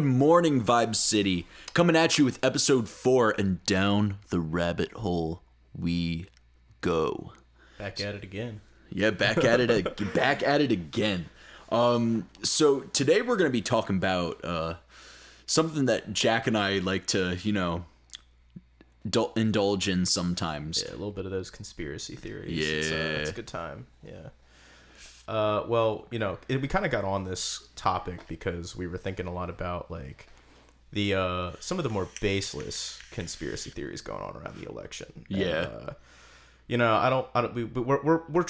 morning, Vibe City. Coming at you with episode 4, and down the rabbit hole we go. Back at it again. Yeah, back at it again. So today we're going to be talking about something that Jack and I like to, indulge in sometimes. Yeah, a little bit of those conspiracy theories. Yeah. It's a good time. Yeah. We kind of got on this topic because we were thinking a lot about like the some of the more baseless conspiracy theories going on around the election. Yeah. We're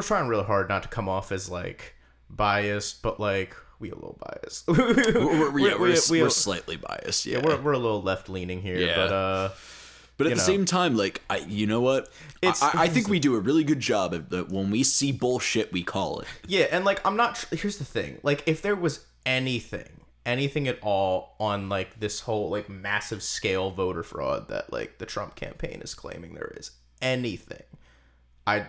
trying really hard not to come off as like biased, but like we a little biased. We're slightly biased. Yeah, we're a little left leaning here. Yeah. But at the same time, like, you know what? I think we do a really good job of that. When we see bullshit, we call it. Yeah, and like here's the thing. Like, if there was anything at all on like this whole like massive scale voter fraud that like the Trump campaign is claiming there is anything, I'd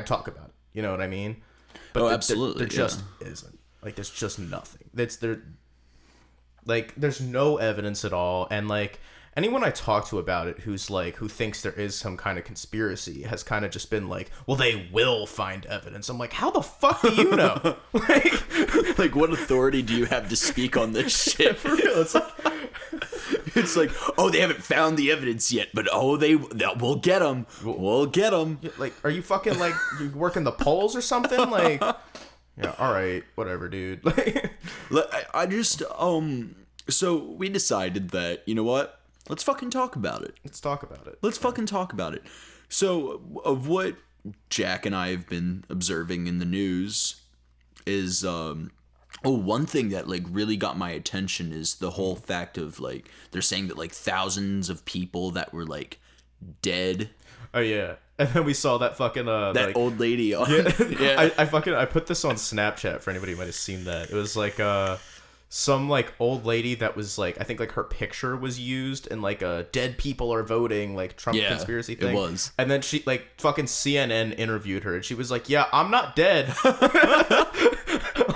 talk about it. You know what I mean? But absolutely. There just isn't. Like, there's just nothing. There's no evidence at all, and like. Anyone I talk to about it who thinks there is some kind of conspiracy has kind of just been like, well, they will find evidence. I'm like, how the fuck do you know? like, what authority do you have to speak on this shit? For real, it's like, oh, they haven't found the evidence yet, but we'll get them. We'll get them. Like, are you fucking like you working the polls or something? Like, yeah, all right, whatever, dude. I just so we decided that, you know what? Let's fucking talk about it. Let's talk about it. Fucking talk about it. So, of what Jack and I have been observing in the news is, one thing that, like, really got my attention is the whole fact of, like, they're saying that, like, thousands of people that were, like, dead. Oh, yeah. And then we saw that fucking, that old lady on. Yeah. I put this on Snapchat for anybody who might have seen that. It was, like, some like old lady that was like, I think like her picture was used in like a dead people are voting like Trump conspiracy thing. It was. And then she like fucking CNN interviewed her and she was like, yeah, I'm not dead.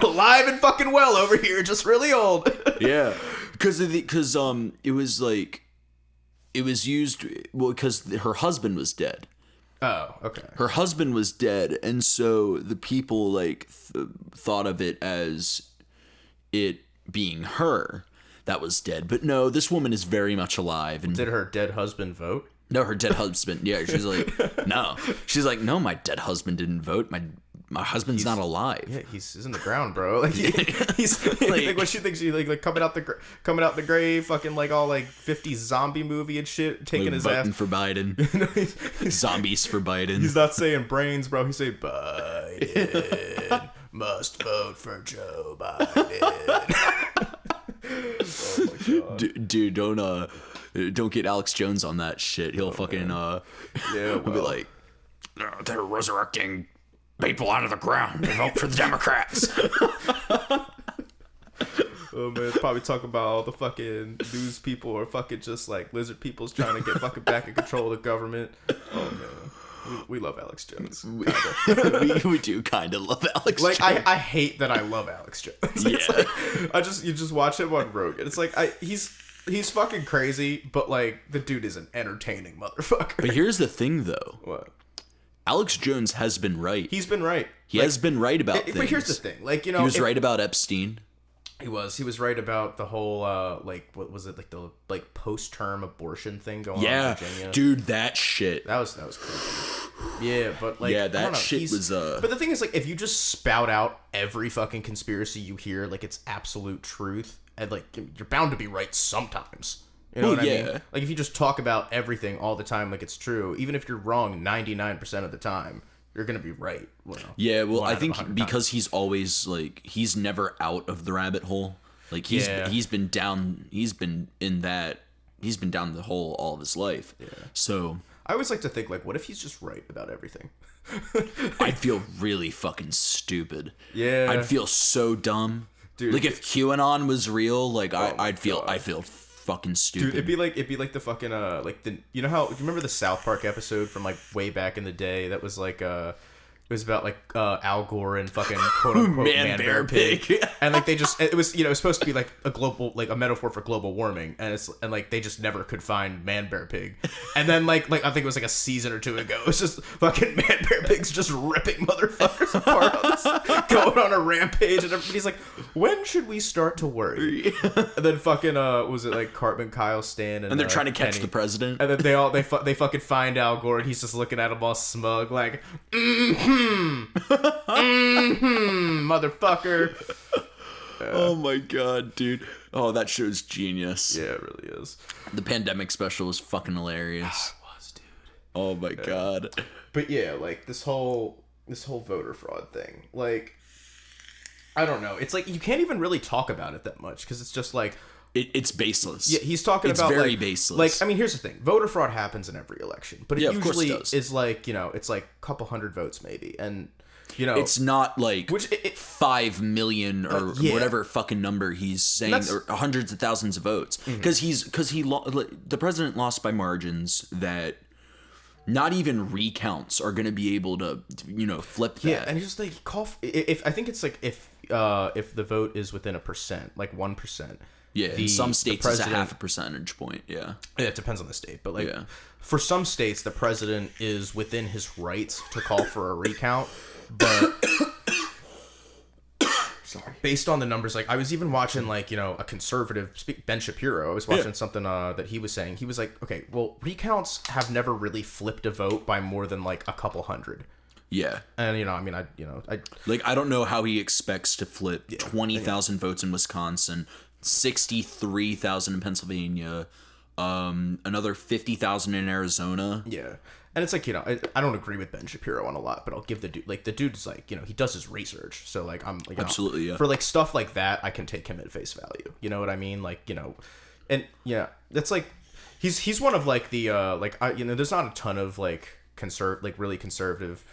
Alive and fucking well over here, just really old. Yeah. Because it was like, it was used, well, because her husband was dead. Oh, okay. Her husband was dead, and so the people like thought of it as it being her that was dead. But no, this woman is very much alive. And did her dead husband vote? No, her dead husband. Yeah, she's like, no. She's like, no, my dead husband didn't vote. My husband's not alive. Yeah, he's in the ground, bro. Like he's like what she thinks she like coming out the grave, fucking like all like 50s zombie movie and shit, taking like his voting ass for Biden. Zombies for Biden. He's not saying brains, bro. He's saying Biden must vote for Joe Biden. Oh my god, dude, don't get Alex Jones on that shit. He'll he'll be like, they're resurrecting people out of the ground to vote for the Democrats. Oh man, it's probably talking about all the fucking news people or fucking just like lizard people's trying to get fucking back in control of the government. Oh man, we love Alex Jones. We do kind of love Alex like, Jones. I hate that I love Alex Jones. It's like, you just watch him on Rogan. It's like he's fucking crazy, but like the dude is an entertaining motherfucker. But here's the thing though. What? Alex Jones has been right. He's been right. He has been right about things. But here's the thing. Like, he was right about Epstein. He was right about the whole like what was it, like the like post-term abortion thing going on in Virginia. Dude, that shit. That was creepy. Yeah, but like that shit was But the thing is, like, if you just spout out every fucking conspiracy you hear like it's absolute truth, and like you're bound to be right sometimes. You know what I mean? Like, if you just talk about everything all the time like it's true, even if you're wrong 99% of the time, you're gonna be right. Well, I think because he's always like, he's never out of the rabbit hole. Like he's been down the hole all of his life. Yeah. So I always like to think, like, what if he's just right about everything? I'd feel really fucking stupid. Yeah. I'd feel so dumb. Dude, like if QAnon was real, like I feel fucking stupid. Dude, it'd be like the fucking you know how, do you remember the South Park episode from like way back in the day that was like was about like Al Gore and fucking quote unquote Man Bear Pig. And like it was it was supposed to be like a global, like a metaphor for global warming, and like they just never could find Man Bear Pig. And then like I think it was like a season or two ago, it was just fucking Man Bear Pig's just ripping motherfuckers apart on this, going on a rampage, and everybody's like, when should we start to worry? And then fucking was it like Cartman, Kyle, Stan, and they're trying to catch Penny. the president, and then they fucking find Al Gore, and he's just looking at him all smug like, motherfucker. Oh my god, dude. Oh, that show's genius. Yeah, it really is. The pandemic special was fucking hilarious. It was, dude. Oh my god. But yeah, like this whole voter fraud thing, like, I don't know. It's like you can't even really talk about it that much because it's just like it's baseless. Yeah, he's talking about very like, baseless. Like, I mean, here's the thing: voter fraud happens in every election, but it usually does. is like, you know, it's like a couple hundred votes maybe, and you know, it's not like 5 million or yeah. whatever fucking number he's saying, or hundreds of thousands of votes, because the president lost by margins that not even recounts are going to be able to, you know, flip that. Yeah, and he's just like, if I think it's like if the vote is within 1%, like 1%. Yeah, in some states it's a half a percentage point. Yeah, it depends on the state, but like for some states, the president is within his rights to call for a recount. But based on the numbers, like I was even watching, like, you know, a conservative Ben Shapiro. I was watching something that he was saying. He was like, okay, well, recounts have never really flipped a vote by more than like a couple hundred. Yeah. And, you know, I mean, I don't know how he expects to flip 20,000 votes in Wisconsin, 63,000 in Pennsylvania, another 50,000 in Arizona. Yeah. And it's like, you know, I don't agree with Ben Shapiro on a lot, but I'll give the dude, like, the dude's like, you know, he does his research. So like, I'm like, absolutely, yeah. For like stuff like that, I can take him at face value. You know what I mean? Like, you know, and yeah, that's like, he's one of like the, you know, there's not a ton of like really conservative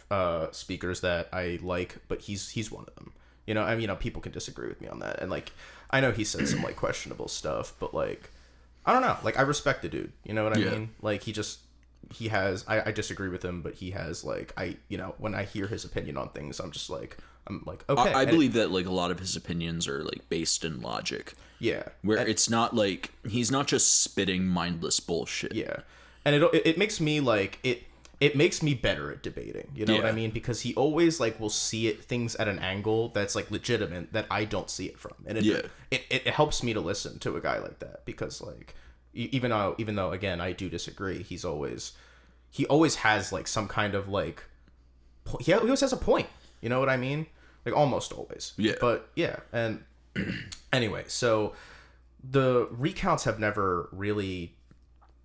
speakers that I like, but he's one of them. You know, I mean, you know, people can disagree with me on that, and like, I know he said some like questionable stuff, but like, I don't know, like, I respect the dude. You know what I mean? Like, he has, I disagree with him, but he has like, you know, when I hear his opinion on things, I'm like, okay. I believe that like a lot of his opinions are like based in logic. Yeah. Where it's not like, he's not just spitting mindless bullshit. Yeah. And it makes me like, it makes me better at debating. You know what I mean? Because he always like will see things at an angle that's like legitimate that I don't see it from. And it helps me to listen to a guy like that, because like, even though again I do disagree, he always has like some kind of like he always has a point. You know what I mean? Like, almost always. Yeah. But yeah, and anyway, so the recounts have never really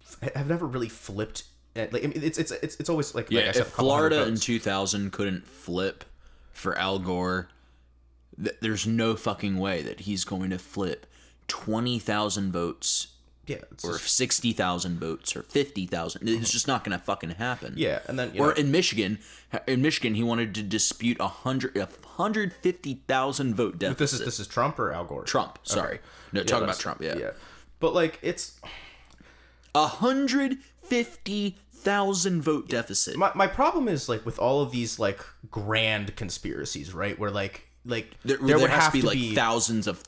flipped. Like, it's always like, yeah. Like I said, if Florida in 2000 couldn't flip for Al Gore, there's no fucking way that he's going to flip 20,000 votes. Yeah, or 60,000 votes or 50,000. It's just not going to fucking happen. Yeah, and then in Michigan, he wanted to dispute 150,000 vote deficit. This is Trump or Al Gore? Trump. Sorry, no, talking about Trump. Yeah, but like, it's 150,000 vote deficit. My problem is like with all of these like grand conspiracies, right? Where like there would have to be like thousands of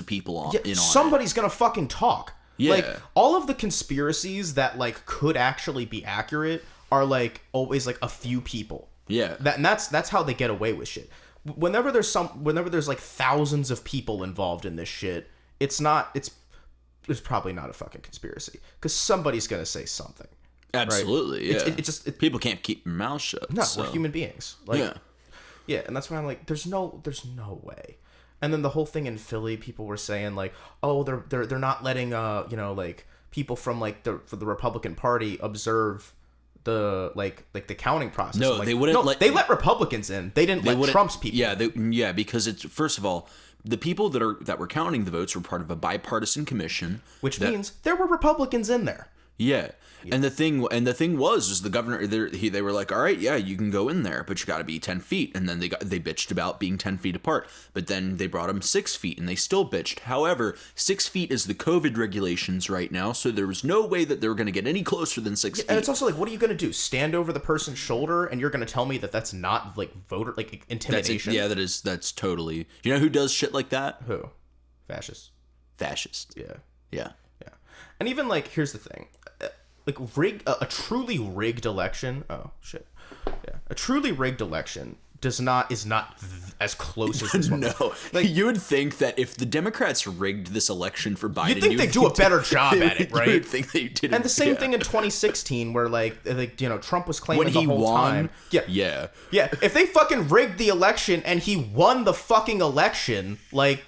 people on. Somebody's gonna fucking talk. Yeah. Like, all of the conspiracies that like could actually be accurate are like always like a few people. Yeah. That's how they get away with shit. Whenever there's like thousands of people involved in this shit, it's probably not a fucking conspiracy, because somebody's gonna say something. Absolutely, right? Yeah. It people can't keep their mouths shut. No, we're human beings. Like, yeah, and that's why I'm like, there's no way. And then the whole thing in Philly, people were saying like, oh, they're not letting you know, like, people from like for the Republican Party observe the like the counting process. No, like, they wouldn't they let Republicans in. They didn't let Trump's people. Yeah, because it's, first of all, the people that were counting the votes were part of a bipartisan commission, which means there were Republicans in there. Yeah. And the thing was the governor, they were like, all right, yeah, you can go in there, but you got to be 10 feet. And then they bitched about being 10 feet apart, but then they brought them 6 feet and they still bitched. However, 6 feet is the COVID regulations right now. So there was no way that they were going to get any closer than 6 feet. And it's also like, what are you going to do? Stand over the person's shoulder and you're going to tell me that that's not like voter, like intimidation? That's totally, you know who does shit like that? Who? Fascists. Yeah. Yeah. And even like, here's the thing. Like a truly rigged election. Oh shit. Yeah, a truly rigged election is not as close as this one. No, like you would think that if the Democrats rigged this election for Biden, you'd think they'd do a better job at it, right? You would think they did. And the same thing in 2016, where like Trump was claiming the whole time. Yeah. If they fucking rigged the election and he won the fucking election, like.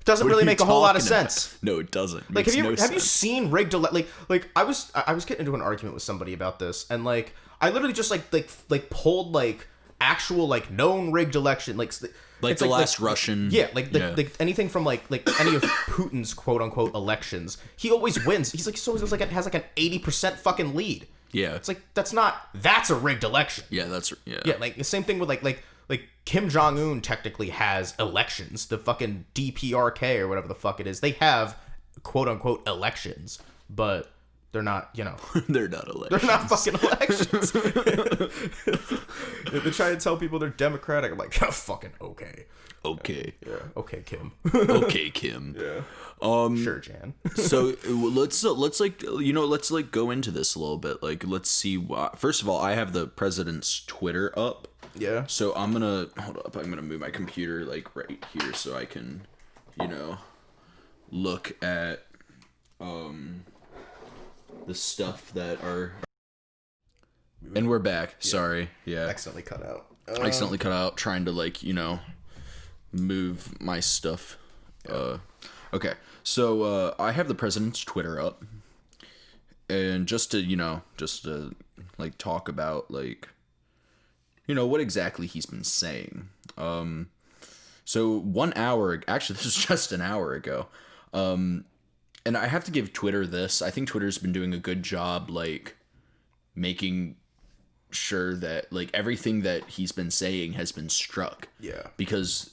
Doesn't really make a whole lot of sense. No, it doesn't. Like, have you seen rigged like I was getting into an argument with somebody about this, and like I literally just like pulled like actual like known rigged election like the last Russian. Yeah, like anything from like any of Putin's quote unquote elections, he always wins. He's like it has like an 80% fucking lead. Yeah, it's like that's a rigged election. Yeah, like the same thing with like Kim Jong-un technically has elections. The fucking DPRK or whatever the fuck it is. They have quote-unquote elections, but they're not, they're not elections. They're not fucking elections. If they try to tell people they're Democratic, I'm like, oh, fucking okay. Okay. Yeah. Okay, Kim. Okay, Kim. Yeah. Sure, Jan. So let's go into this a little bit. Like, let's see. First of all, I have the president's Twitter up. Yeah. So I'm gonna move my computer like right here so I can, look at the stuff that are. And we're back. Yeah. Sorry. Yeah. Accidentally cut out. Trying to move my stuff. Yeah. Okay. So I have the president's Twitter up, and just to talk about what exactly he's been saying. So 1 hour, actually this is just an hour ago. And I have to give Twitter this. I think Twitter's been doing a good job, making sure that, everything that he's been saying has been struck. Yeah. Because,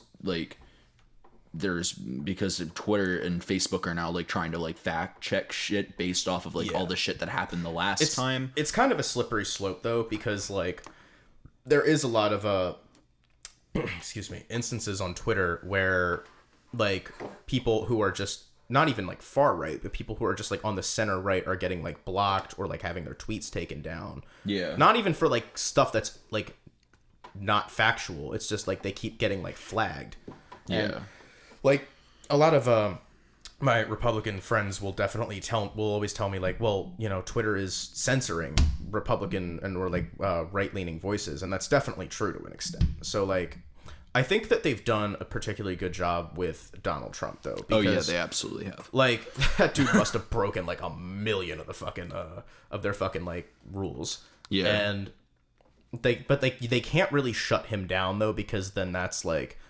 because Twitter and Facebook are now, trying to, fact check shit based off of, all the shit that happened the last time. It's kind of a slippery slope, though, because, there is a lot of instances on Twitter where people who are just not even far right, but people who are just on the center right are getting blocked or having their tweets taken down. Yeah. Not even for stuff that's not factual. It's just they keep getting flagged. Yeah. And, a lot of my Republican friends will always tell me Twitter is censoring Republican or right-leaning voices, and that's definitely true to an extent. So I think that they've done a particularly good job with Donald Trump, though. Because, they absolutely have. That dude must have broken a million of the fucking of their fucking rules. Yeah. And they can't really shut him down though, because then that's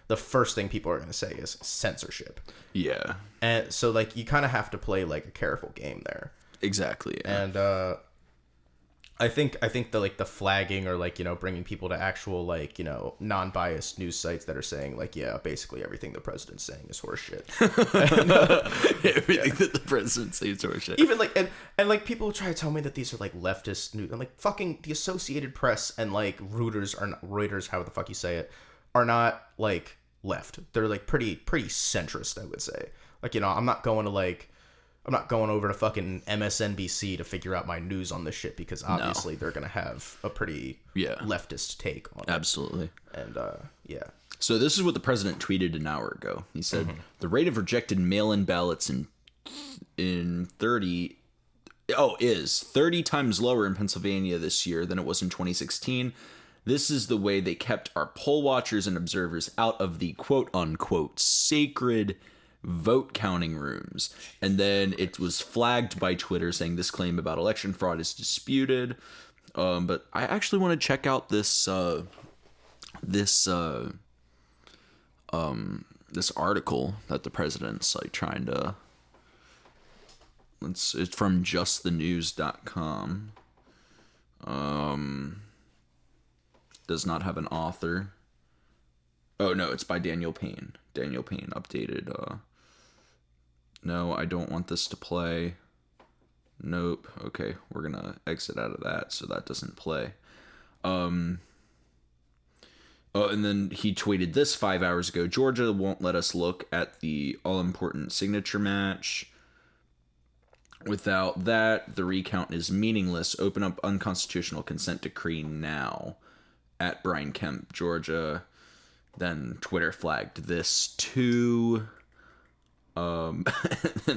the first thing people are going to say is censorship. Yeah. And so you kind of have to play a careful game there. Exactly. Yeah. And I think the flagging or bringing people to actual non-biased news sites that are saying basically everything the president's saying is horseshit. Everything that the president says is horseshit. Even and people try to tell me that these are leftist news. I'm fucking the Associated Press and Reuters, however the fuck you say it, are not left. They're pretty centrist, I would say. I'm not going over to fucking MSNBC to figure out my news on this shit, because obviously they're gonna have a pretty leftist take on it. Absolutely. And yeah. So this is what the president tweeted an hour ago. He said, the rate of rejected mail-in ballots is 30 times lower in Pennsylvania this year than it was in 2016. This is the way they kept our poll watchers and observers out of the quote-unquote sacred vote counting rooms. And then it was flagged by Twitter saying this claim about election fraud is disputed. But I actually want to check out this article that the president's trying to It's from justthenews.com. Does not have an author. Oh no, it's by Daniel Payne. Daniel Payne updated. No, I don't want this to play. Nope. Okay, we're gonna exit out of that so that doesn't play. Oh, and then he tweeted this 5 hours ago. Georgia won't let us look at the all-important signature match. Without that, the recount is meaningless. Open up unconstitutional consent decree now. At Brian Kemp, Georgia. Then Twitter flagged this too. And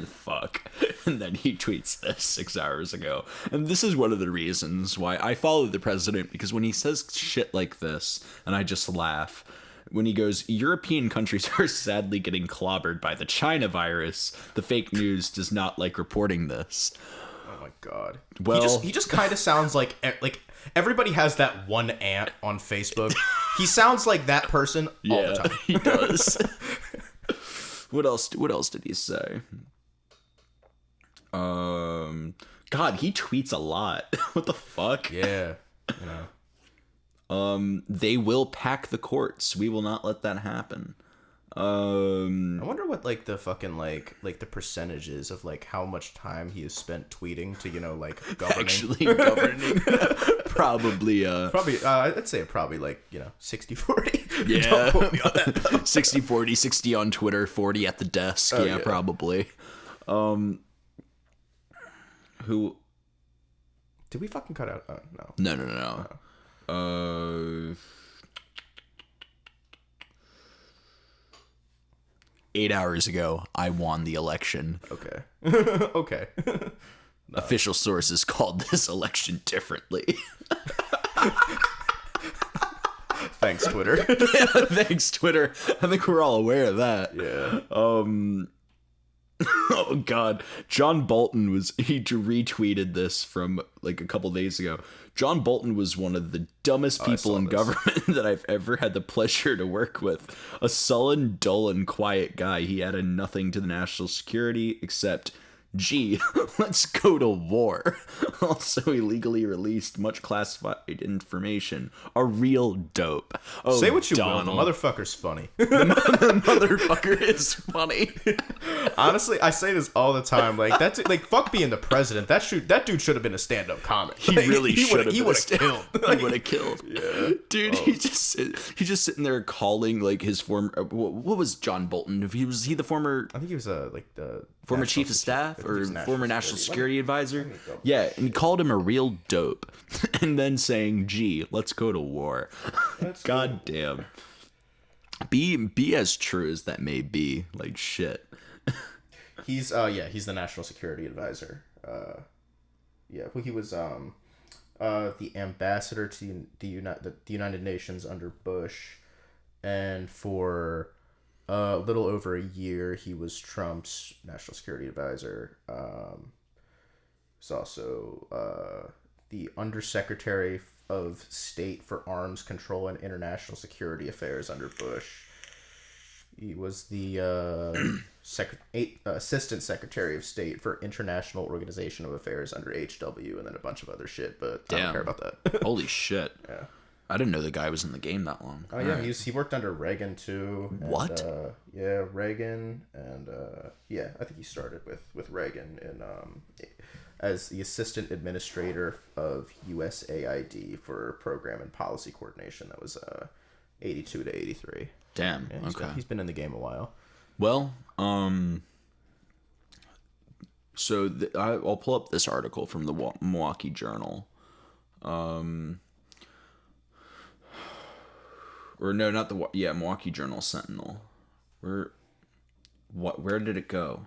fuck. And then he tweets this 6 hours ago. And this is one of the reasons why I follow the president, because when he says shit like this, and I just laugh, when he goes, European countries are sadly getting clobbered by the China virus, the fake news does not like reporting this. Oh my god. Well, he just kind of sounds like everybody has that one aunt on Facebook. He sounds like that person all the time. He does. What else did he say? God, he tweets a lot. What the fuck? Yeah. They will pack the courts. We will not let that happen. I wonder what the fucking the percentages of how much time he has spent tweeting to governing. Actually governing. Probably I'd say probably 60-40. Yeah. Don't quote me on that, though. 60-40, 60 on Twitter, 40 at the desk. Oh, yeah, probably. Who did we fucking cut out? No. 8 hours ago, I won the election. Okay. Okay. No. Official sources called this election differently. Thanks, Twitter. Yeah, thanks, Twitter. I think we're all aware of that. Yeah. Oh god, John Bolton he retweeted this from a couple days ago. John Bolton was one of the dumbest people in government that I've ever had the pleasure to work with. A sullen, dull, and quiet guy. He added nothing to the national security except, gee, let's go to war. Also illegally released much classified information. A real dope. Oh, say what you Donald. will, the motherfucker's funny. The motherfucker is funny. Honestly, I say this all the time. That's fuck being the president. That dude should have been a stand-up comic. He really should have. He would have killed. He would have killed. Yeah, dude. He's just sitting there calling his former. What was John Bolton? Was he the former? I think he was the former chief of staff or former national security advisor. Yeah, and he called him a real dope, and then saying, "Gee, let's go to war." God damn. Be as true as that may be. Shit. He's the national security advisor. He was the ambassador to the United Nations under Bush, and for a little over a year he was Trump's national security advisor. He's also the undersecretary of State for Arms Control and International Security Affairs under Bush. He was the Assistant Secretary of State for International Organization of Affairs under HW, and then a bunch of other shit, but I don't care about that. Holy shit. Yeah. I didn't know the guy was in the game that long. Oh, yeah, right. He worked under Reagan, too. And, what? Reagan, and, I think he started with Reagan in, as the Assistant Administrator of USAID for Program and Policy Coordination. That was, 82 to 83. Damn. Yeah, okay. He's been in the game a while. Well, so I'll pull up this article from the Milwaukee Journal. Or no, not Milwaukee Journal Sentinel. Where did it go?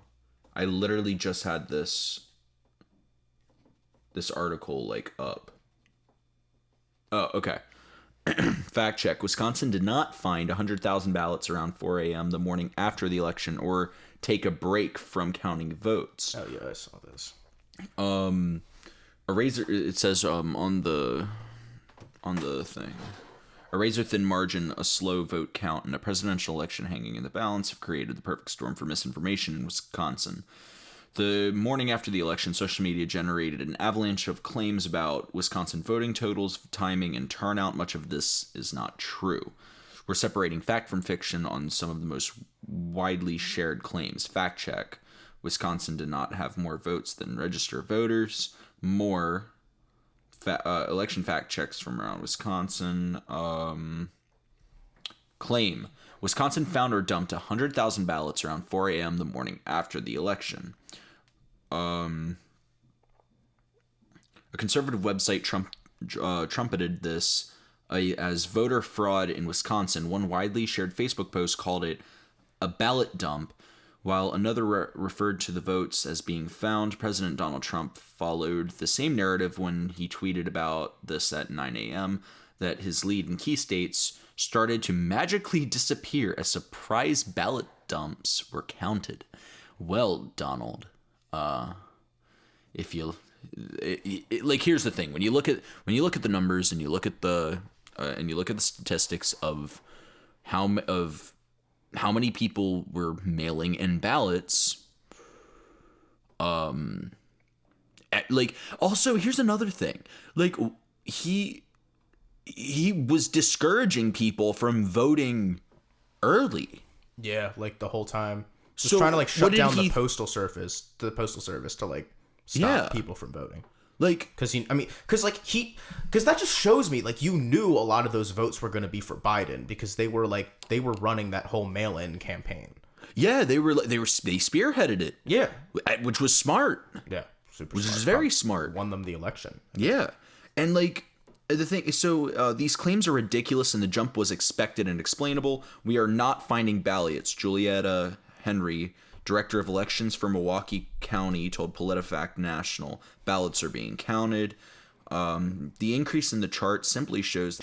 I literally just had this article up. Oh, okay. Fact check. Wisconsin did not find 100,000 ballots around 4 a.m. the morning after the election or take a break from counting votes. Oh, yeah, I saw this. A razor, it says on the thing. A razor-thin margin, a slow vote count, and a presidential election hanging in the balance have created the perfect storm for misinformation in Wisconsin. The morning after the election, social media generated an avalanche of claims about Wisconsin voting totals, timing, and turnout. Much of this is not true. We're separating fact from fiction on some of the most widely shared claims. Fact check. Wisconsin did not have more votes than registered voters. More election fact checks from around Wisconsin. Claim. Wisconsin found or dumped 100,000 ballots around 4 a.m. the morning after the election. A conservative website trumpeted this as voter fraud in Wisconsin. One widely shared Facebook post called it a ballot dump, while another referred to the votes as being found. President Donald Trump followed the same narrative when he tweeted about this at 9 a.m., that his lead in key states started to magically disappear as surprise ballot dumps were counted. Well, Donald, if you like, here's the thing: when you look at the numbers and you look at the statistics of how many people were mailing in ballots, also here's another thing: like he was discouraging people from voting early. Yeah, like the whole time. Just trying to like shut down the postal service to like stop people from voting. Like, because that just shows me like you knew a lot of those votes were going to be for Biden because they were running that whole mail-in campaign. Yeah, they spearheaded it. Yeah, which was smart. Yeah, which is very smart. Won them the election. Yeah, and like. The thing, so these claims are ridiculous and the jump was expected and explainable. We are not finding ballots. Julietta Henry, director of elections for Milwaukee County, told PolitiFact National ballots are being counted. The increase in the chart simply shows.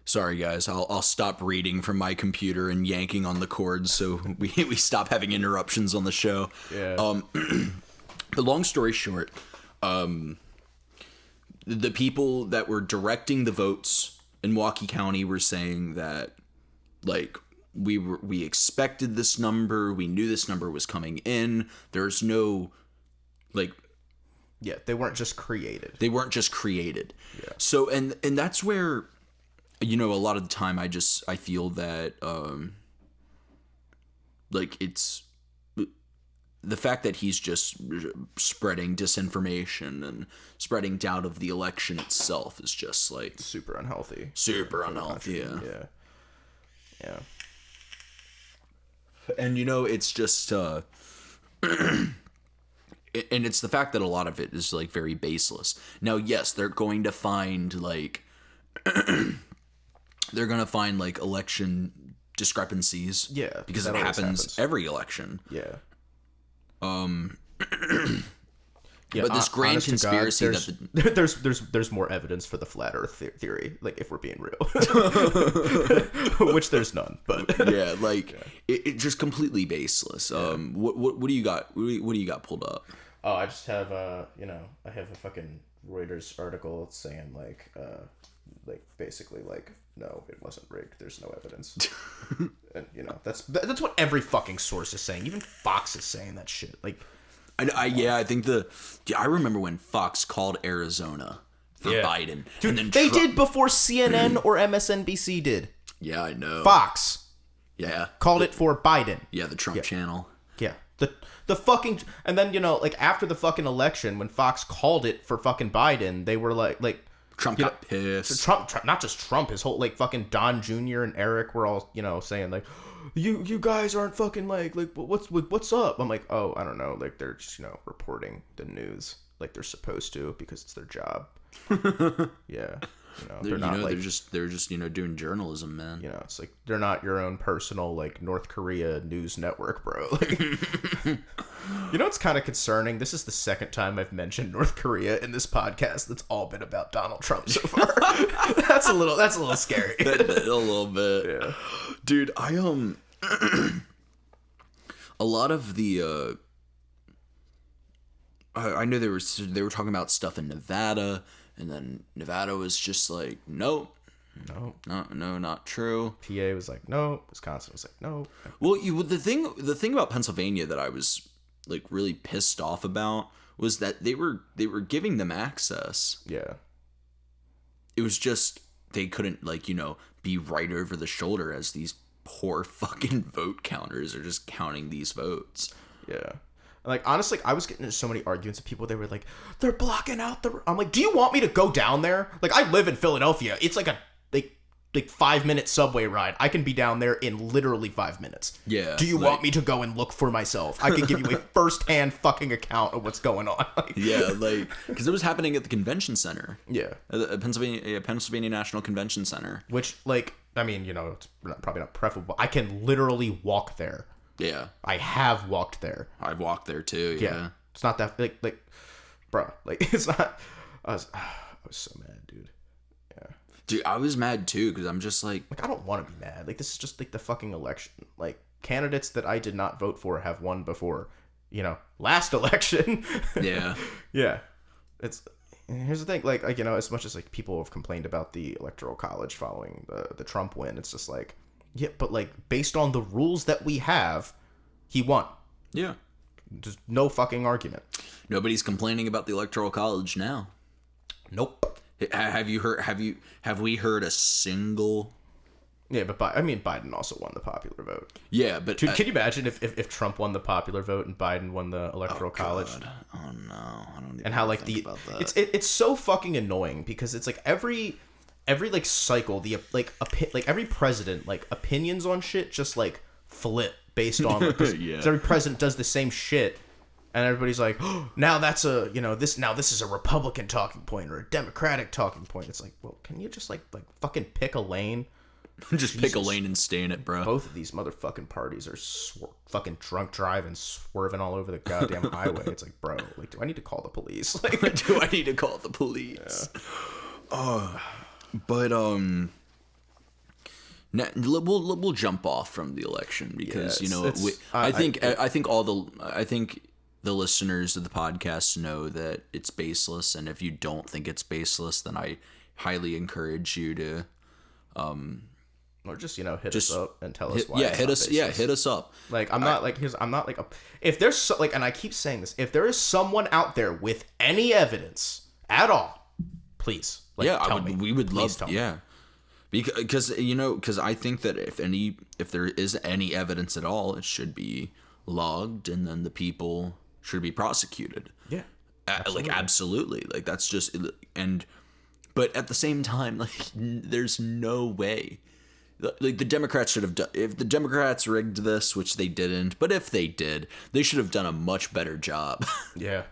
Sorry, guys, I'll stop reading from my computer and yanking on the cords so we stop having interruptions on the show. Yeah. The long story short, the people that were directing the votes in Milwaukee County were saying that, like, we expected this number, we knew this number was coming in. There's no, like, yeah, they weren't just created. Yeah. So and that's where, you know, a lot of the time I feel that like it's the fact that he's just spreading disinformation and spreading doubt of the election itself is just like super unhealthy. Yeah. And you know, it's just and it's the fact that a lot of it is like very baseless. Now, yes, they're going to find like election discrepancies. Yeah, because it happens every election. Yeah. But this grand conspiracy God, there's more evidence for the flat Earth theory. Like, if we're being real, which there's none. But yeah, like it just completely baseless. What do you got? What do you got pulled up? Oh, I just have I have a fucking Reuters article saying like basically like, no, it wasn't rigged. There's no evidence. And you know, that's what every fucking source is saying. Even Fox is saying that shit. Like, I think I remember when Fox called Arizona for Biden. Dude, and then they did before CNN or MSNBC did. Yeah, I know. Fox. Yeah. Called it for Biden. Yeah, the Trump channel. Yeah. The fucking, and then, you know, like after the fucking election, when Fox called it for fucking Biden, they were like Trump got pissed. Trump, not just Trump, his whole, like, fucking Don Jr. and Eric were all, you know, saying, like, you guys aren't fucking, like, what's up? I'm like, oh, I don't know. Like, they're just, you know, reporting the news like they're supposed to because it's their job. Yeah. You know, they're not, like, they're just, you know, doing journalism, man. You know, it's like, they're not your own personal, like, North Korea news network, bro. Like, you know, it's kind of concerning. This is the second time I've mentioned North Korea in this podcast. That's all been about Donald Trump so far. That's a little scary. A little bit. Yeah. Dude, a lot of the, I know they were talking about stuff in Nevada, and then Nevada was just like, nope. No, not true. PA was like, no. Wisconsin was like, no. Well, the thing about Pennsylvania that I was like really pissed off about was that they were giving them access. Yeah. It was just they couldn't, like, you know, be right over the shoulder as these poor fucking vote counters are just counting these votes. Yeah. Like, honestly, I was getting into so many arguments with people. They were like, they're blocking out the... I'm like, do you want me to go down there? Like, I live in Philadelphia. It's like a 5-minute subway ride. I can be down there in literally 5 minutes. Yeah. Do you want me to go and look for myself? I can give you a first-hand fucking account of what's going on. Like, yeah, like, because it was happening at the convention center. Yeah. Pennsylvania National Convention Center. Which, like, I mean, you know, it's probably not preferable. I can literally walk there. Yeah. I have walked there. I've walked there too, yeah. It's not that, like, bro, like, it's not, I was so mad, dude. Yeah. Dude, I was mad too, because I'm just like, I don't want to be mad. Like, this is just, like, the fucking election. Like, candidates that I did not vote for have won before, you know, last election. Yeah. Yeah. Here's the thing, like, you know, as much as, like, people have complained about the Electoral College following the Trump win, it's just like, yeah, but, like, based on the rules that we have, he won. Yeah. There's no fucking argument. Nobody's complaining about the Electoral College now. Nope. Have we heard a single... Yeah, but Biden also won the popular vote. Yeah, but... Dude, can you imagine if Trump won the popular vote and Biden won the Electoral College? Oh, no. I don't even and how, like, think about that. It's so fucking annoying because it's, like, every like cycle, like every president, like, opinions on shit just, like, flip based on, like, yeah. every president does the same shit, and everybody's like, oh, now that's a, you know, this is a Republican talking point or a Democratic talking point. It's like, well, can you just like fucking pick a lane? Just pick a lane and stay in it, bro. Both of these motherfucking parties are fucking drunk driving, swerving all over the goddamn highway. It's like, bro, like, do I need to call the police? Like, do I need to call the police? Yeah. But we'll jump off from the election because you know I think the listeners of the podcast know that it's baseless, and if you don't think it's baseless, then I highly encourage you to or just, you know, hit us up and tell us why. Hit us up. Like, I'm not like if there's like, and I keep saying this, if there is someone out there with any evidence at all, please, like, tell me. We would please love, yeah, because you know, because I think that if there is any evidence at all, it should be logged, and then the people should be prosecuted. Yeah, absolutely. Like, absolutely, like, that's just, and but at the same time, like, there's no way. Like, the Democrats should have done, if the Democrats rigged this, which they didn't, but if they did, they should have done a much better job. Yeah.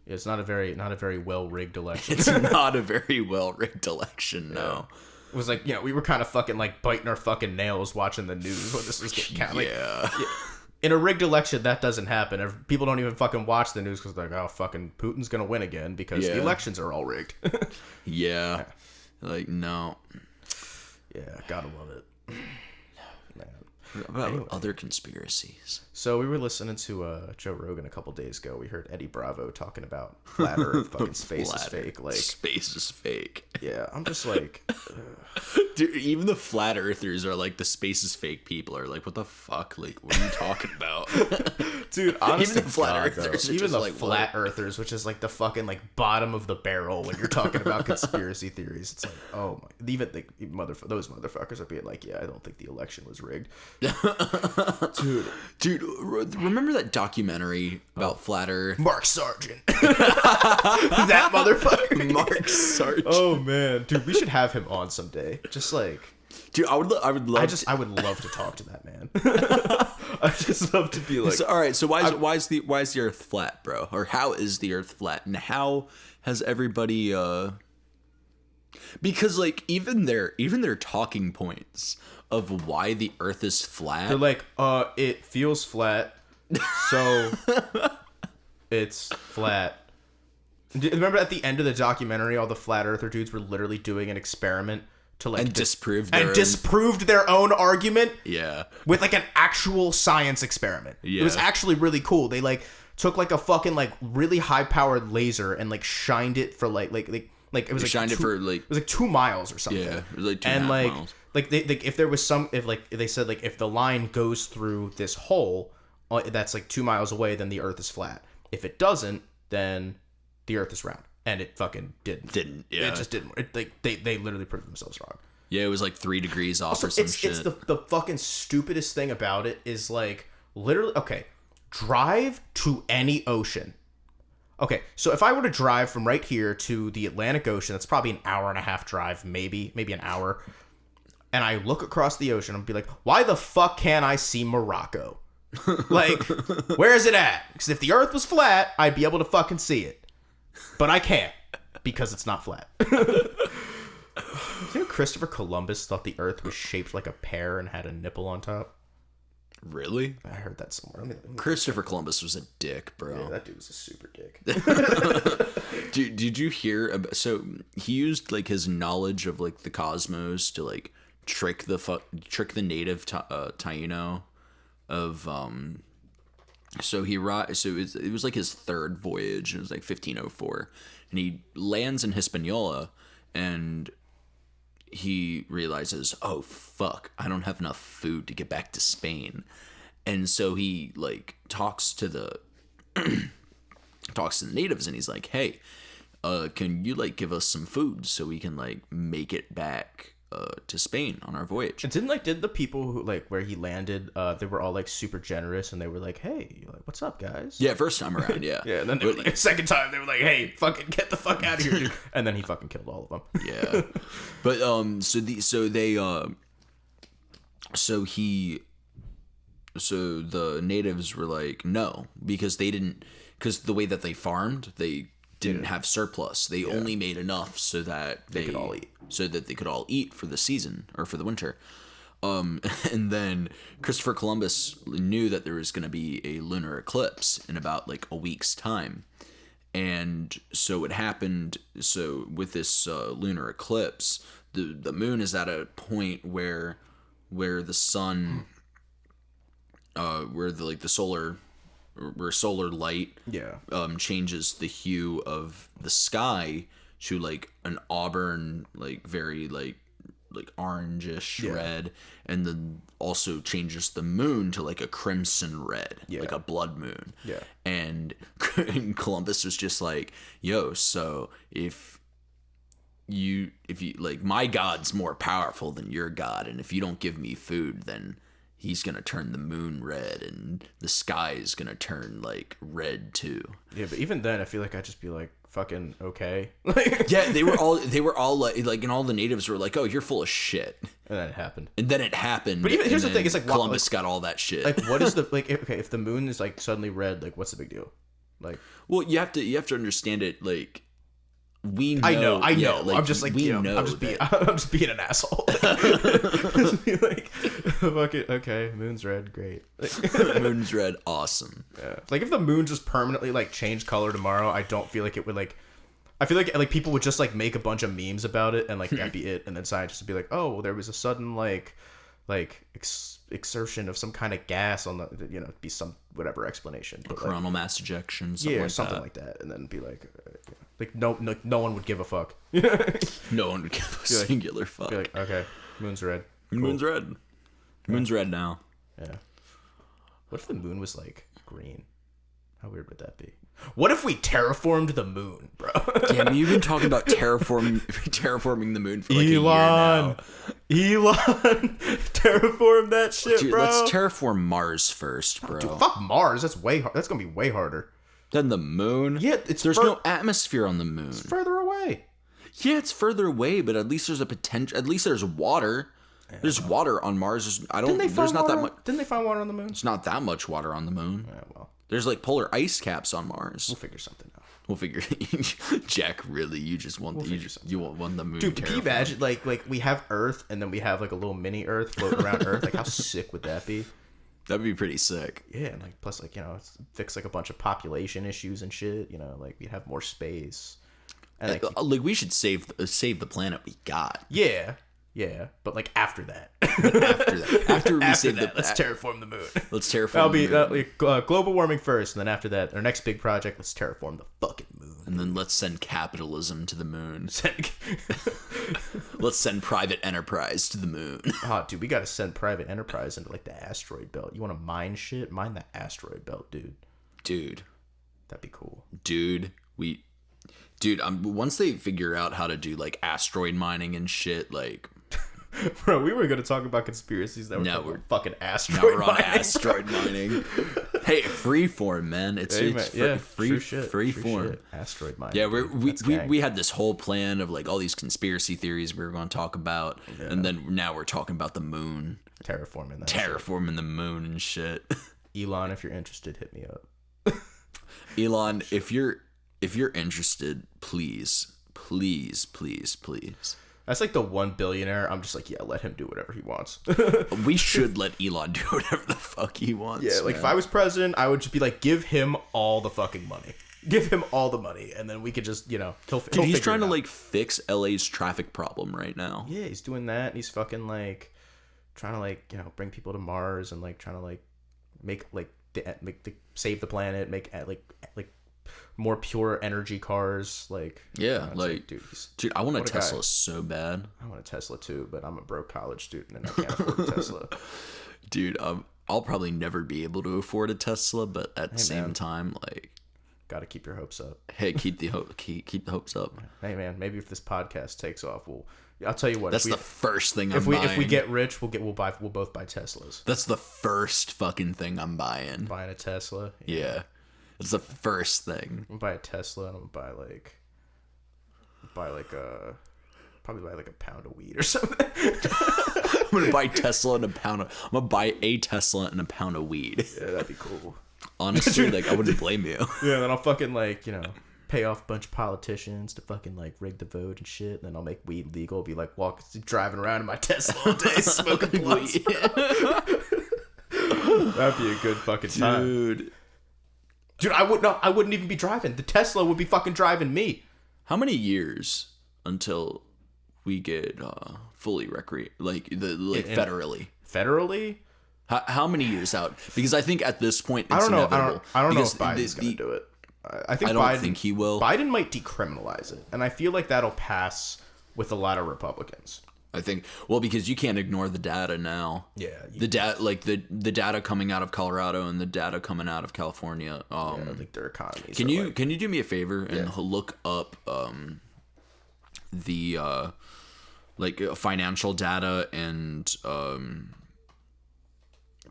It's not a very well rigged election. It's not a very well rigged election, no. Yeah. It was like, you know, we were kind of fucking like biting our fucking nails watching the news when this was getting counted. Like, yeah. In a rigged election, that doesn't happen. People don't even fucking watch the news because they're like, oh, fucking Putin's gonna win again because the elections are all rigged. Yeah. Like, no. Yeah, gotta love it. Man. What about other conspiracies? So we were listening to Joe Rogan a couple days ago. We heard Eddie Bravo talking about flat Earth, fucking space is fake. Like, space is fake. Yeah, I'm just like, dude. Even the flat earthers are like, the space is fake. People are like, what the fuck? Like, what are you talking about? Dude, honestly, even the flat earthers, even the like, flat earthers, which is like the fucking like bottom of the barrel when you're talking about conspiracy theories. It's like, oh my, even those motherfuckers are being like, yeah, I don't think the election was rigged. Dude, remember that documentary about flat Earth? Mark Sargent. That motherfucker. Mark Sargent. Oh man, dude, we should have him on someday. Just like, dude, I would love. I would love to talk to that man. I just love to be like. So, all right, so why is the Earth flat, bro? Or how is the Earth flat? And how has everybody? Because like even their talking points of why the Earth is flat. They're like, it feels flat, so it's flat. Remember at the end of the documentary, all the flat earther dudes were literally doing an experiment to like disproved their own argument. Yeah, with like an actual science experiment. Yeah. It was actually really cool. They like took like a fucking like really high powered laser and like shined it for like it was like shined it for like it was like 2 miles or something. Yeah, it was like 2.5 and like miles. Like if there was some, if like they said like if the line goes through this hole, that's like 2 miles away, then the Earth is flat. If it doesn't, then the Earth is round. And it fucking didn't. Yeah. It just didn't. They literally proved themselves wrong. Yeah, it was like 3 degrees off or some shit. It's the fucking stupidest thing about it is like, literally, okay, drive to any ocean. Okay, so if I were to drive from right here to the Atlantic Ocean, that's probably an hour and a half drive, maybe an hour. And I look across the ocean and be like, why the fuck can't I see Morocco? Like, where is it at? Because if the Earth was flat, I'd be able to fucking see it. But I can't, because it's not flat. You know Christopher Columbus thought the Earth was shaped like a pear and had a nipple on top? Really? I heard that somewhere. Christopher Columbus was a dick, bro. Yeah, that dude was a super dick. Did you hear about, so he used like his knowledge of like the cosmos to like trick the native Taino of so it was like his third voyage. It was like 1504, and he lands in Hispaniola, and he realizes, oh fuck, I don't have enough food to get back to Spain. And so he like talks to the natives, and he's like, hey, can you like give us some food so we can like make it back to Spain on our voyage? And did the people who like where he landed, they were all like super generous, and they were like, hey, like, what's up, guys? Yeah, first time around, yeah. Yeah, and then like, second time they were like, hey, fucking get the fuck out of here, dude. And then he fucking killed all of them. Yeah. But so the natives were like, no, because the way that they farmed, they didn't have surplus. They only made enough so that they could all eat for the season or for the winter. And then Christopher Columbus knew that there was going to be a lunar eclipse in about like a week's time. And so it happened. So with this lunar eclipse, the moon is at a point where the sun, where solar light changes the hue of the sky to like an auburn, like very like orangish red, and then also changes the moon to like a crimson red, like a blood moon. Yeah. And Columbus was just like, yo, so if you like, my god's more powerful than your god, and if you don't give me food, then he's gonna turn the moon red, and the sky is gonna turn like red too. Yeah, but even then, I feel like I'd just be like, fucking okay. Yeah, they were all like, and all the natives were like, oh, you're full of shit. And then it happened. But even here's the thing: it's like Columbus got all that shit. Like, what is the like? Okay, if the moon is like suddenly red, like, what's the big deal? Like, well, you have to understand it. Like, we know. I know. Yeah, like, I'm just like, we know. I'm just being an asshole. Just be like, fuck it. Okay, moon's red. Great. Moon's red. Awesome. Yeah. Like, if the moon just permanently like changed color tomorrow, I don't feel like it would like. I feel like people would just like make a bunch of memes about it, and like that'd be it. And then scientists would be like, oh, well, there was a sudden like exertion of some kind of gas on the, be some whatever explanation. But coronal mass ejection. Something like that. And then be like, no one would give a fuck. No one would give a singular fuck. Be like, okay, moon's red. Cool. Moon's red. Moon's red now. Yeah. What if the moon was like green? How weird would that be? What if we terraformed the moon, bro? Damn, you've been talking about terraforming the moon for like a year now. Elon, terraform that shit, dude, bro. Let's terraform Mars first, bro. Dude, fuck Mars. That's That's gonna be way harder than the moon. Yeah, there's no atmosphere on the moon. It's further away. Yeah, it's further away, but at least there's a potential. At least there's water. Yeah. There's water on Mars. There's not that much. Didn't they find water on the moon? It's not that much water on the moon. Yeah, well. There's like polar ice caps on Mars. We'll figure something out. We'll figure. Jack, really, you just want you want the moon. Dude, can you imagine like we have Earth, and then we have like a little mini Earth floating around Earth? Like, how sick would that be? That'd be pretty sick. Yeah, and like plus like fix like a bunch of population issues and shit. Like we'd have more space. And like we should save the planet we got. Yeah. Yeah, but like after that. After we say that, let's terraform the moon. Let's terraform the moon. Global warming first, and then after that, our next big project, let's terraform the fucking moon. And then let's send capitalism to the moon. Let's send private enterprise to the moon. Oh, dude, we gotta send private enterprise into like the asteroid belt. You want to mine shit? Mine the asteroid belt, dude. Dude, that'd be cool. Dude, once they figure out how to do like asteroid mining and shit, like. Bro, we were going to talk about conspiracies that we're fucking asteroid mining. Now we're on asteroid mining. Hey, freeform, man. It's freeform. Asteroid mining. Yeah, we had this whole plan of like all these conspiracy theories we were going to talk about, and then now we're talking about the moon. Terraforming the moon and shit. Elon, if you're interested, hit me up. Elon, if you're interested, please. That's like the one billionaire. I'm just like, yeah, let him do whatever he wants. We should let Elon do whatever the fuck he wants. Yeah, like if I was president, I would just be like, give him all the fucking money. Give him all the money, and then we could just, he'll he's trying to like fix LA's traffic problem right now. Yeah, he's doing that. And he's fucking like trying to like bring people to Mars and like trying to like save the planet, make like more pure energy cars, like dude, I want a Tesla so bad. I want a Tesla too, but I'm a broke college student and I can't afford a Tesla. Dude, I'll probably never be able to afford a Tesla, but at the same time, like, gotta keep your hopes up. Hey, keep the hopes up. Hey man, maybe if this podcast takes off, I'll tell you what. That's the first thing if we get rich, we'll both buy Teslas. That's the first fucking thing I'm buying. Buying a Tesla. Yeah. It's the first thing. I'm gonna buy a Tesla and I'm gonna probably buy like a pound of weed or something. I'm gonna buy Tesla and I'm gonna buy a Tesla and a pound of weed. Yeah, that'd be cool. Honestly, like I wouldn't blame you. Yeah, then I'll fucking like, pay off a bunch of politicians to fucking like rig the vote and shit, and then I'll make weed legal, be like driving around in my Tesla all day smoking blunts. That'd be a good fucking time. Dude, I wouldn't even be driving. The Tesla would be fucking driving me. How many years until we get fully federally? Federally? How many years out? Because I think at this point it's I don't know. inevitable. I don't know if Biden's gonna do it. I don't think he will. Biden might decriminalize it, and I feel like that'll pass with a lot of Republicans. I think because you can't ignore the data now. Yeah, the data coming out of Colorado and the data coming out of California. Like their economies. Can you do me a favor and look up the financial data and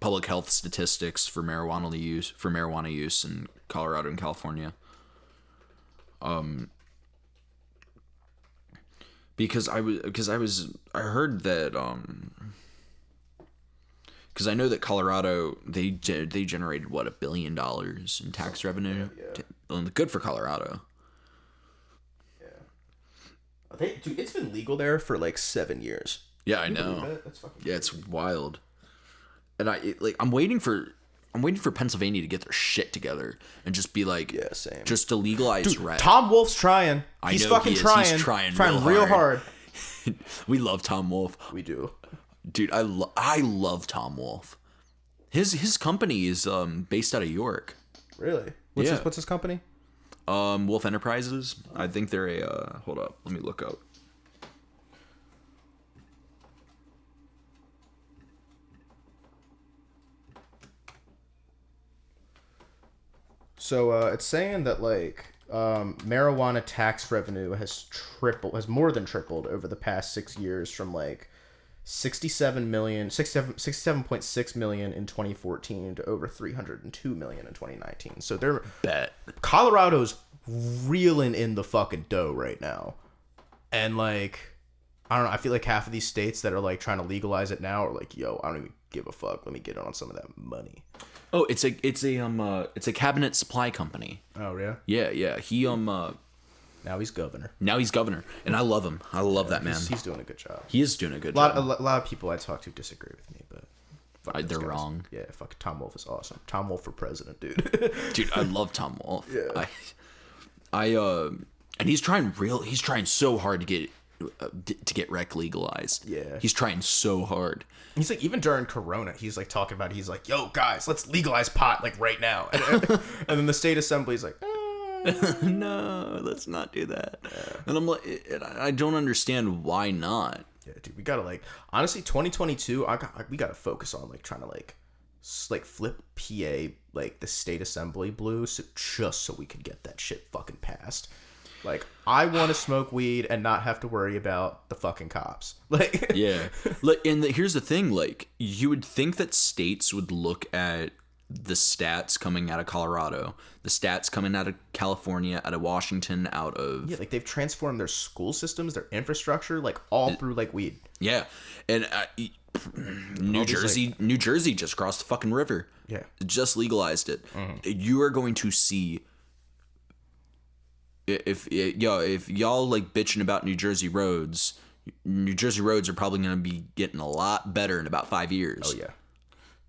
public health statistics for marijuana use in Colorado and California? Because I heard that because I know that Colorado they generated $1 billion in tax revenue. Good for Colorado. Yeah. Dude, it's been legal there for like 7 years. Yeah, I know. That's fucking crazy. It's wild. And I'm waiting for Pennsylvania to get their shit together and just be like, same. Just to legalize rec. Tom Wolf's trying. He's fucking trying. He's trying real hard. We love Tom Wolf. We do. Dude, I love Tom Wolf. His company is based out of York. Really? What's his company? Wolf Enterprises. I think they're a hold up, let me look up. So it's saying that like marijuana tax revenue has more than tripled over the past 6 years, from like 67.6 million in 2014 to over 302 million in 2019. So Colorado's reeling in the fucking dough right now. And like, I don't know, I feel like half of these states that are like trying to legalize it now are like, yo, I don't even give a fuck. Let me get on some of that money. Oh, it's a cabinet supply company. Oh yeah. Yeah. He now he's governor. And I love him. I love that man. He's doing a good job. He is doing a good job. A lot of people I talk to disagree with me, but they're wrong. Yeah, fuck, Tom Wolf is awesome. Tom Wolf for president, dude. Dude, I love Tom Wolf. Yeah. And he's trying so hard to get to get rec legalized. Yeah. He's trying so hard. He's like, even during Corona, he's like talking about it. He's like, yo, guys, let's legalize pot like right now. And then the state assembly's like, no, let's not do that. Yeah. And I'm like, I don't understand why not. Yeah, dude, we gotta like, honestly, 2022, we gotta focus on like trying to like flip PA, like the state assembly blue, just so we can get that shit fucking passed. Like, I want to smoke weed and not have to worry about the fucking cops. Like, yeah. Like, and here's the thing. Like, you would think that states would look at the stats coming out of Colorado, the stats coming out of California, out of Washington, out of... Yeah, like, they've transformed their school systems, their infrastructure, like, all through, like, weed. Yeah. And New Jersey just crossed the fucking river. Yeah. Just legalized it. Mm-hmm. You are going to see... If y'all like bitching about New Jersey roads are probably going to be getting a lot better in about 5 years. Oh yeah,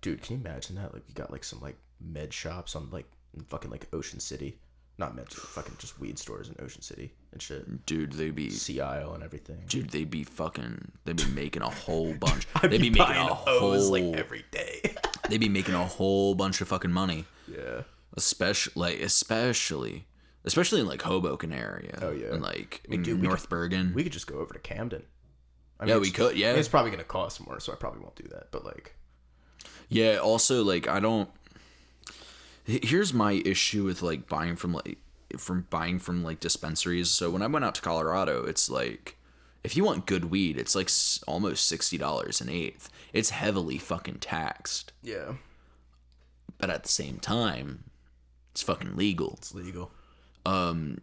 dude, can you imagine that? Like, you got like some like med shops on like fucking like Ocean City, not med, fucking just weed stores in Ocean City and shit. Dude, they'd be Sea Isle and everything. Dude, they'd be making a whole bunch. They'd be making a whole like every day. They'd be making a whole bunch of fucking money. Yeah, Especially in like Hoboken area. Oh yeah, and like North Bergen. We could just go over to Camden. I mean, yeah, we could. Yeah, it's probably gonna cost more, so I probably won't do that. But like, yeah. Also, like, I don't. Here's my issue with like buying from dispensaries. So when I went out to Colorado, it's like, if you want good weed, it's like almost $60 an eighth. It's heavily fucking taxed. Yeah. But at the same time, it's fucking legal. It's legal. In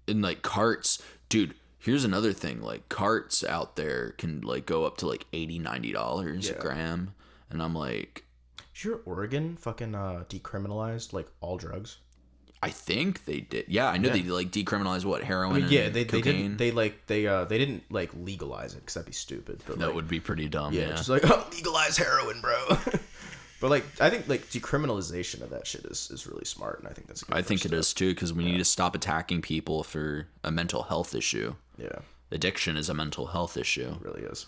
like carts, dude, here's another thing, like carts out there can like go up to like $80-$90 a gram, and I'm like, is your Oregon fucking decriminalized like all drugs? I think they did. Yeah, I know they like decriminalized what, heroin. I mean, and cocaine. They didn't like legalize it because that'd be stupid. But that would be pretty dumb. Yeah, just like, legalize heroin, bro. But like, I think like decriminalization of that shit is really smart, and I think that's a good I think it is too, because we need to stop attacking people for a mental health issue. Yeah, addiction is a mental health issue. It really is.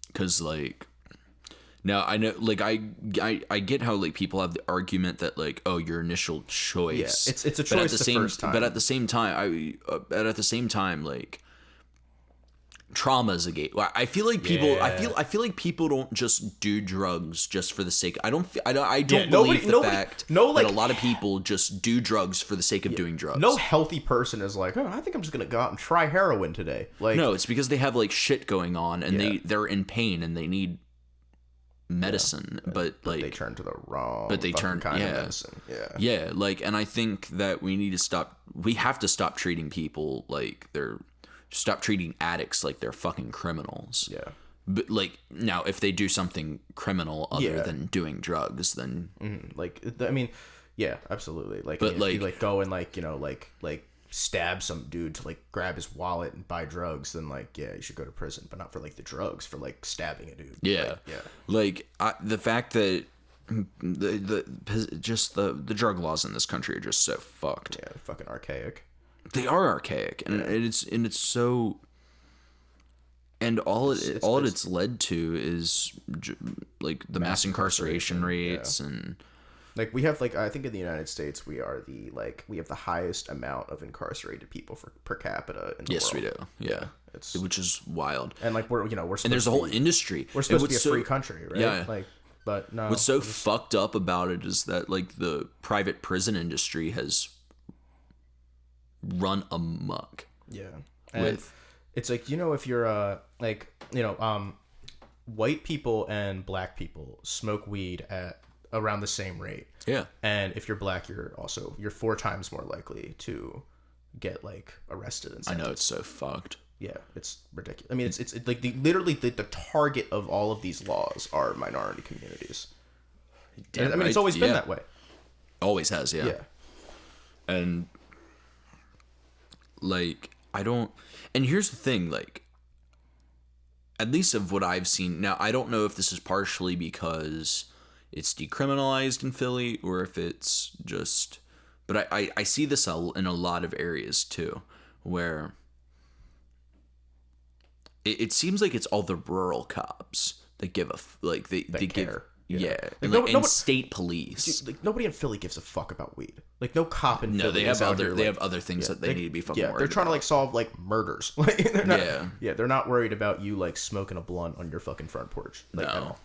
Because like, now I know, like, I get how like people have the argument that like, oh, your initial choice. Yeah, it's a choice the first time. But at the same time, like, trauma is a gate. I feel like people. Yeah. I feel like people don't just do drugs just for the sake. I don't believe that a lot of people just do drugs for the sake of doing drugs. No healthy person is like, oh, I think I'm just gonna go out and try heroin today. Like, no, it's because they have like shit going on and they're in pain and they need medicine, but like they turn to the wrong. But they turn kind of medicine. Yeah. Like, and I think that we have to stop treating people like stop treating addicts like they're fucking criminals. Yeah. But like, now if they do something criminal other than doing drugs, then like, I mean, yeah, absolutely. Like, but if you like go and like, you know, like stab some dude to like grab his wallet and buy drugs, then like, yeah, you should go to prison, but not for like the drugs, for like stabbing a dude. Yeah. Like, the fact that the drug laws in this country are just so fucked. Yeah, fucking archaic. They are archaic, and it's so, and all it's led to is like the mass incarceration rates and. Like, we have, like, I think in the United States, we have the highest amount of incarcerated people per capita in the world. Yes, we do. Yeah. Which is wild. And, like, we're and there's a whole industry. We're supposed to be a free country, right? Yeah. Like, but no. What's so fucked up about it is that, like, the private prison industry has run amok. Yeah. And it's like, you know, if you're, like, you know, white people and black people smoke weed at around the same rate. Yeah. And if you're black, you're 4 times more likely to get like arrested and sentenced. I know, it's so fucked. Yeah, it's ridiculous. I mean, it's like literally the target of all of these laws are minority communities. Damn, I mean, it's always been that way. Always has, yeah. Yeah. And like, and here's the thing, like, at least of what I've seen, now I don't know if this is partially because it's decriminalized in Philly or if it's just, but I see this in a lot of areas too, where it seems like it's all the rural cops that give they care. give Like, and state police. Like, nobody in Philly gives a fuck about weed. Like, no cop in Philly. They have other things that they need to be fucking worried they're trying to like solve like murders. Like, they're not, they're not worried about you like smoking a blunt on your fucking front porch. Like, at all.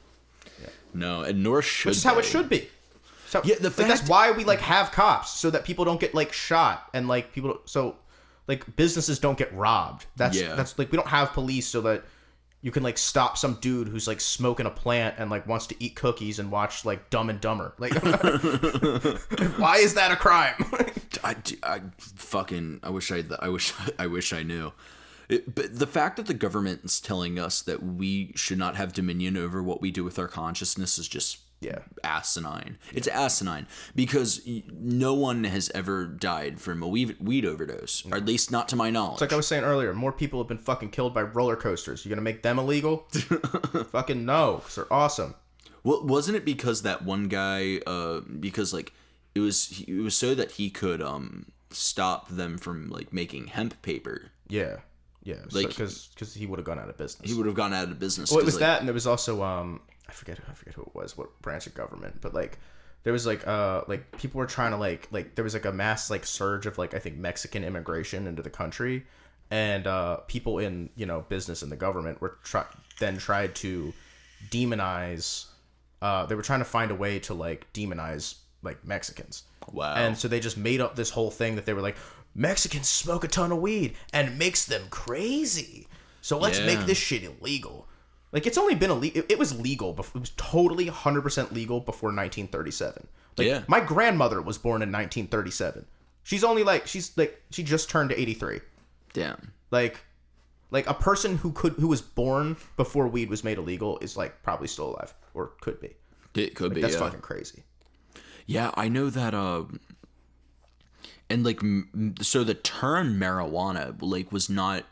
No, and nor should. Which is how it should be. So that's why we like have cops, so that people don't get like shot and like like businesses don't get robbed. That's like, we don't have police so that you can like stop some dude who's like smoking a plant and like wants to eat cookies and watch like Dumb and Dumber. Like, why is that a crime? I wish I knew. But the fact that the government is telling us that we should not have dominion over what we do with our consciousness is just asinine. It's asinine because no one has ever died from a weed overdose, or at least not to my knowledge. It's like I was saying earlier, more people have been fucking killed by roller coasters. You gonna make them illegal? Fucking no, because they're awesome. Well, wasn't it because that one guy, because like it was so that he could stop them from like making hemp paper. Yeah, like because he would have gone out of business. He would have gone out of business. Well, it was that, and there was also I forget who it was, what branch of government, but like there was like people were trying to like there was like a mass like surge of like I think Mexican immigration into the country, and people in business in the government were tried to demonize. They were trying to find a way to like demonize like Mexicans. Wow. And so they just made up this whole thing that they were like, Mexicans smoke a ton of weed and it makes them crazy, so let's make this shit illegal. Like, it's only been illegal. It was legal. It was totally 100% legal before 1937. Like, my grandmother was born in 1937. She just turned 83. Damn. Like a person who was born before weed was made illegal is like probably still alive, or could be. It could be. That's fucking crazy. Yeah, I know that. And like, so the term marijuana like was not.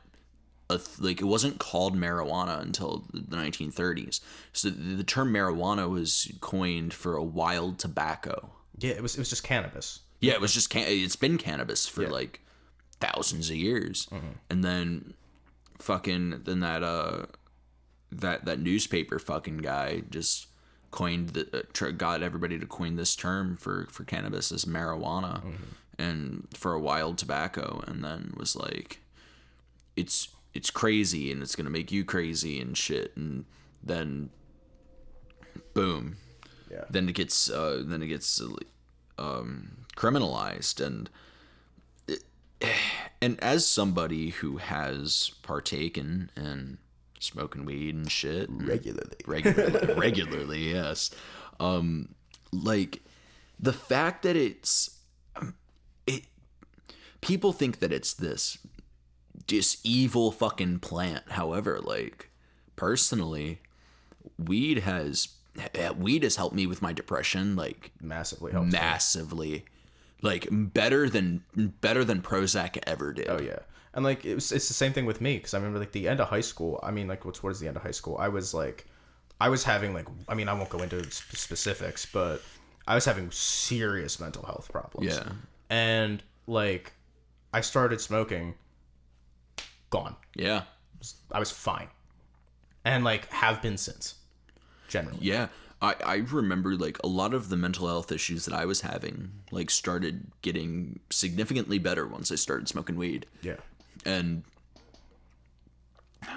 It wasn't called marijuana until the 1930s. So the term marijuana was coined for a wild tobacco. Yeah, it was just cannabis. Yeah, it was just it's been cannabis for like thousands of years. Mm-hmm. And then that newspaper fucking guy just coined got everybody to coin this term for cannabis as marijuana, and for a wild tobacco, and then was like, it's crazy and it's gonna make you crazy and shit, and then boom, then it gets criminalized, and as somebody who has partaken in smoking weed and shit regularly, yes, like the fact that people think that it's this just evil fucking plant. However, like, personally, weed has helped me with my depression, like massively, like better than Prozac ever did. Oh yeah. And like it's the same thing with me, because I remember like the end of high school. I mean, like towards the end of high school, I was having like, I mean, I won't go into specifics, but I was having serious mental health problems. Yeah. And like I started smoking. Gone. Yeah. I was fine. And like have been since. Generally. Yeah. I remember like a lot of the mental health issues that I was having like started getting significantly better once I started smoking weed. Yeah. And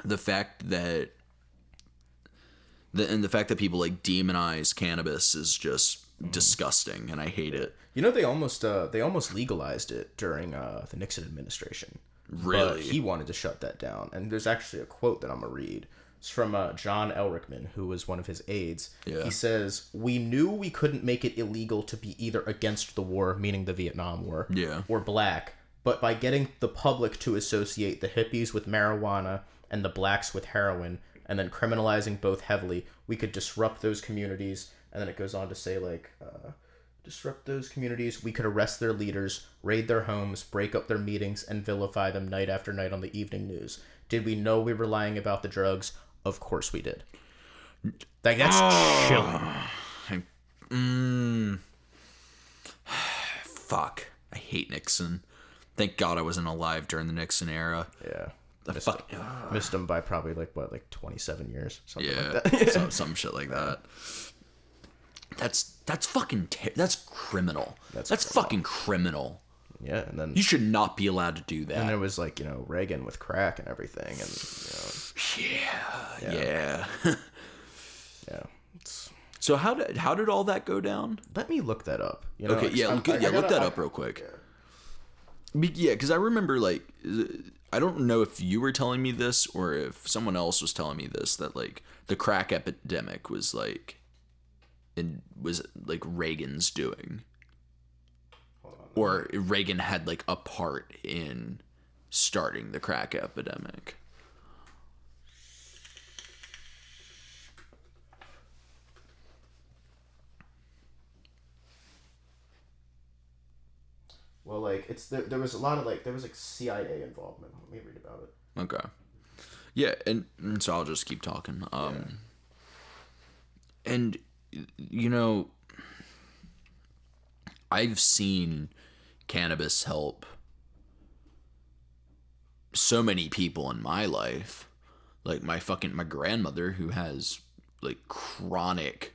the fact that people like demonize cannabis is just disgusting, and I hate it. You know, they almost legalized it during the Nixon administration. Really? But he wanted to shut that down. And there's actually a quote that I'm going to read. It's from John Elrickman, who was one of his aides. Yeah. He says, "We knew we couldn't make it illegal to be either against the war," meaning the Vietnam War, or black, but by getting the public to associate the hippies with marijuana and the blacks with heroin, and then criminalizing both heavily, we could disrupt those communities. And then it goes on to say, like, disrupt those communities. We could arrest their leaders, raid their homes, break up their meetings, and vilify them night after night on the evening news. Did we know we were lying about the drugs? Of course we did. Like, that's chilling. Fuck. I hate Nixon. Thank God I wasn't alive during the Nixon era. Yeah. Missed them by probably like 27 years, something yeah, like that. some shit like that. That's fucking that's criminal. That's fucking criminal. Yeah, and then you should not be allowed to do that. And there was like, Reagan with crack and everything, and yeah. Yeah. So how did all that go down? Let me look that up. Okay, look that up real quick. Yeah, because I remember, like, I don't know if you were telling me this or if someone else was telling me this, that like the crack epidemic was like Reagan's doing, or Reagan had like a part in starting the crack epidemic. Well, like, there was a lot of there was CIA involvement. Let me read about it. Okay. Yeah, and so I'll just keep talking. And I've seen cannabis help so many people in my life. Like my grandmother, who has like chronic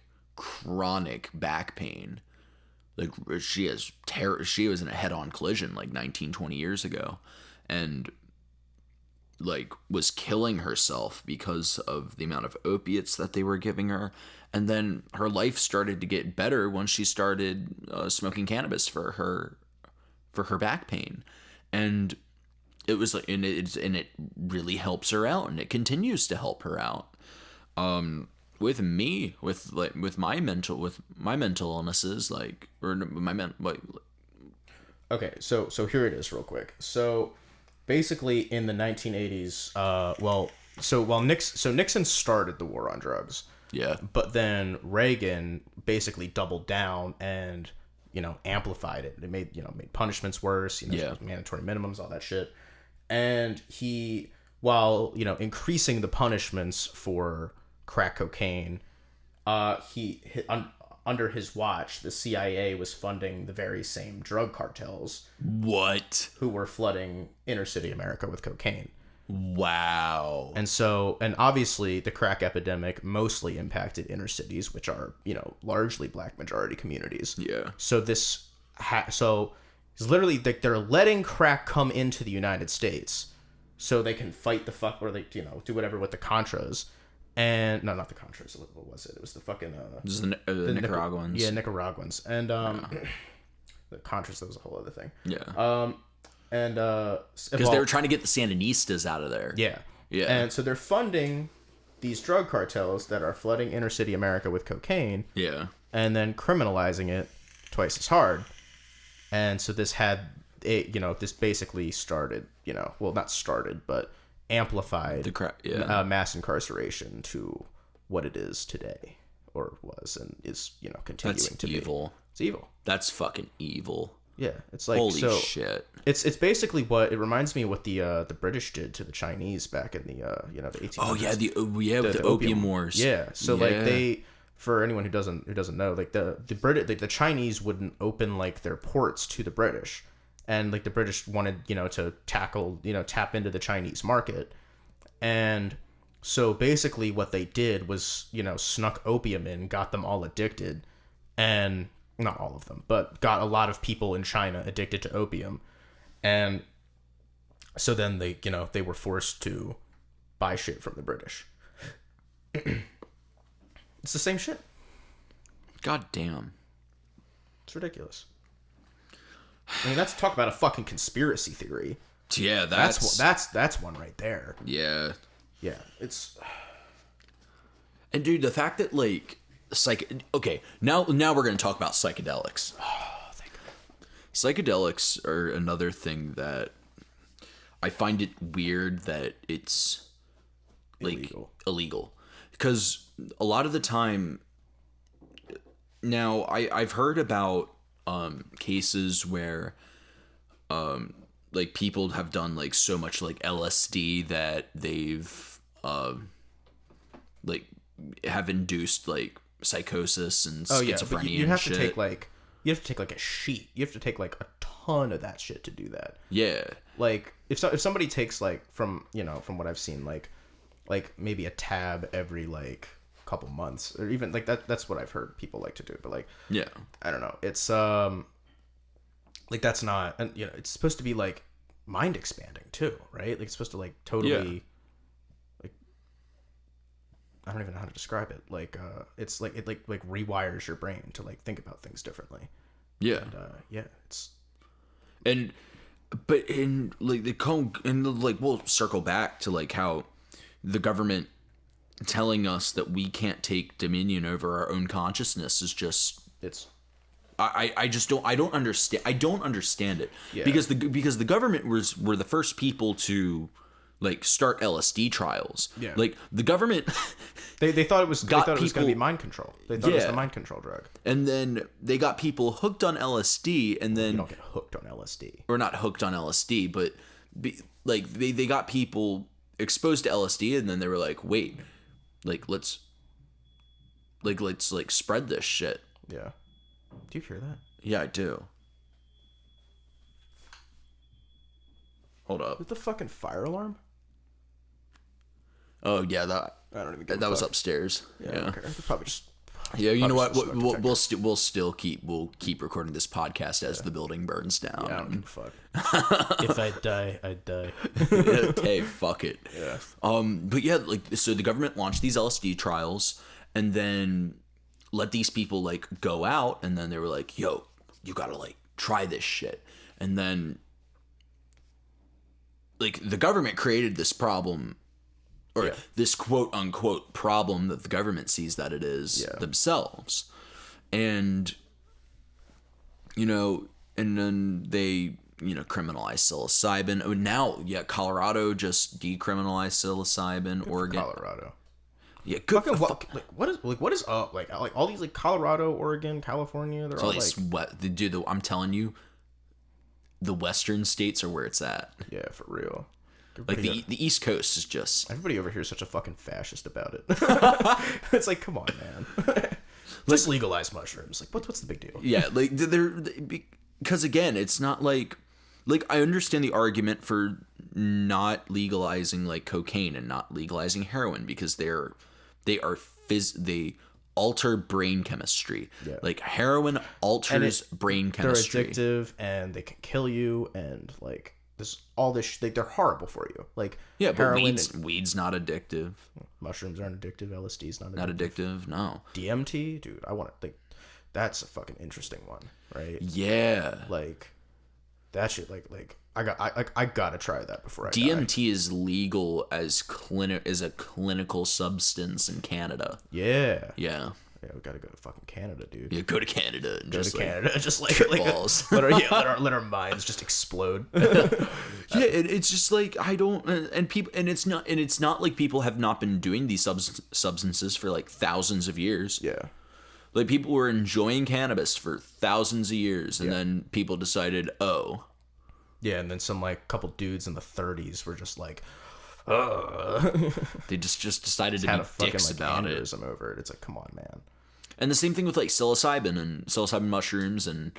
back pain. Like she was in a head-on collision like 19-20 years ago, and like was killing herself because of the amount of opiates that they were giving her. And then her life started to get better when she started smoking cannabis for her back pain. And it was like, and it really helps her out, and it continues to help her out. With me, with my mental illnesses, Okay, so here it is real quick. So basically in the 1980s, Nixon started the war on drugs. Yeah. But then Reagan basically doubled down and, amplified it. They made punishments worse, mandatory minimums, all that shit. And he, while, increasing the punishments for crack cocaine, under his watch, the CIA was funding the very same drug cartels. What? Who were flooding inner city America with cocaine. Wow. And obviously the crack epidemic mostly impacted inner cities, which are, largely black majority communities. Yeah. So it's literally like they're letting crack come into the United States so they can fight the fuck, or they, do whatever with the Contras. And no, not the Contras. What was it? It was the fucking this is the Nicaraguans. Nicaraguans. And the Contras, that was a whole other thing. Yeah. Because they were trying to get the Sandinistas out of there. Yeah. And so they're funding these drug cartels that are flooding inner city America with cocaine. Yeah. And then criminalizing it twice as hard. And so this this basically started, not started, but amplified the mass incarceration to what it is today, or was, and is, continuing to evil. Be. It's evil. That's fucking evil. Yeah, it's like, holy shit. It's basically what it reminds me of what the British did to the Chinese back in the the 1800s. Oh yeah, the opium wars. Yeah, so like they, for anyone who doesn't know, like the Chinese wouldn't open like their ports to the British, and like the British wanted to tap into the Chinese market, and so basically what they did was snuck opium in, got them all addicted, and not all of them, but got a lot of people in China addicted to opium. And so then they were forced to buy shit from the British. It's the same shit. God damn. It's ridiculous. I mean, that's talk about a fucking conspiracy theory. Yeah, that's one right there. Yeah. Yeah, it's. And dude, the fact that like okay, now we're going to talk about psychedelics. Oh, thank God. Psychedelics are another thing that I find it weird that it's like illegal. Because a lot of the time now I've heard about cases where like people have done like so much like LSD that they've like have induced like psychosis and schizophrenia. You have to take like a sheet. You have to take like a ton of that shit to do that. Yeah. like if somebody takes like from what I've seen like maybe a tab every like couple months or even like that's what I've heard people like to do, but like yeah, I don't know, it's like that's not, and it's supposed to be like mind expanding too, right? Like it's supposed to like totally like I don't even know how to describe it, like it's like it like rewires your brain to like think about things differently. Yeah. And, it's but in like we'll circle back to like how the government telling us that we can't take dominion over our own consciousness is just I don't understand it. Yeah. Because the government were the first people to like start LSD trials. Yeah. Like the government they thought it was going to be mind control. They thought it was the mind control drug. And then they got people hooked on LSD, and then you don't get hooked on LSD. Or not hooked on LSD, but they got people exposed to LSD, and then they were like, wait, let's spread this shit. Yeah. Do you hear that? Yeah, I do. Hold up. Is the fucking fire alarm? Oh yeah, I don't even get that was upstairs. Yeah. Okay. They're probably just. Yeah, you know what? We'll keep recording this podcast as the building burns down. Yeah, I don't give a fuck. If I die, I die. Hey, fuck it. Yeah. But yeah, like so the government launched these LSD trials and then let these people like go out, and then they were like, "Yo, you gotta like try this shit," and then like the government created this problem. Or this quote unquote problem that the government sees that it is themselves. And, and then they, criminalize psilocybin. Oh, now, Colorado just decriminalized psilocybin. Oregon. Colorado. Yeah, good. What is up? Like all these like Colorado, Oregon, California, they're all like... Dude, I'm telling you, the western states are where it's at. Yeah, for real. Like the East Coast is just everybody over here is such a fucking fascist about it. It's like, come on, man. Just legalize mushrooms. Like, what's the big deal? Yeah, like because again, it's not like I understand the argument for not legalizing like cocaine and not legalizing heroin because they alter brain chemistry. Yeah. Like heroin alters brain chemistry. They're addictive and they can kill you and like. All this they're horrible for you. Like yeah, but weed's not addictive. Mushrooms aren't addictive. LSD's not addictive. No. DMT, dude, I want to think that's a fucking interesting one, right? Yeah. Like that shit. Like I gotta try that before I DMT die. is legal as a clinical substance in Canada. Yeah. Yeah. Yeah, we gotta go to fucking Canada, dude. Yeah, go to Canada and just balls. let our minds just explode. Yeah, it's just like I don't, and people, and it's not like people have not been doing these substances for like thousands of years. Yeah, like people were enjoying cannabis for thousands of years, and then people decided, oh, yeah, and then some like couple dudes in the 30s were just like. They just decided to be dicks about it. Over it. It's like, come on, man. And the same thing with like psilocybin mushrooms and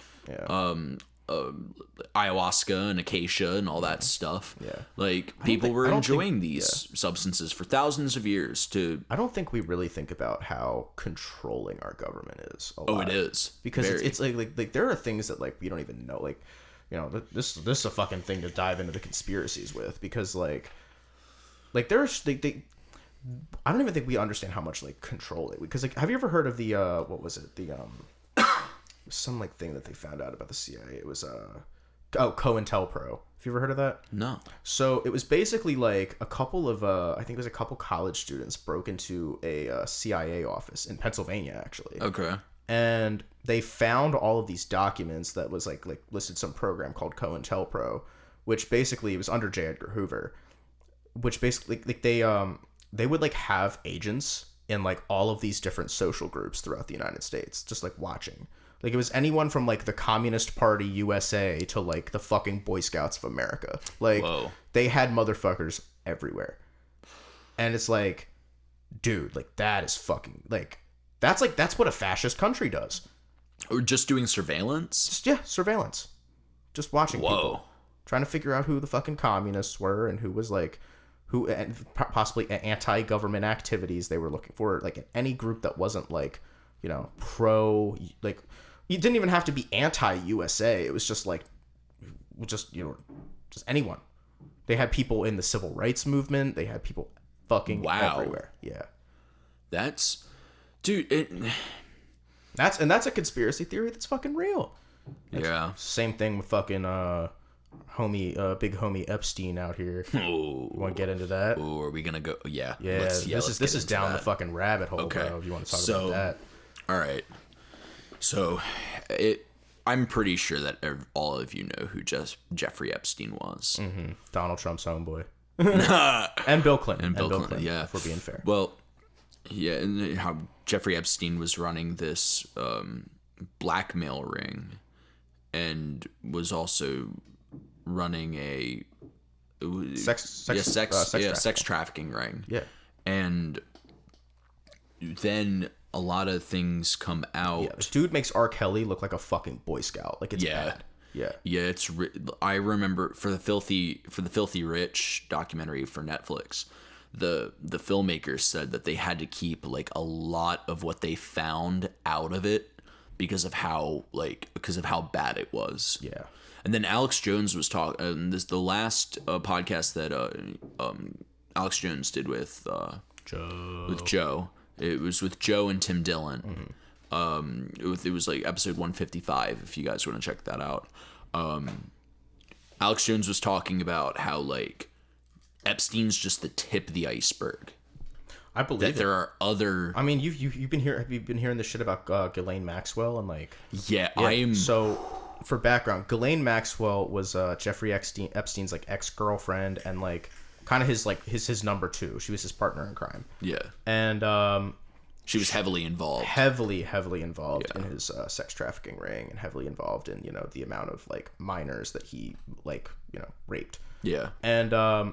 ayahuasca and acacia and all that stuff. Yeah, like people were enjoying these substances for thousands of years. I don't think we really think about how controlling our government is. It is because it's like there are things that like we don't even know. Like this is a fucking thing to dive into the conspiracies with because like there's I don't even think we understand how much like control it because like have you ever heard of the what was it some like thing that they found out about the CIA? It was COINTELPRO. Have you ever heard of that? No. So it was basically like a couple of I think it was a couple college students broke into a CIA office in Pennsylvania actually. Okay. And they found all of these documents that was like listed some program called COINTELPRO, which basically was under J. Edgar Hoover. Which basically like they would like have agents in like all of these different social groups throughout the United States just like watching. Like it was anyone from like the Communist Party USA to like the fucking Boy Scouts of America. Like they had motherfuckers everywhere. And it's like, dude, like that is fucking like that's what a fascist country does. Or just doing surveillance? Surveillance. Just watching people. trying to figure out who the fucking communists were and who was like, who and possibly anti-government activities they were looking for, like any group that wasn't like, you know, pro, like, you didn't even have to be anti-USA. It was just like, just, you know, just anyone. They had people in the civil rights movement. They had people fucking everywhere. Yeah. That's, dude, that's a conspiracy theory that's fucking real. Yeah. Same thing with fucking big homie Epstein out here. Oh, you want to get into that? Oh, are we gonna go? Yeah. Yeah. This is down the fucking rabbit hole, bro. If you want to talk about that. All right. So, I'm pretty sure that all of you know who Jeffrey Epstein was. Mm-hmm. Donald Trump's homeboy. And Bill Clinton. And Bill Clinton, yeah. If we're being fair. Well, yeah, and how Jeffrey Epstein was running this blackmail ring and was also running a sex trafficking ring. Yeah. And then a lot of things come out. Yeah, the dude makes R. Kelly look like a fucking Boy Scout. Like, it's bad. Yeah. Yeah, I remember for the Filthy Rich documentary for Netflix, the filmmakers said that they had to keep like a lot of what they found out of it because of how bad it was. Yeah. And then Alex Jones was talking. The last podcast that Alex Jones did with Joe. It was with Joe and Tim Dillon. Mm-hmm. It was like episode 155. If you guys want to check that out. Alex Jones was talking about how like Epstein's just the tip of the iceberg. I believe that there are other. I mean, you've been here. Have you been hearing this shit about Ghislaine Maxwell and like? Yeah, I'm so. For background, Ghislaine Maxwell was Jeffrey Epstein's like ex-girlfriend and like kind of his number two. She was his partner in crime. Yeah, and she was heavily involved in his sex trafficking ring and heavily involved in, you know, the amount of like minors that he like, you know, raped. Yeah, and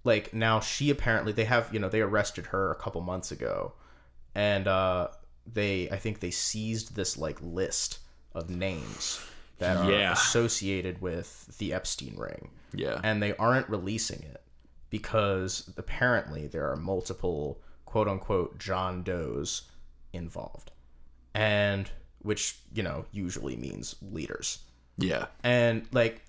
like now she apparently they arrested her a couple months ago, and I think they seized this like list of names that are associated with the Epstein ring. Yeah. And they aren't releasing it because apparently there are multiple quote unquote John Does involved. And which, you know, usually means leaders. Yeah. And like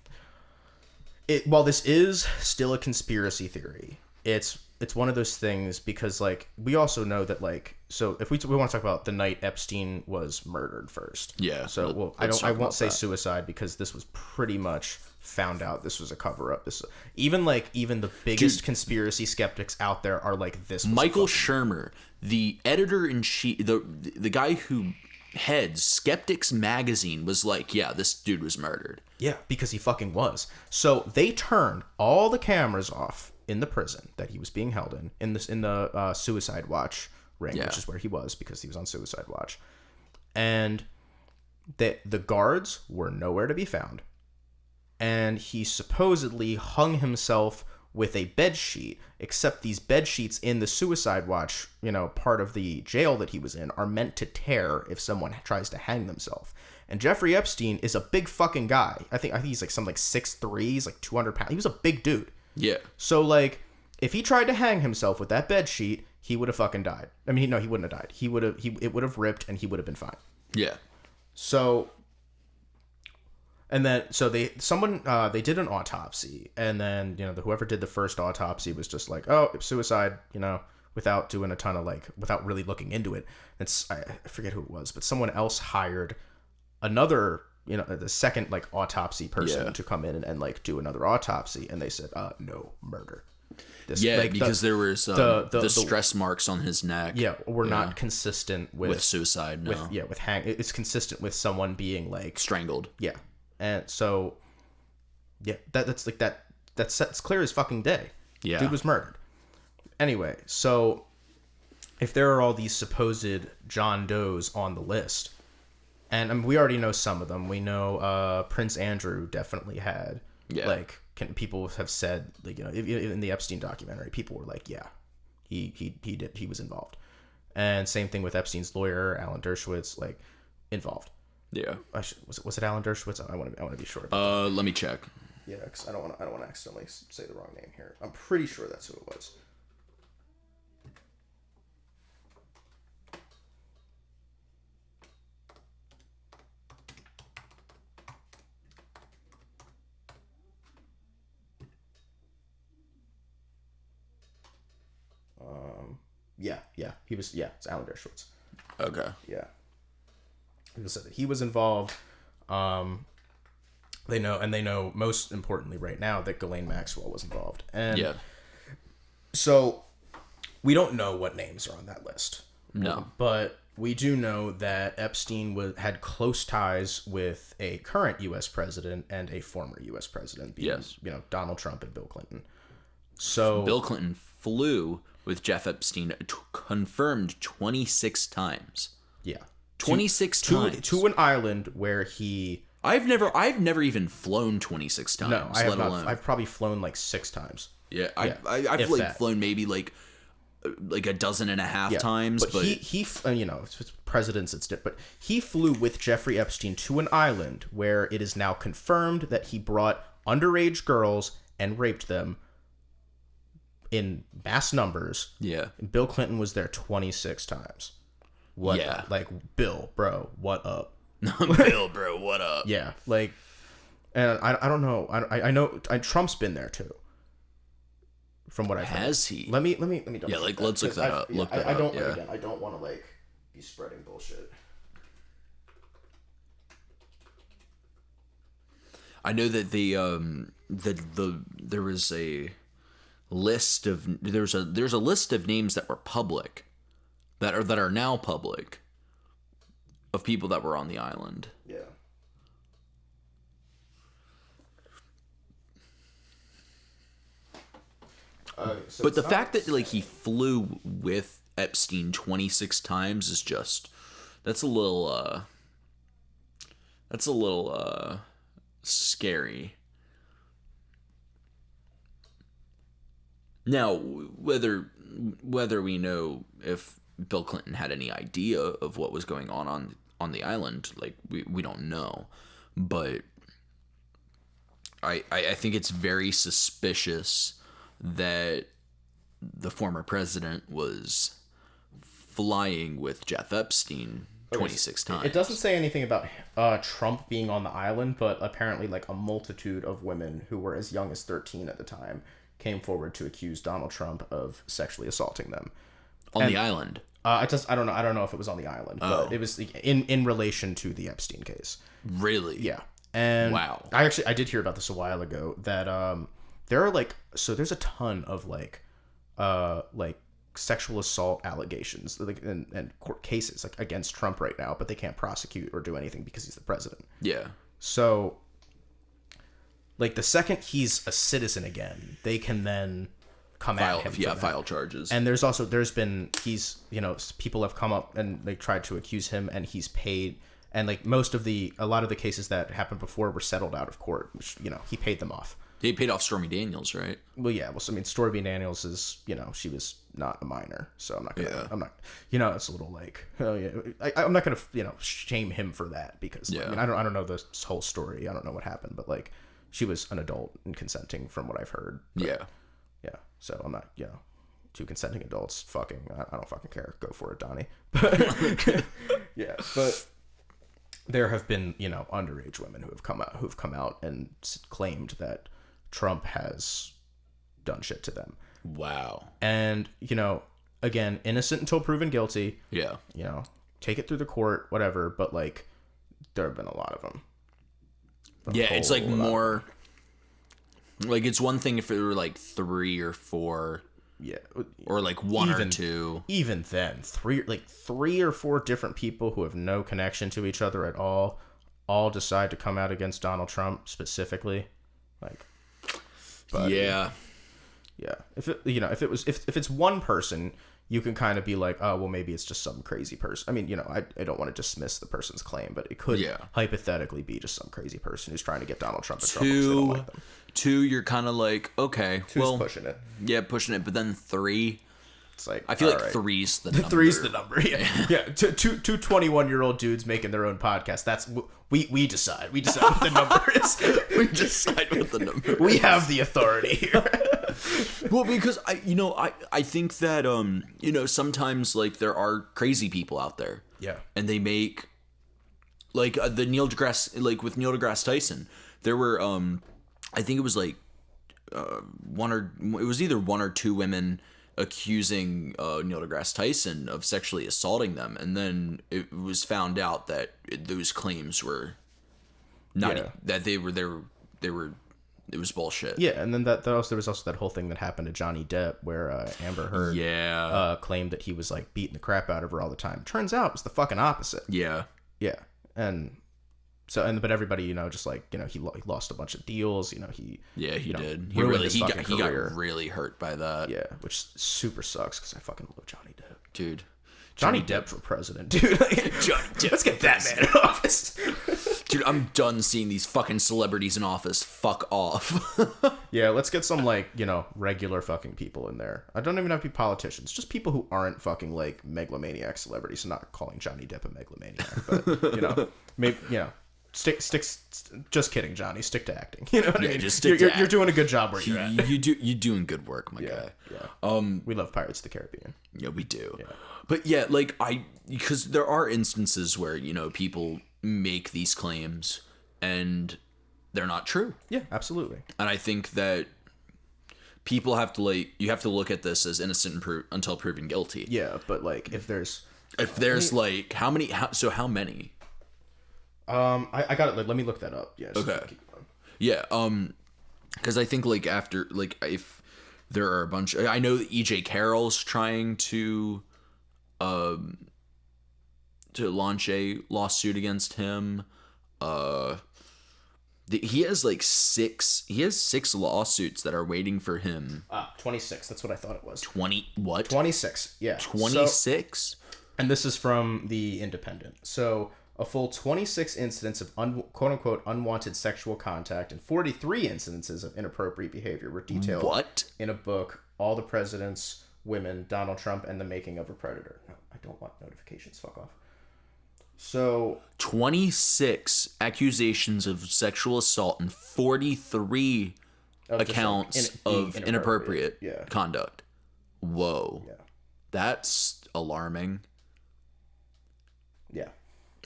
while this is still a conspiracy theory, it's one of those things because like we also know that like, so if we want to talk about the night Epstein was murdered first. Yeah. So I won't say suicide because this was pretty much found out this was a cover up. This even the biggest conspiracy skeptics out there are like this. Michael Shermer, the editor-in-chief, the guy who heads Skeptics magazine, was like, yeah, this dude was murdered. Yeah, because he fucking was. So they turned all the cameras off in the prison that he was being held in the suicide watch ring, which is where he was because he was on suicide watch. And the guards were nowhere to be found. And he supposedly hung himself with a bed sheet, except these bed sheets in the suicide watch, you know, part of the jail that he was in, are meant to tear if someone tries to hang themselves. And Jeffrey Epstein is a big fucking guy. I think he's like 6'3", he's like 200 pounds. He was a big dude. Yeah. So like, if he tried to hang himself with that bed sheet, he would have fucking died. I mean, no, he wouldn't have died. It would have ripped and he would have been fine. Yeah. So, and then they did an autopsy, and then, you know, whoever did the first autopsy was just like, oh, suicide, you know, without doing a ton of without really looking into it. I forget who it was, but someone else hired another, you know, the second like autopsy person to come in and like do another autopsy, and they said, no, murder. Because there was the stress marks on his neck. Yeah, were not consistent with suicide. No. It's consistent with someone being like strangled. Yeah, and so that's clear as fucking day. Yeah, dude was murdered. Anyway, so if there are all these supposed John Does on the list, and we already know some of them. We know Prince Andrew definitely had people have said, like, you know, in the Epstein documentary, people were like, yeah, he was involved. And same thing with Epstein's lawyer, Alan Dershowitz, like, involved. Yeah. Was it Alan Dershowitz? I want to be sure. Let me check. Yeah, because I don't want to accidentally say the wrong name here. I'm pretty sure that's who it was. He was. Yeah, it's Alan Dershowitz. Okay. Yeah, he said that he was involved. They know most importantly right now that Ghislaine Maxwell was involved, and so we don't know what names are on that list. No, but we do know that Epstein had close ties with a current U.S. president and a former U.S. president. Being, Donald Trump and Bill Clinton. So Bill Clinton flew with Jeff Epstein confirmed 26 times. Yeah. 26 times. To an island where he... I've never even flown 26 times. No, I have not. I've probably flown like 6 times. Yeah, I've like flown maybe like a dozen and a half times. But he it's presidents, it's different. But he flew with Jeffrey Epstein to an island where it is now confirmed that he brought underage girls and raped them in mass numbers. Yeah. And Bill Clinton was there 26 times. What? Yeah. Like, Bill, bro, what up? Bill, bro, what up? Yeah. Like, and I don't know. I know Trump's been there too. From what I've heard. Has he? Let me double check that, let's look that up. I don't again, I don't want to like be spreading bullshit. I know that there was a list of there's a list of names that were public that are now public of people that were on the island. Yeah. So but the fact that like he flew with Epstein 26 times is just that's a little scary. Now, whether we know if Bill Clinton had any idea of what was going on the island, like we don't know, but I think it's very suspicious that the former president was flying with Jeff Epstein 26 times. It doesn't say anything about Trump being on the island, but apparently like a multitude of women who were as young as 13 at the time came forward to accuse Donald Trump of sexually assaulting them. On the island? I don't know. I don't know if it was on the island, but it was in relation to the Epstein case. Really? Yeah. And wow. I did hear about this a while ago that there are there's a ton of like sexual assault allegations and court cases like against Trump right now, but they can't prosecute or do anything because he's the president. Yeah. So like the second he's a citizen again, they can then come at him. Yeah, file charges. And people have come up and they tried to accuse him, and he's paid. And like a lot of the cases that happened before were settled out of court. Which, he paid them off. He paid off Stormy Daniels, right? Well, yeah. Well, so, I mean, Stormy Daniels is, she was not a minor, so I'm not gonna. Yeah. I'm not. It's a little like, oh yeah. I'm not gonna, shame him for that because I mean, I don't know this whole story. I don't know what happened, but like, she was an adult and consenting from what I've heard. But, yeah. Yeah. So I'm not, two consenting adults fucking. I don't fucking care. Go for it, Donnie. But yeah, but. There have been, underage women who've come out and claimed that Trump has done shit to them. Wow. And, again, innocent until proven guilty. Yeah. Take it through the court, whatever. But, like, there have been a lot of them. Yeah, it's like more... Like, it's one thing if there were, like, 3 or 4... Yeah. Or like 1 or 2. Even then, 3 or 4 different people who have no connection to each other at all decide to come out against Donald Trump specifically. Like, buddy, yeah. If it's one person, you can kind of be like, oh, well, maybe it's just some crazy person. I mean, I don't want to dismiss the person's claim, but it could hypothetically be just some crazy person who's trying to get Donald Trump in trouble because they don't like them. 2, you're kind of like, okay, 2's pushing it. Yeah, pushing it. But then 3, It's like, I feel like three's the number. Three's the number. Yeah. Two 21-year-old dudes making their own podcast. That's we decide. We decide what the number is. We decide what the number is. We have the authority here. Well, because I think that sometimes like there are crazy people out there. Yeah. And they make like with Neil deGrasse Tyson, there were I think it was like it was either one or two women accusing Neil deGrasse Tyson of sexually assaulting them, and then it was found out that those claims were not that they were it was bullshit. Yeah, and then there was also that whole thing that happened to Johnny Depp where Amber Heard claimed that he was like beating the crap out of her all the time. Turns out it was the fucking opposite. Yeah. Yeah. But everybody, just like, he lost a bunch of deals, he did. He got really hurt by that. Yeah, which super sucks because I fucking love Johnny Depp. Dude. Johnny Depp for president, dude. Johnny Depp. Let's get that man in office. Dude, I'm done seeing these fucking celebrities in office. Fuck off. Yeah, let's get some, regular fucking people in there. I don't even have to be politicians. Just people who aren't fucking, megalomaniac celebrities. I'm not calling Johnny Depp a megalomaniac, but, maybe, Stick. Just kidding, Johnny. Stick to acting. You know what I mean? Just you're doing a good job where you're at. You're doing good work, my guy. Yeah. We love Pirates of the Caribbean. Yeah, we do. Yeah. But yeah, because there are instances where people make these claims and they're not true. Yeah, absolutely. And I think that people have to you have to look at this as innocent until proven guilty. Yeah, but if there's how many? How many? I got it. Let me look that up. Yeah. Okay. Yeah. Because I think after if there are a bunch, I know that EJ Carroll's trying to launch a lawsuit against him. He has six lawsuits that are waiting for him. 26. That's what I thought it was. 26. Yeah. 26. And this is from The Independent. So a full 26 incidents of quote-unquote unwanted sexual contact and 43 incidences of inappropriate behavior were detailed in a book, All the President's Women, Donald Trump and the Making of a Predator. No, I don't want notifications. Fuck off. So 26 accusations of sexual assault and 43 accounts of inappropriate conduct. Whoa. Yeah. That's alarming. Yeah.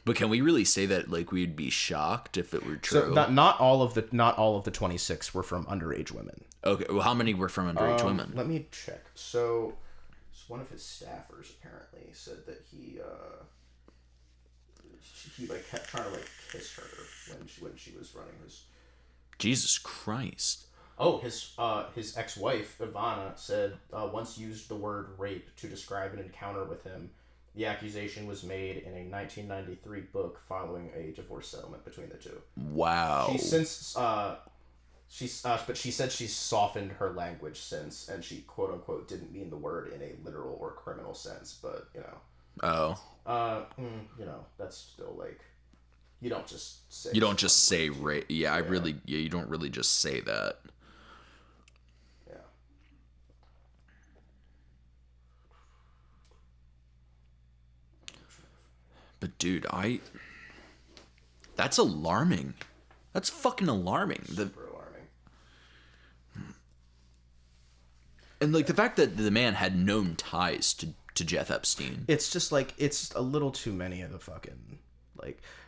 But can we really say that we'd be shocked if it were true? So not all of the 26 were from underage women. Okay, well, how many were from underage women? Let me check. So one of his staffers apparently said that he kept trying to kiss her when she was running his. Jesus Christ. Oh, his ex-wife Ivana said once used the word rape to describe an encounter with him. The accusation was made in a 1993 book following a divorce settlement between the two. Wow. She since but she said she's softened her language since, and she quote unquote didn't mean the word in a literal or criminal sense, but Oh. That's still you don't just say. You don't just say rape. Yeah, you don't really just say that. Yeah. But dude, that's alarming. That's fucking alarming. Super alarming. And the fact that the man had known ties to Jeff Epstein. It's just it's a little too many of the fucking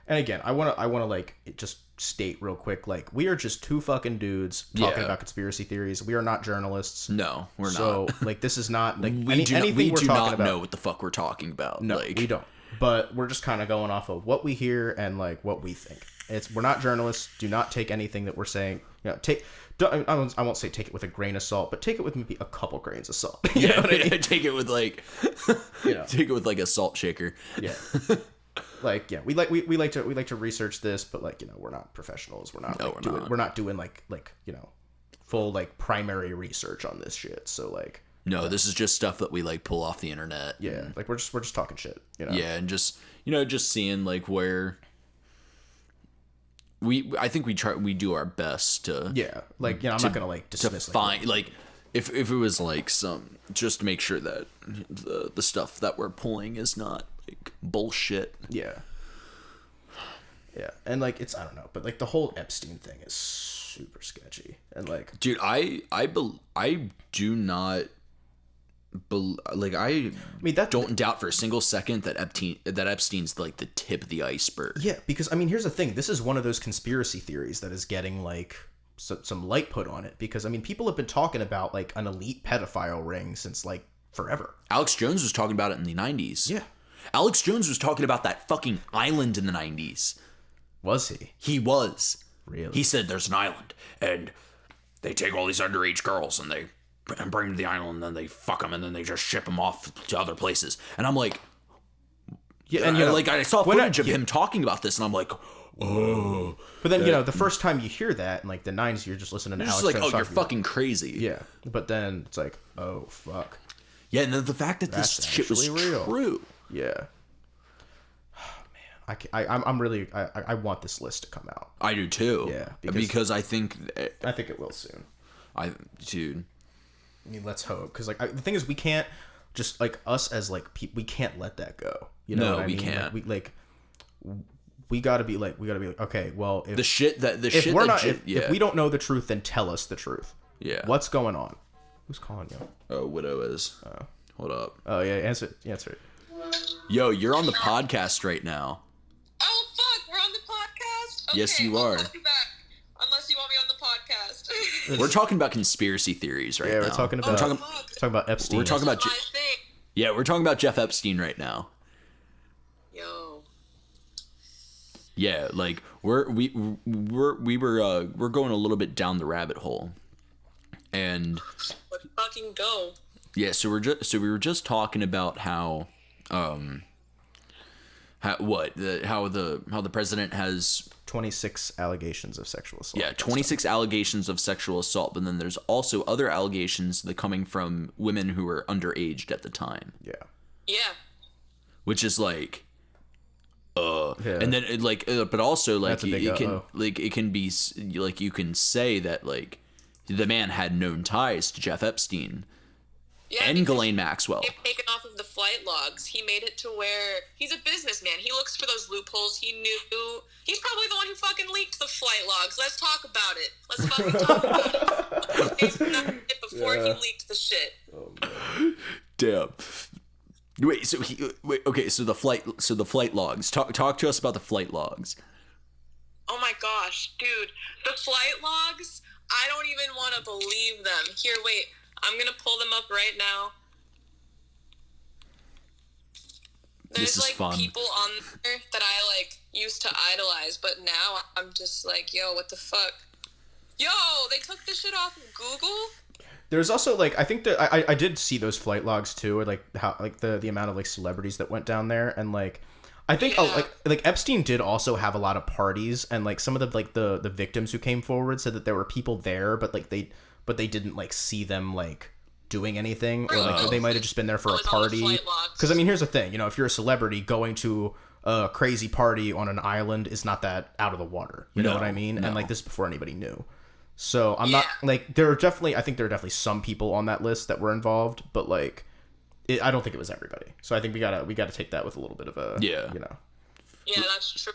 and again, I want to just state real quick, we are just two fucking dudes talking about conspiracy theories. We are not journalists. No, we're not. So this is not we do not know what the fuck we're talking about. No, we don't. But we're just kind of going off of what we hear and what we think. We're not journalists. Do not take anything that we're saying. I won't say take it with a grain of salt, but take it with maybe a couple grains of salt. You know what I mean? Take it with take it with a salt shaker. Yeah. We like to research this, but we're not professionals. We're not we're not doing full primary research on this shit. So no, this is just stuff that we pull off the internet. Yeah, and, we're just talking shit. Yeah, and just just seeing where I think we do our best to. Yeah, I'm not gonna dismiss to find If it was like some, just to make sure that the stuff that we're pulling is not like bullshit. Yeah. Yeah, and like it's, I don't know, but like the whole Epstein thing is super sketchy, and like, dude, I do not. I mean, don't doubt for a single second that Epstein's like the tip of the iceberg. Yeah, because I mean, here's the thing. This is one of those conspiracy theories that is getting like some light put on it, because I mean, people have been talking about like an elite pedophile ring since like forever. Alex Jones was talking about it in the 90s. Yeah. Alex Jones was talking about that fucking island in the 90s. Was he? He was. Really? He said there's an island, and they take all these underage girls, and they bring them to the island, and then they fuck them, and then they just ship them off to other places. And I'm like... Yeah, and you know, like, I saw footage of him talking about this, and I'm like... Oh. But then, you know, the first time you hear that in, like, the 90s, you're just listening to Alex Jones. Jones. You're fucking crazy. Yeah. But then it's like, oh, fuck. Yeah, and the fact that this shit was real. True. Yeah. I'm really I want this list to come out. I do too. Yeah, because I think it will soon. Dude. I mean, let's hope, because like the thing is, we can't just like us as like we can't let that go. You know, what I mean? Can't. We gotta be like okay, well, if we don't know the truth, then tell us the truth. Yeah. What's going on? Who's calling you? Oh, Widow is. Hold up. Oh yeah, answer it. Yo, you're on the podcast right now. Oh fuck, we're on the podcast? Okay, yes, you are. I'll be back, unless you want me on the podcast. We're talking about conspiracy theories right now. Yeah, we're talking about Epstein. We're talking about we're talking about Jeff Epstein right now. Yo. Yeah, like we're going a little bit down the rabbit hole, and let's fucking go. Yeah, so we were just talking about how the president has 26 allegations of sexual assault. Yeah, 26 allegations of sexual assault, but then there's also other allegations that coming from women who were underage at the time. Yeah. Yeah. Which is like and then but also like it can be like, you can say that like the man had known ties to Jeff Epstein. Yeah, and Ghislaine Maxwell. Taken off of the flight logs. He made it to where he's a businessman. He looks for those loopholes. He knew. He's probably the one who fucking leaked the flight logs. Let's talk about it. Let's fucking talk about it. Before he leaked the shit. Oh, man. Damn. Okay. So the flight logs. Talk to us about the flight logs. Oh my gosh, dude, the flight logs. I don't even want to believe them. Here, wait. I'm gonna pull them up right now. There's like fun. People on there that I like used to idolize, but now I'm just like, yo, what the fuck? Yo, they took this shit off of Google? There's also like, I think that I did see those flight logs too, or like how like the amount of like celebrities that went down there, and like I think like Epstein did also have a lot of parties, and like some of the like the victims who came forward said that there were people there, but they didn't like see them like doing anything, or like they might have just been there for a party. Because I mean, here's the thing, you know, if you're a celebrity, going to a crazy party on an island is not that out of the water. You know what I mean? No. And like this is before anybody knew. So I'm not like, I think there are definitely some people on that list that were involved, but like I don't think it was everybody. So I think we gotta take that with a little bit of a you know. Yeah, that's true.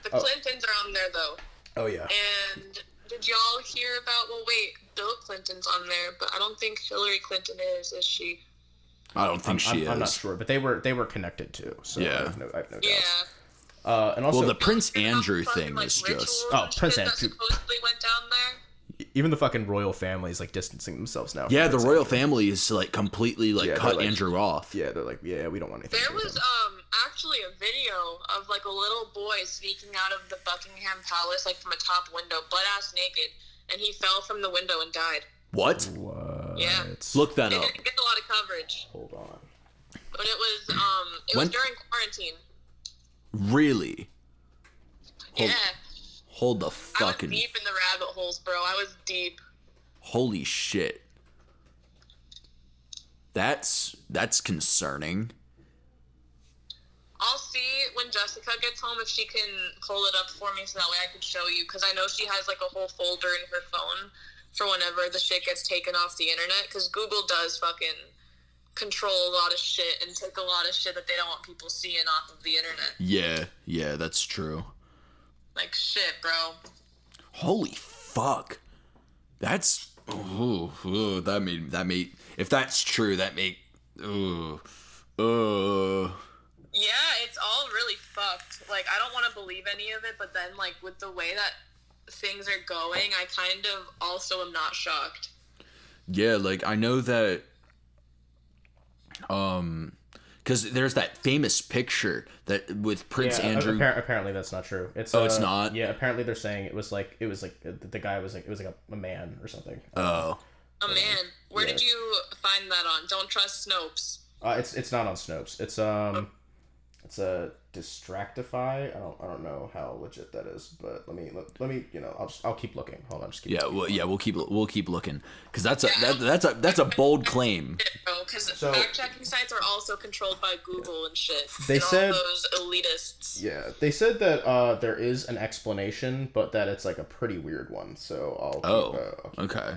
The Clintons are on there though. Oh yeah. And did y'all hear about? Well, wait, Bill Clinton's on there, but I don't think Hillary Clinton is she? I don't think she is. I'm not sure, but they were connected too. So yeah. I have no doubt. Yeah. And also, the Prince Andrew thing is just Prince Andrew supposedly went down there. Even the fucking royal family is like distancing themselves now. Yeah, the royal family is like completely like cut Andrew off. Yeah, they're like, yeah, we don't want anything. There was actually a video of like a little boy sneaking out of the Buckingham Palace like from a top window, butt ass naked, and he fell from the window and died. What? Yeah. Look that up. It didn't get a lot of coverage. Hold on. But it was during quarantine. Really? Yeah. Hold the fucking... I was deep in the rabbit holes, bro. I was deep. Holy shit. That's concerning. I'll see when Jessica gets home if she can pull it up for me so that way I can show you, because I know she has like a whole folder in her phone for whenever the shit gets taken off the internet, because Google does fucking control a lot of shit and take a lot of shit that they don't want people seeing off of the internet. Yeah, that's true. Like, shit, bro. Holy fuck. That's... that made... If that's true, that made... Yeah, it's all really fucked. Like, I don't want to believe any of it, but then, like, with the way that things are going, I kind of also am not shocked. Yeah, like, I know that... because there's that famous picture that with Prince Andrew. Apparently that's not true. It's not. Yeah, apparently they're saying it was like the guy was like it was like a man or something. Oh. A man. Where did you find that on? Don't trust Snopes. It's not on Snopes. It's a Distractify. I don't know how legit that is, but let me I'll keep looking. Hold on, just keep looking. We'll keep looking because that's a bold claim. Because fact-checking sites are also controlled by Google and shit. They said all those elitists. Yeah, they said that there is an explanation, but that it's like a pretty weird one. So I'll keep, okay.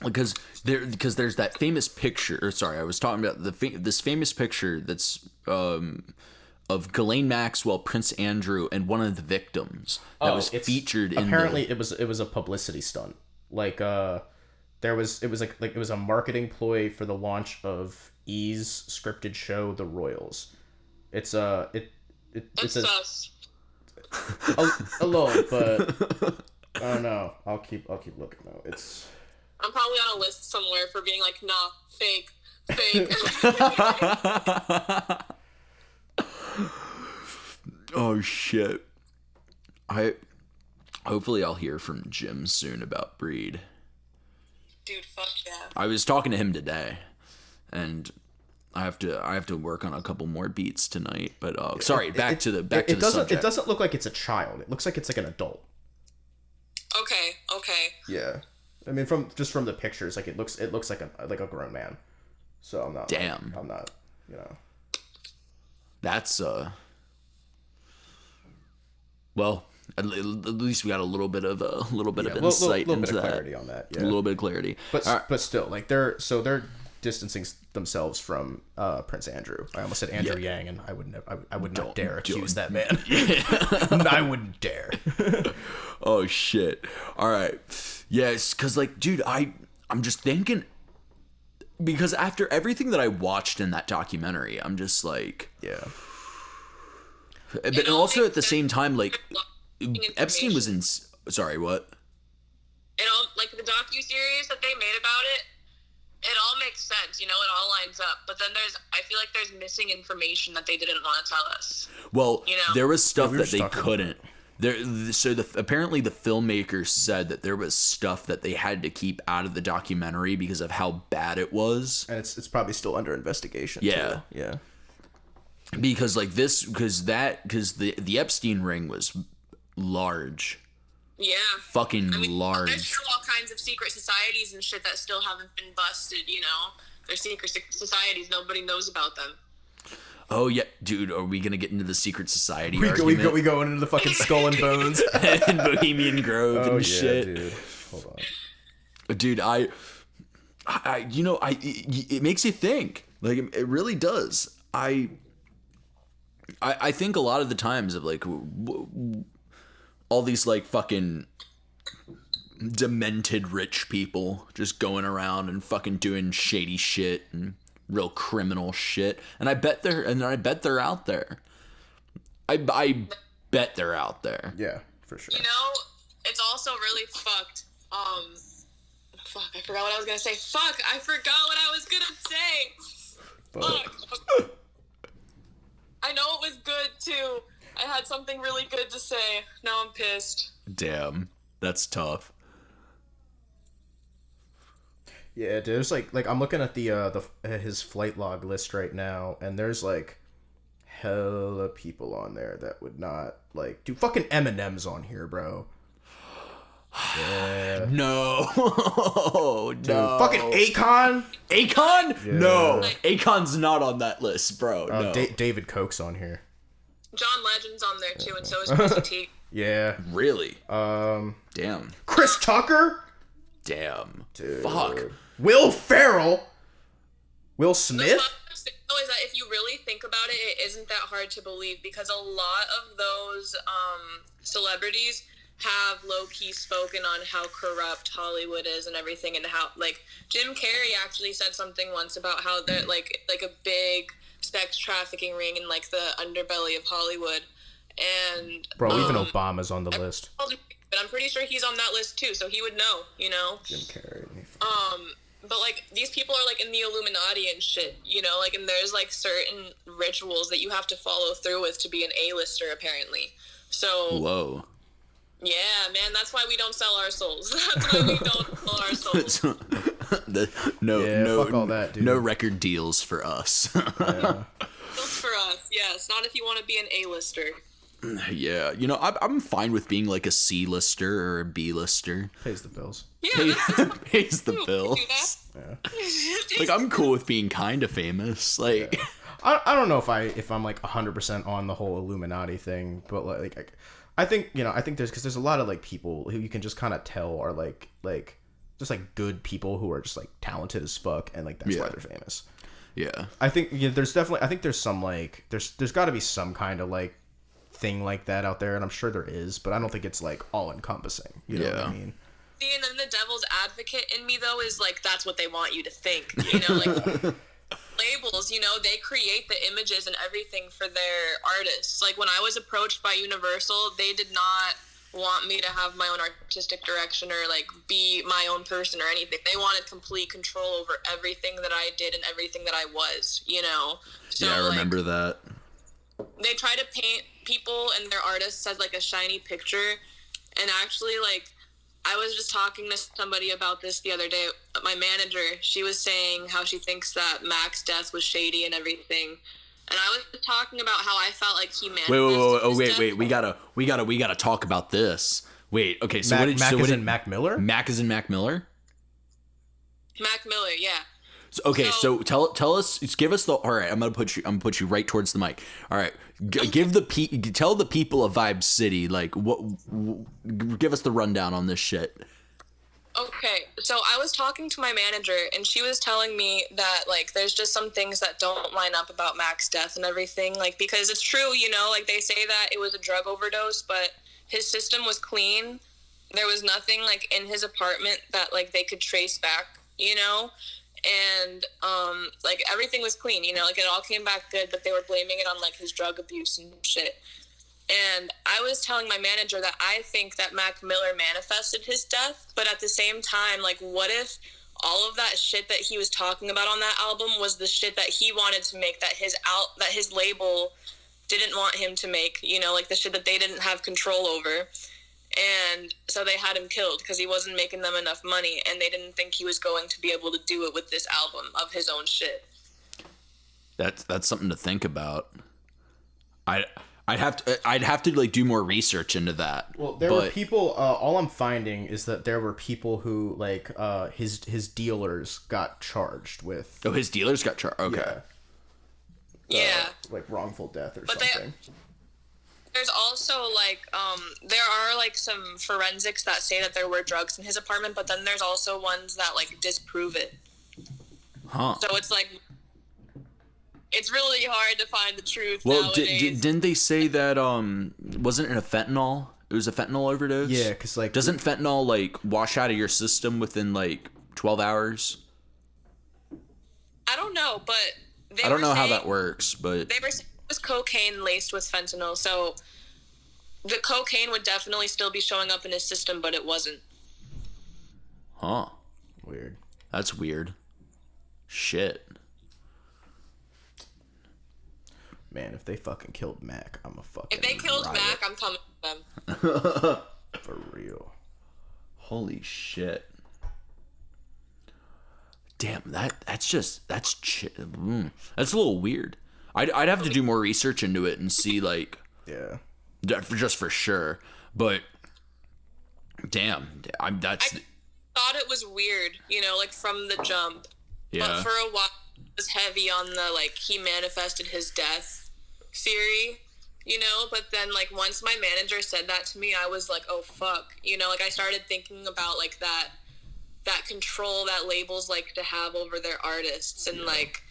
Because there's that famous picture. Or sorry, I was talking about this famous picture that's of Ghislaine Maxwell, Prince Andrew, and one of the victims that was featured in. Apparently, it was a publicity stunt. Like it was a marketing ploy for the launch of E's scripted show The Royals. It's sus. a little, but I don't know. I'll keep looking though. I'm probably on a list somewhere for being like, nah, fake. Oh shit. Hopefully I'll hear from Jim soon about Breed. Dude, fuck yeah. I was talking to him today, and I have to work on a couple more beats tonight. But sorry, back to the subject. It doesn't look like it's a child. It looks like it's like an adult. Okay. Yeah. I mean, from the pictures, like it looks like a grown man. So I'm not. Damn. I'm not. You know. That's Well, at least we got a little bit of insight into that. Clarity on that. Yeah. A little bit of clarity. But still, like they're distancing themselves from Prince Andrew. I almost said Andrew Yang, and I would not dare accuse that man. I wouldn't dare. Oh shit! All right, yes, because like, dude, I'm just thinking, because after everything that I watched in that documentary, I'm just like, yeah. But also at the same time, like, Epstein was in. Sorry, what? It all, like, the docuseries that they made about it all makes sense, you know, it all lines up. But then I feel like there's missing information that they didn't want to tell us. Well, you know? There was stuff that they couldn't. Apparently the filmmakers said that there was stuff that they had to keep out of the documentary because of how bad it was. And it's probably still under investigation. Yeah. Too. Yeah. Because like the Epstein ring was large. Yeah. Fucking large. There's still all kinds of secret societies and shit that still haven't been busted, you know? There's secret societies, nobody knows about them. Oh yeah, dude, are we gonna get into the secret society we argument? go into the fucking Skull and Bones and Bohemian Grove and shit. Dude. Hold on. Dude, it makes you think. Like, it really does. I think a lot of the times of like all these like fucking demented rich people just going around and fucking doing shady shit and real criminal shit, and I bet they're out there. I bet they're out there. Yeah, for sure. You know, it's also really fucked. Fuck, I forgot what I was gonna say. Fuck, I forgot what I was gonna say. Fuck. I know it was good too. I had something really good to say. Now I'm pissed. Damn, that's tough. Yeah, dude, there's like I'm looking at his flight log list right now, and there's like hella people on there that would not like. Dude, fucking Eminem's on here, bro. Yeah. No. Dude, fucking Akon. Akon? Yeah. No, Akon's not on that list, bro. No. David Koch's on here. John Legend's on there too, and so is Chrissy T. Yeah. Really? Damn. Damn. Chris Tucker. Damn. Dude. Fuck. Will Ferrell? Will Smith? Is that if you really think about it, it isn't that hard to believe because a lot of those celebrities have low-key spoken on how corrupt Hollywood is and everything, and how, like, Jim Carrey actually said something once about how they're like a big sex trafficking ring in like the underbelly of Hollywood. And bro, even Obama's on the list. But I'm pretty sure he's on that list too, so he would know, you know. Jim Carrey. But like these people are like in the Illuminati and shit, you know, like, and there's like certain rituals that you have to follow through with to be an A-lister apparently. So whoa. Yeah, man, that's why we don't sell our souls. That's why we don't sell our souls. Fuck all that, dude. No record deals for us. Yeah. Deals for us, yes. Not if you want to be an A-lister. Yeah, you know, I'm fine with being like a C-lister or a B-lister. Pays the bills. Yeah, pays the bills. Yeah. Like, I'm cool with being kind of famous. Like, yeah. I don't know if I'm like 100% on the whole Illuminati thing, but like I think, you know, I think there's a lot of like people who you can just kind of tell are like just like good people who are just like talented as fuck, and like that's why they're famous. Yeah. I think there's definitely, I think there's some like there's got to be some kind of like thing like that out there, and I'm sure there is, but I don't think it's like all encompassing. You know what I mean? See, and then the devil's advocate in me though is like that's what they want you to think. You know, like labels, you know, they create the images and everything for their artists. Like when I was approached by Universal, they did not want me to have my own artistic direction or like be my own person or anything. They wanted complete control over everything that I did and everything that I was, you know. So, yeah, I remember like, that. They try to paint people and their artists as like a shiny picture, and actually like I was just talking to somebody about this the other day. My manager, she was saying how she thinks that Mac's death was shady and everything. And I was talking about how I felt like he manifested wait. We gotta talk about this. Wait, okay, so Mac is in Mac Miller? Mac is in Mac Miller? Mac Miller, yeah. So, okay, so tell us, give us the. All right, I'm gonna put you right towards the mic. All right, tell the people of Vibe City, like, give us the rundown on this shit. Okay, so I was talking to my manager, and she was telling me that, like, there's just some things that don't line up about Mac's death and everything, like, because it's true, you know, like, they say that it was a drug overdose, but his system was clean. There was nothing, like, in his apartment that, like, they could trace back, you know? And like everything was clean, you know, like it all came back good, but they were blaming it on like his drug abuse and shit. And I was telling my manager that I think that Mac Miller manifested his death, but at the same time, like, what if all of that shit that he was talking about on that album was the shit that he wanted to make, that his label didn't want him to make, you know, like the shit that they didn't have control over. And so they had him killed because he wasn't making them enough money, and they didn't think he was going to be able to do it with this album of his own shit. That's something to think about. I'd have to like do more research into that. Well, there were people. All I'm finding is that there were people who like his dealers got charged with. Oh, his dealers got charged. Okay. Yeah. Like wrongful death or something. There's also, like, there are, like, some forensics that say that there were drugs in his apartment, but then there's also ones that, like, disprove it. Huh. So it's, like, it's really hard to find the truth nowadays. Didn't they say that, wasn't it a fentanyl? It was a fentanyl overdose? Yeah, because, like... Doesn't fentanyl, like, wash out of your system within, like, 12 hours? I don't know, but... I don't know how that works, but... They were saying it was cocaine laced with fentanyl, so the cocaine would definitely still be showing up in his system, but it wasn't. Huh. Weird. That's weird. Shit. Man, if they fucking killed Mac, I'm a fucking If they killed riot. Mac, I'm coming for them. For real. Holy shit. Damn, that's a little weird. I'd have to do more research into it and see, like, yeah, just for sure. But damn, I thought it was weird, you know, like from the jump. Yeah. But for a while, it was heavy on the like he manifested his death theory, you know. But then like once my manager said that to me, I was like, oh fuck, you know, like I started thinking about like that that control that labels like to have over their artists, and like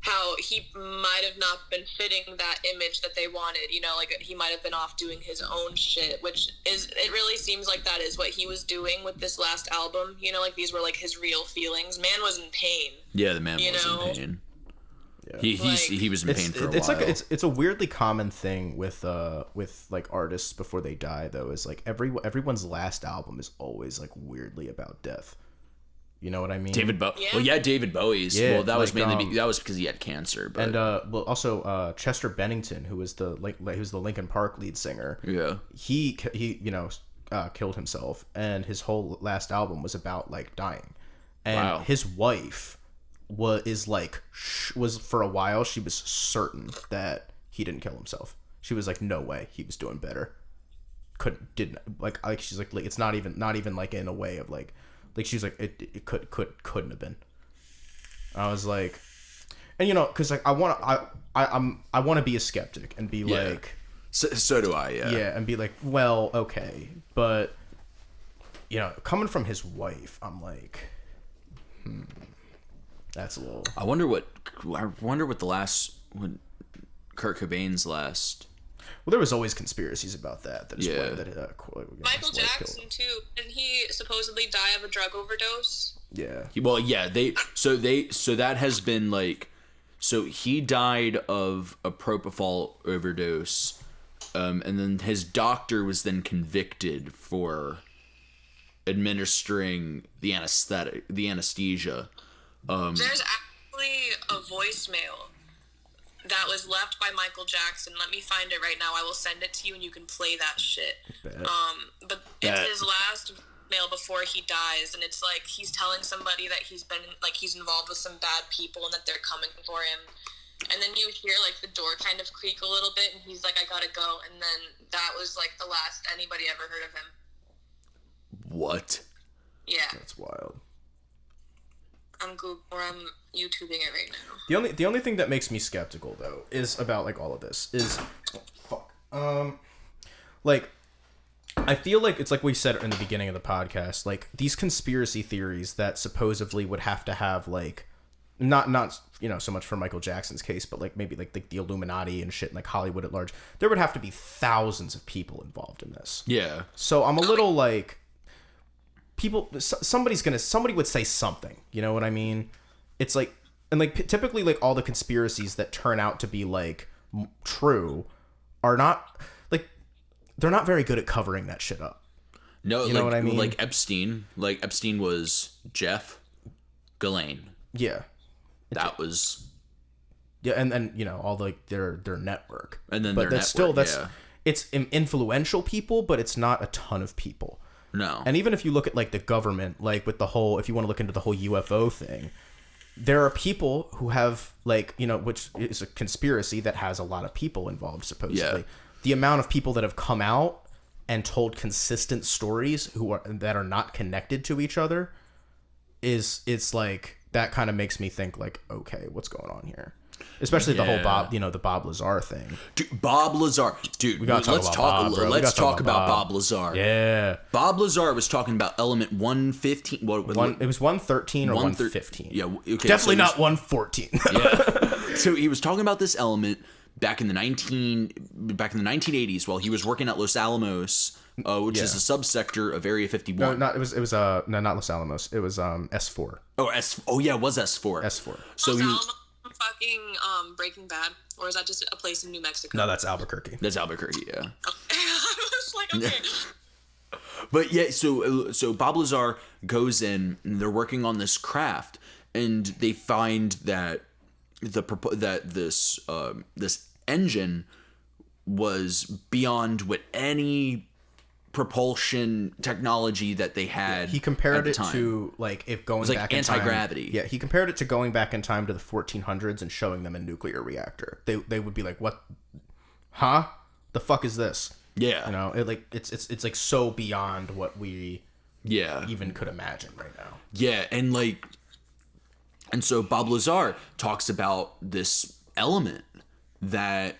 how he might have not been fitting that image that they wanted, you know, like he might have been off doing his own shit, which is, it really seems like that is what he was doing with this last album, you know, like these were like his real feelings. Man was in pain. Yeah, the man was in pain. Yeah. He was in pain for a while. It's like it's a weirdly common thing with like artists before they die though, is like everyone's last album is always like weirdly about death. You know what I mean? David Bowie. Yeah. Well, yeah, David Bowie's. Yeah, well, that was mainly that was because he had cancer. But... And also Chester Bennington, who was the Linkin Park lead singer. Yeah. He killed himself, and his whole last album was about like dying. And his wife was for a while, she was certain that he didn't kill himself. She was like, no way, he was doing better. She's like it's not even like in a way of like she's like it couldn't have been. I was like, and you know, because like I want to be a skeptic and be like, so do I, yeah, and be like, well, okay, but you know, coming from his wife, I'm like, that's a little. I wonder what when Kurt Cobain's last. Well, there was always conspiracies about that. Michael Jackson too. Didn't he supposedly die of a drug overdose? Yeah. So that has been like, so he died of a propofol overdose, and then his doctor was then convicted for administering the anesthesia. There's actually a voicemail that was left by Michael Jackson. Let me find it right now. I will send it to you and you can play that shit. But it's his last mail before he dies, and it's like he's telling somebody that he's involved with some bad people and that they're coming for him. And then you hear like the door kind of creak a little bit, and he's like, I gotta go. And then that was like the last anybody ever heard of him. What? Yeah. That's wild. I'm YouTubing it right now. The only thing that makes me skeptical though is about like all of this is like I feel like it's like we said in the beginning of the podcast, like these conspiracy theories that supposedly would have to have like not you know so much for Michael Jackson's case, but like maybe like the Illuminati and shit, and like Hollywood at large, there would have to be thousands of people involved in this. Yeah. So I'm a little like, somebody would say something, you know what I mean? It's like, and like typically like all the conspiracies that turn out to be like true are not like, they're not very good at covering that shit up. No, you know what I mean? Like Epstein was Jeff Ghislaine. Yeah. That was. Yeah. And you know, all like their network. And then but that's network, still, it's influential people, but it's not a ton of people. No. And even if you look at like the government, like with the whole, if you want to look into the whole UFO thing, there are people who have like, you know, which is a conspiracy that has a lot of people involved, supposedly. Yeah. The amount of people that have come out and told consistent stories that are not connected to each other it's like, that kind of makes me think like, okay, what's going on here? Especially the whole the Bob Lazar thing. Dude, Bob Lazar. Dude, let's talk about Bob Lazar. Yeah. Bob Lazar was talking about element 115. It was 113 or 115. Yeah, okay. Definitely not 114. Yeah. So he was talking about this element back in the 1980s while he was working at Los Alamos, which is a subsector of Area 51. No, it was not Los Alamos. It was S4. Oh yeah, it was S4. S4. So he was fucking Breaking Bad, or is that just a place in New Mexico? No, that's Albuquerque. That's Albuquerque, yeah. Okay. I was like, okay. But yeah, so Bob Lazar goes in, and they're working on this craft, and they find that this engine was beyond what any propulsion technology that they had. He compared it to like if going back like in anti-gravity. Time, yeah, he compared it to going back in time to the 1400s and showing them a nuclear reactor. They would be like, "What? Huh? The fuck is this?" Yeah, you know, it's like so beyond what we even could imagine right now. Yeah, and so Bob Lazar talks about this element that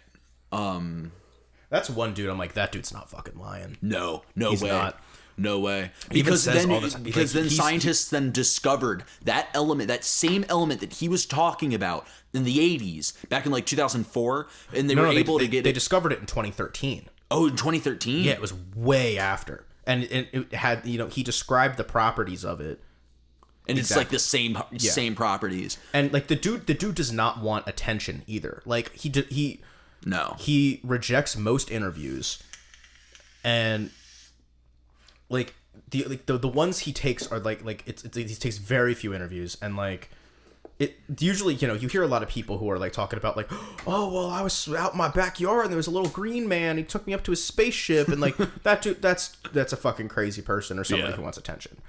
that's one dude I'm like, that dude's not fucking lying. No He's way. Not. No way. He even Because says then, all the time, because like, then scientists then discovered that element, that same element that he was talking about in the 80s, back in like 2004, and they were able to get They it. discovered it in 2013. Oh, in 2013? Yeah, it was way after. And it had, he described the properties of it. And it's like the same properties. And like the dude does not want attention either. Like he rejects most interviews. And like the ones he takes are like he takes very few interviews, and like it usually, you hear a lot of people who are like talking about like, oh well, I was out in my backyard and there was a little green man, he took me up to his spaceship, and like that dude, that's a fucking crazy person or somebody who wants attention.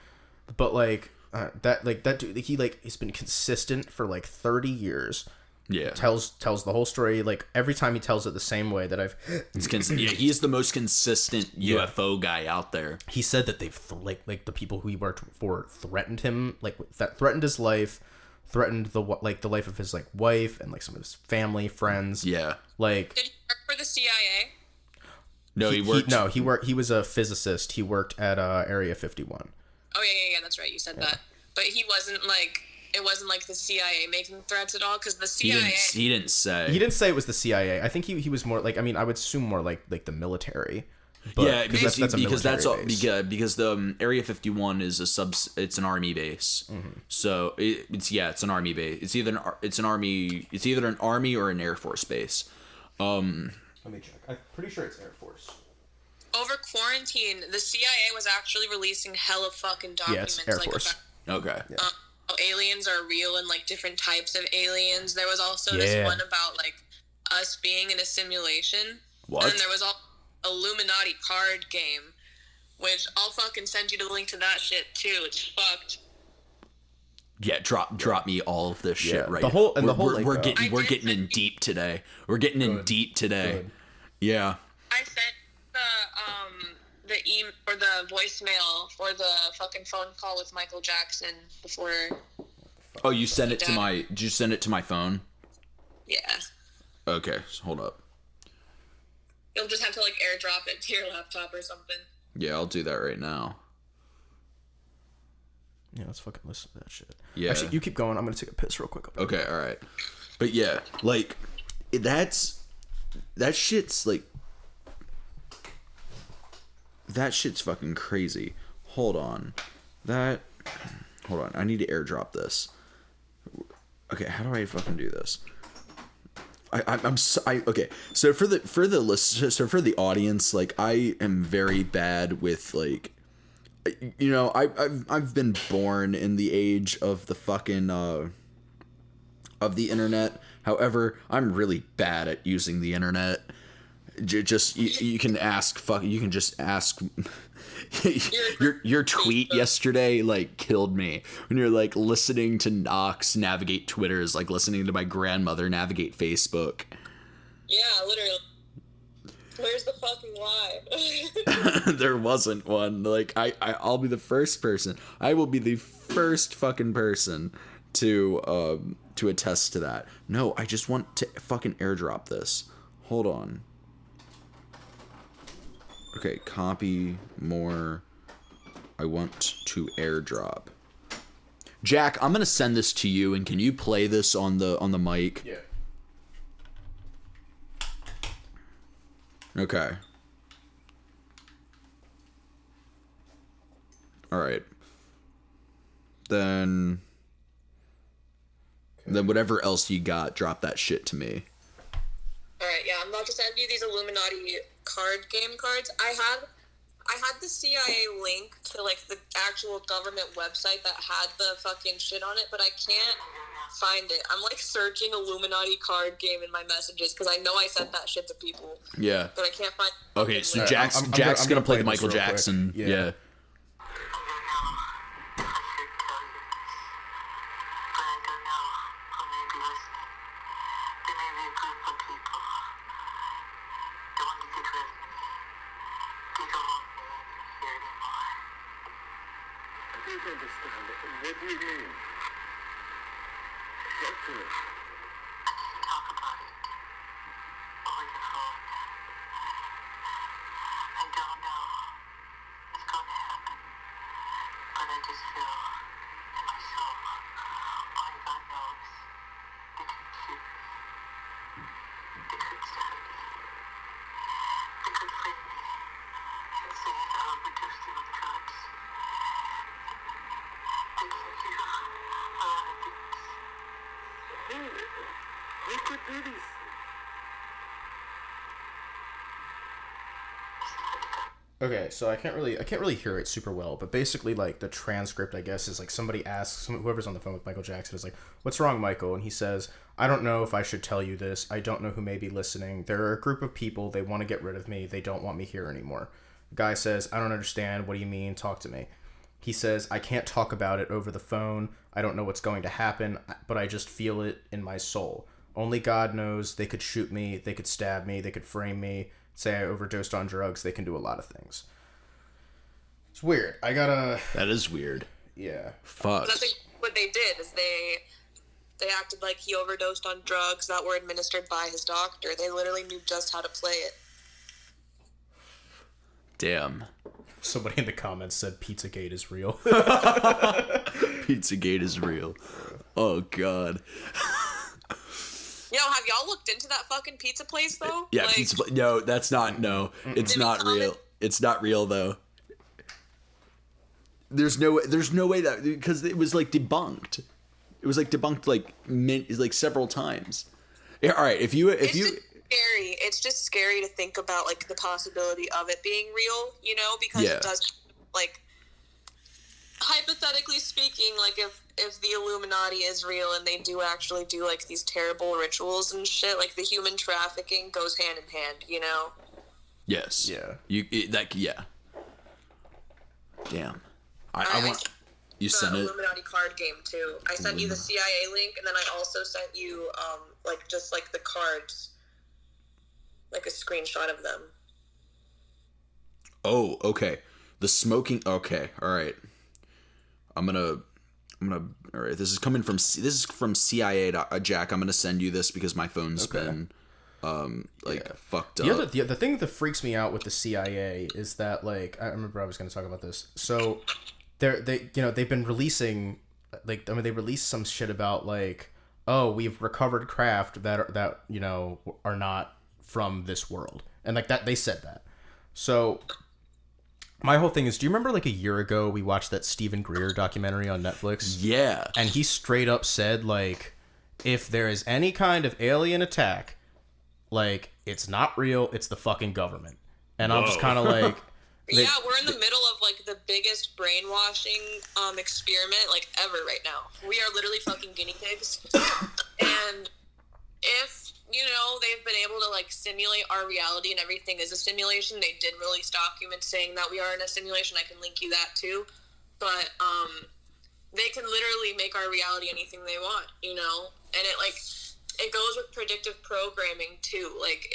But like that dude, he's been consistent for like 30 years. Yeah. Tells the whole story, like every time he tells it the same way that he's the most consistent UFO guy out there. He said that they've like the people who he worked for threatened him, like that threatened his life, threatened the life of his like wife and like some of his family, friends. Yeah. Like, did he work for the CIA? No, he was a physicist. He worked at Area 51. Oh yeah, that's right. You said that. But he wasn't like, it wasn't like the CIA making threats at all, because the CIA. He didn't say. He didn't say it was the CIA. I think he was more like, I mean, I would assume more like the military. But, yeah, because the Area 51 is it's an army base. Mm-hmm. So it's an army base. It's either an army or an Air Force base. Let me check. I'm pretty sure it's Air Force. Over quarantine, the CIA was actually releasing hella fucking documents. Yeah, it's Air Force. Okay. Yeah. Aliens are real and like different types of aliens. There was also this one about like us being in a simulation. What? And then there was Illuminati card game, which I'll fucking send you the link to that shit too. It's fucked. Yeah, drop me all of this shit right. We're getting in deep today. We're getting in deep today. Good. Yeah. I sent the voicemail for the fucking phone call with Michael Jackson before. Oh, you sent it to my? Did you send it to my phone? Yeah. Okay, so hold up. You'll just have to like airdrop it to your laptop or something. Yeah, I'll do that right now. Yeah, let's fucking listen to that shit. Yeah. Actually, you keep going. I'm gonna take a piss real quick. Okay, all right. But yeah, like that shit's like. That shit's fucking crazy. Hold on. I need to airdrop this. Okay, how do I fucking do this? Okay. So for the audience, like I am very bad with like, I've been born in the age of the fucking of the internet. However, I'm really bad at using the internet. Just you can just ask. your tweet yesterday like killed me when you're like listening to Knox navigate Twitter is like listening to my grandmother navigate Facebook. Yeah, literally. Where's the fucking lie? There wasn't one. Like I'll be the first person. I will be the first fucking person to attest to that. No, I just want to fucking airdrop this. Hold on. Okay, copy more. I want to airdrop. Jack, I'm gonna send this to you, and can you play this on the mic? Yeah. Okay. All right. Then whatever else you got, drop that shit to me. Alright, yeah, I'm about to send you these Illuminati game cards. I had the CIA link to like the actual government website that had the fucking shit on it, but I can't find it. I'm like searching Illuminati card game in my messages because I know I sent that shit to people. Yeah. But I can't find. Okay, so Jack's gonna play the Michael Jackson. Yeah. What do you mean? Talk to me. Talk about it. Over the phone. I don't know. It's gonna happen. idiocy. Okay, so I can't really hear it super well, but basically, like, the transcript, I guess, is like somebody asks, whoever's on the phone with Michael Jackson is like, "What's wrong, Michael?" And he says, "I don't know if I should tell you this. I don't know who may be listening. There are a group of people. They want to get rid of me. They don't want me here anymore." The guy says, "I don't understand. What do you mean? Talk to me." He says, "I can't talk about it over the phone. I don't know what's going to happen, but I just feel it in my soul. Only God knows. They could shoot me. They could stab me. They could frame me. Say I overdosed on drugs. They can do a lot of things." It's weird. That is weird. Yeah. Fuck. I think what they did is they acted like he overdosed on drugs that were administered by his doctor. They literally knew just how to play it. Damn. Somebody in the comments said Pizzagate is real. Pizzagate is real. Oh, God. Yo, have y'all looked into that fucking pizza place, though? Yeah, like, no, that's not, no. It's not real. It's not real, though. There's no way that, because it was, like, debunked. It was, like, debunked, like several times. Yeah, all right, if you... Just scary. It's just scary to think about, like, the possibility of it being real, you know? Because it does, like... Hypothetically speaking, like, if the Illuminati is real and they do actually do, like, these terrible rituals and shit, like, the human trafficking goes hand in hand, you know? Yes. Yeah. Yeah. Damn. I want... You sent it? Illuminati card game, too. I sent you the CIA link, and then I also sent you, just the cards. Like, a screenshot of them. Oh, okay. The smoking... Okay, alright. I'm gonna, all right, this is from CIA. Jack, I'm gonna send you this because my phone's been, fucked up. The thing that freaks me out with the CIA is that, like, I remember I was gonna talk about this. So, they've been releasing, like, they released some shit about, like, oh, we've recovered craft that are not from this world, and like that they said that. So. My whole thing is, do you remember, like, a year ago we watched that Stephen Greer documentary on Netflix? Yeah. And he straight up said, like, if there is any kind of alien attack, like, it's not real, it's the fucking government. And I'm just kind of like... Yeah, we're in the middle of, like, the biggest brainwashing experiment, like, ever right now. We are literally fucking guinea pigs. And if... they've been able to, like, simulate our reality and everything is a simulation. They did release documents saying that we are in a simulation. I can link you that, too. But, they can literally make our reality anything they want, you know? And it goes with predictive programming, too. Like,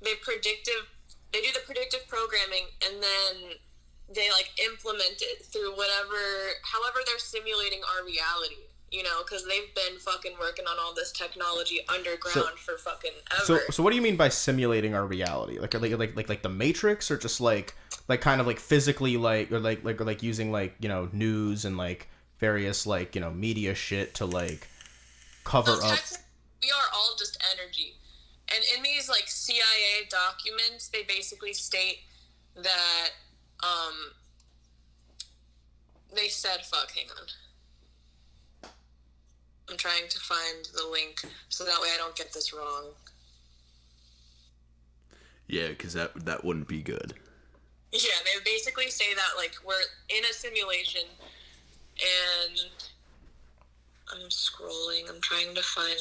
they do the predictive programming, and then they, like, implement it through however they're simulating our reality. You know, because they've been fucking working on all this technology underground for fucking ever. So what do you mean by simulating our reality? Like the Matrix, or just like kind of like physically or using news and like various media shit to like cover up. We are all just energy, and in these like CIA documents, they basically state that they said hang on. I'm trying to find the link so that way I don't get this wrong. Yeah, because that wouldn't be good. Yeah, they basically say that, like, we're in a simulation, and I'm scrolling. I'm trying to find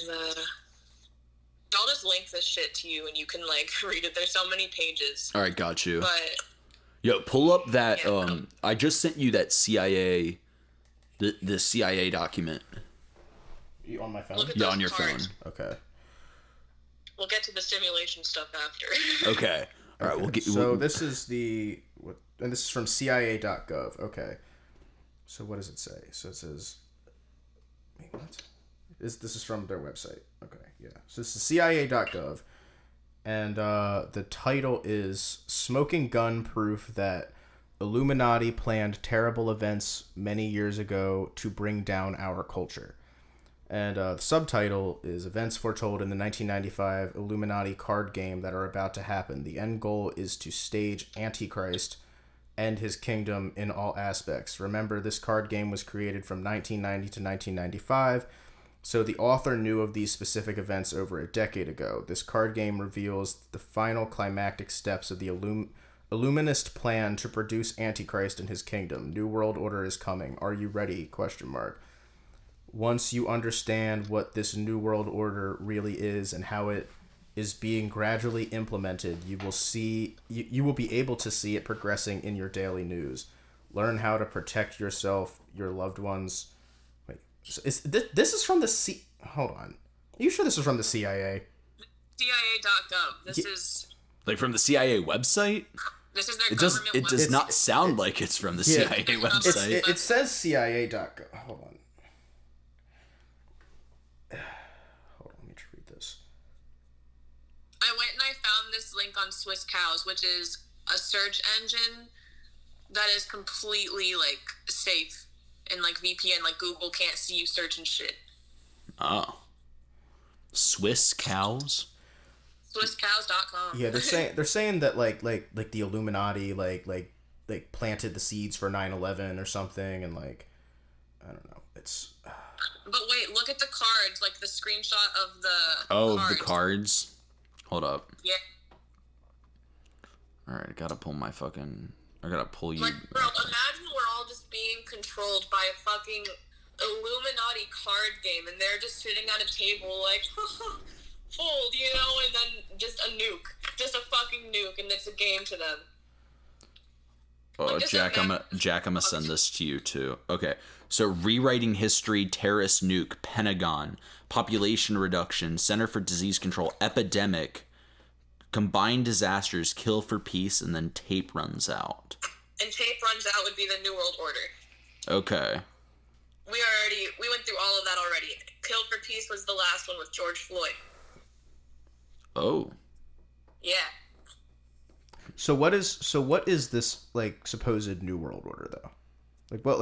I'll just link this shit to you, and you can, like, read it. There's so many pages. All right, got you. But... Yo, pull up that, I just sent you that CIA, the CIA document. On my phone? Yeah, on your cards. phone. Okay. We'll get to the simulation stuff after. Okay. All right, this is and this is from CIA.gov. Okay. So what does it say? So it says... Wait, what? This is from their website. Okay, yeah. So this is CIA.gov. And the title is Smoking Gun Proof That Illuminati Planned Terrible Events Many Years Ago to Bring Down Our Culture. And the subtitle is Events Foretold in the 1995 Illuminati card game that are about to happen. The end goal is to stage Antichrist, end his kingdom in all aspects. Remember, this card game was created from 1990 to 1995. So the author knew of these specific events over a decade ago. This card game reveals the final climactic steps of the Illuminist plan to produce Antichrist in his kingdom. New World Order is coming. Are you ready? ? Once you understand what this New World Order really is and how it is being gradually implemented, you will be able to see it progressing in your daily news. Learn how to protect yourself, your loved ones. Wait, so this is from the Hold on. Are you sure this is from the CIA? CIA.gov. This is like from the CIA website. This is their government website. It does not sound like it's from the CIA website. It says CIA.gov. Hold on. Let me read this. I went and I found this link on Swiss Cows, which is a search engine that is completely like safe and like VPN, like Google can't see you searching shit. Oh. Swiss Cows? SwissCows.com. Yeah, they're saying that like the Illuminati like planted the seeds for 9/11 or something, and like I don't know. It's But wait, look at the cards, like the screenshot of the cards. The cards. Hold up. Yeah. Alright, I gotta pull you. Like, bro, imagine we're all just being controlled by a fucking Illuminati card game, and they're just sitting at a table like, fold, you know, and then just a nuke. Just a fucking nuke, and it's a game to them. Oh, Like, Jack, I'm gonna send this to you too. Okay, so rewriting history, terrorist nuke, Pentagon, population reduction, Center for Disease Control, epidemic, combined disasters, kill for peace, and then tape runs out. And tape runs out would be the New World Order. Okay. We went through all of that already. Kill for Peace was the last one with George Floyd. Oh. Yeah. So what is this like supposed New World Order though?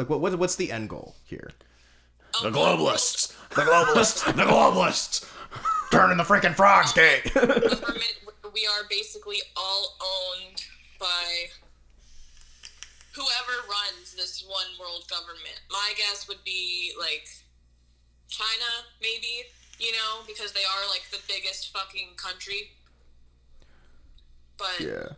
What's the end goal here? The globalists! The globalists! The globalists! Turning the freaking frogs gay! Government, we are basically all owned by whoever runs this one world government. My guess would be like China, maybe, you know, because they are like the biggest fucking country. But yeah.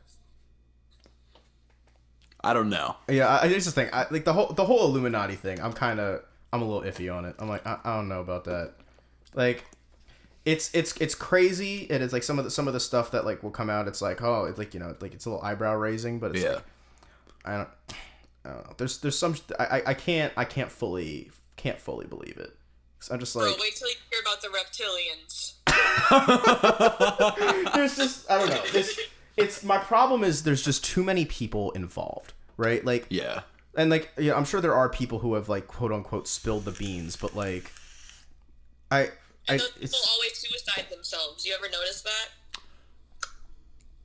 I don't know. Yeah, I just think like the whole Illuminati thing. I'm a little iffy on it. I'm like I don't know about that. Like, it's crazy, and it's like some of the stuff that like will come out. It's like, oh, it's like, you know, like it's a little eyebrow raising, but it's like, I don't know. There's some I can't fully believe it. So I'm just like, bro, wait till you hear about the reptilians. There's just, I don't know. It's my problem is there's just too many people involved, right? Like, yeah. And like, yeah, I'm sure there are people who have like quote unquote spilled the beans, but like, and those people always suicide themselves. You ever notice that?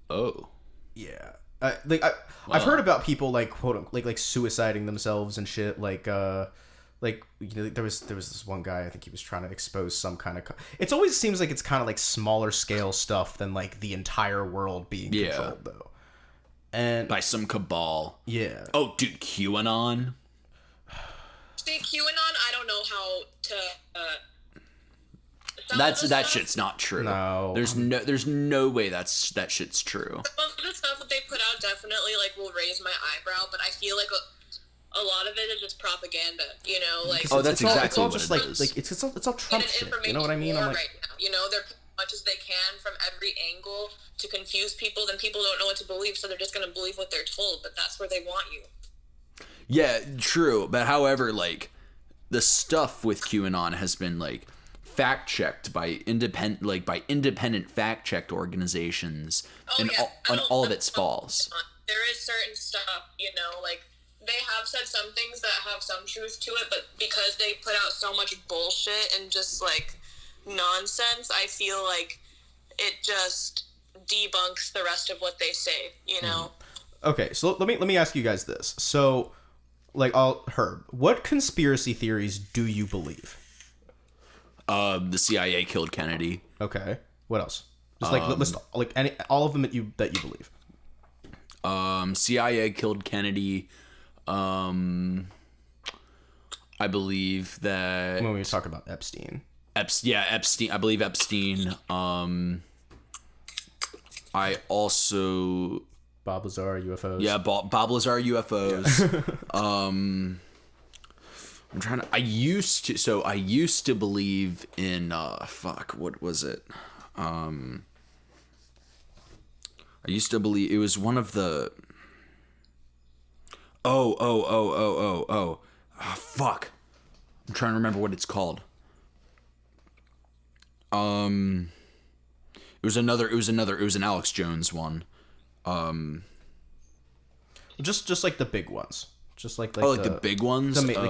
Oh. Yeah. I've heard about people like quote like suiciding themselves and shit. Like you know, there was this one guy, I think he was trying to expose some kind of. It always seems like it's kind of like smaller scale stuff than like the entire world being controlled though. And by some cabal. Yeah. Oh, dude, QAnon. See, QAnon, I don't know how to. That shit's not true. No. There's no way that shit's true. Some of the stuff that they put out definitely like will raise my eyebrow, but I feel like a lot of it is just propaganda, you know, like. Oh, that's exactly what it it is. Like it's all Trump shit. You know what I mean? I'm like, right now, you know, they're putting as much as they can from every angle to confuse people. Then people don't know what to believe, so they're just gonna believe what they're told. But that's where they want you. Yeah, true. But however, like the stuff with QAnon has been like fact checked by independent fact checked organizations, and all of it's false. There is certain stuff, you know, like they have said some things that have some truth to it, but because they put out so much bullshit and just like nonsense, I feel like it just debunks the rest of what they say, you know. Okay, so let me ask you guys this. So, like, Herb, what conspiracy theories do you believe? The CIA killed Kennedy. Okay. What else? Just like list like all of them that you believe. CIA killed Kennedy. I believe that When we talk about Epstein. Epstein. I believe Epstein. I also. Bob Lazar UFOs. Yeah, Bob Lazar UFOs. Yeah. I'm trying to. I used to believe in. What was it? I used to believe it was one of the. Oh, fuck. I'm trying to remember what it's called. It was an Alex Jones one. Just like the big ones. Just like the big ones? The major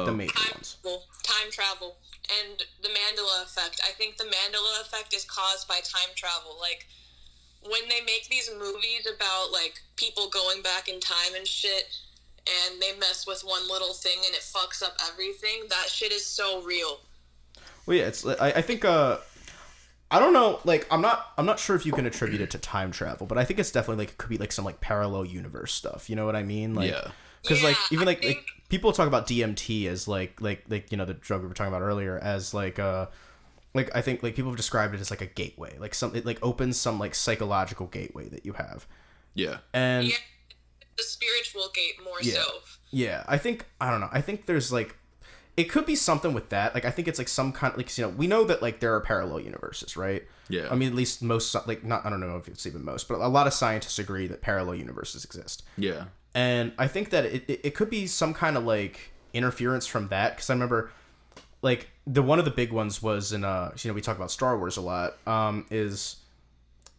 ones. Time travel. And the Mandela effect. I think the Mandela effect is caused by time travel. Like, when they make these movies about, like, people going back in time and shit, and they mess with one little thing and it fucks up everything, that shit is so real. Well, yeah, it's. I think. I don't know. Like, I'm not sure if you can attribute it to time travel, but I think it's definitely like it could be like some like parallel universe stuff. You know what I mean? Like, yeah. Because like even like people talk about DMT as like you know the drug we were talking about earlier as like I think like people have described it as like a gateway, like it like opens some like psychological gateway that you have. Yeah. And yeah, the spiritual gate more so. Yeah, I don't know. I think there's like it could be something with that. Like I think it's like some kind of like, you know, we know that like there are parallel universes, right? Yeah. I mean, at least most like not I don't know if it's even most, but a lot of scientists agree that parallel universes exist. Yeah. And I think that it could be some kind of like interference from that, because I remember like one of the big ones was in you know, we talk about Star Wars a lot, is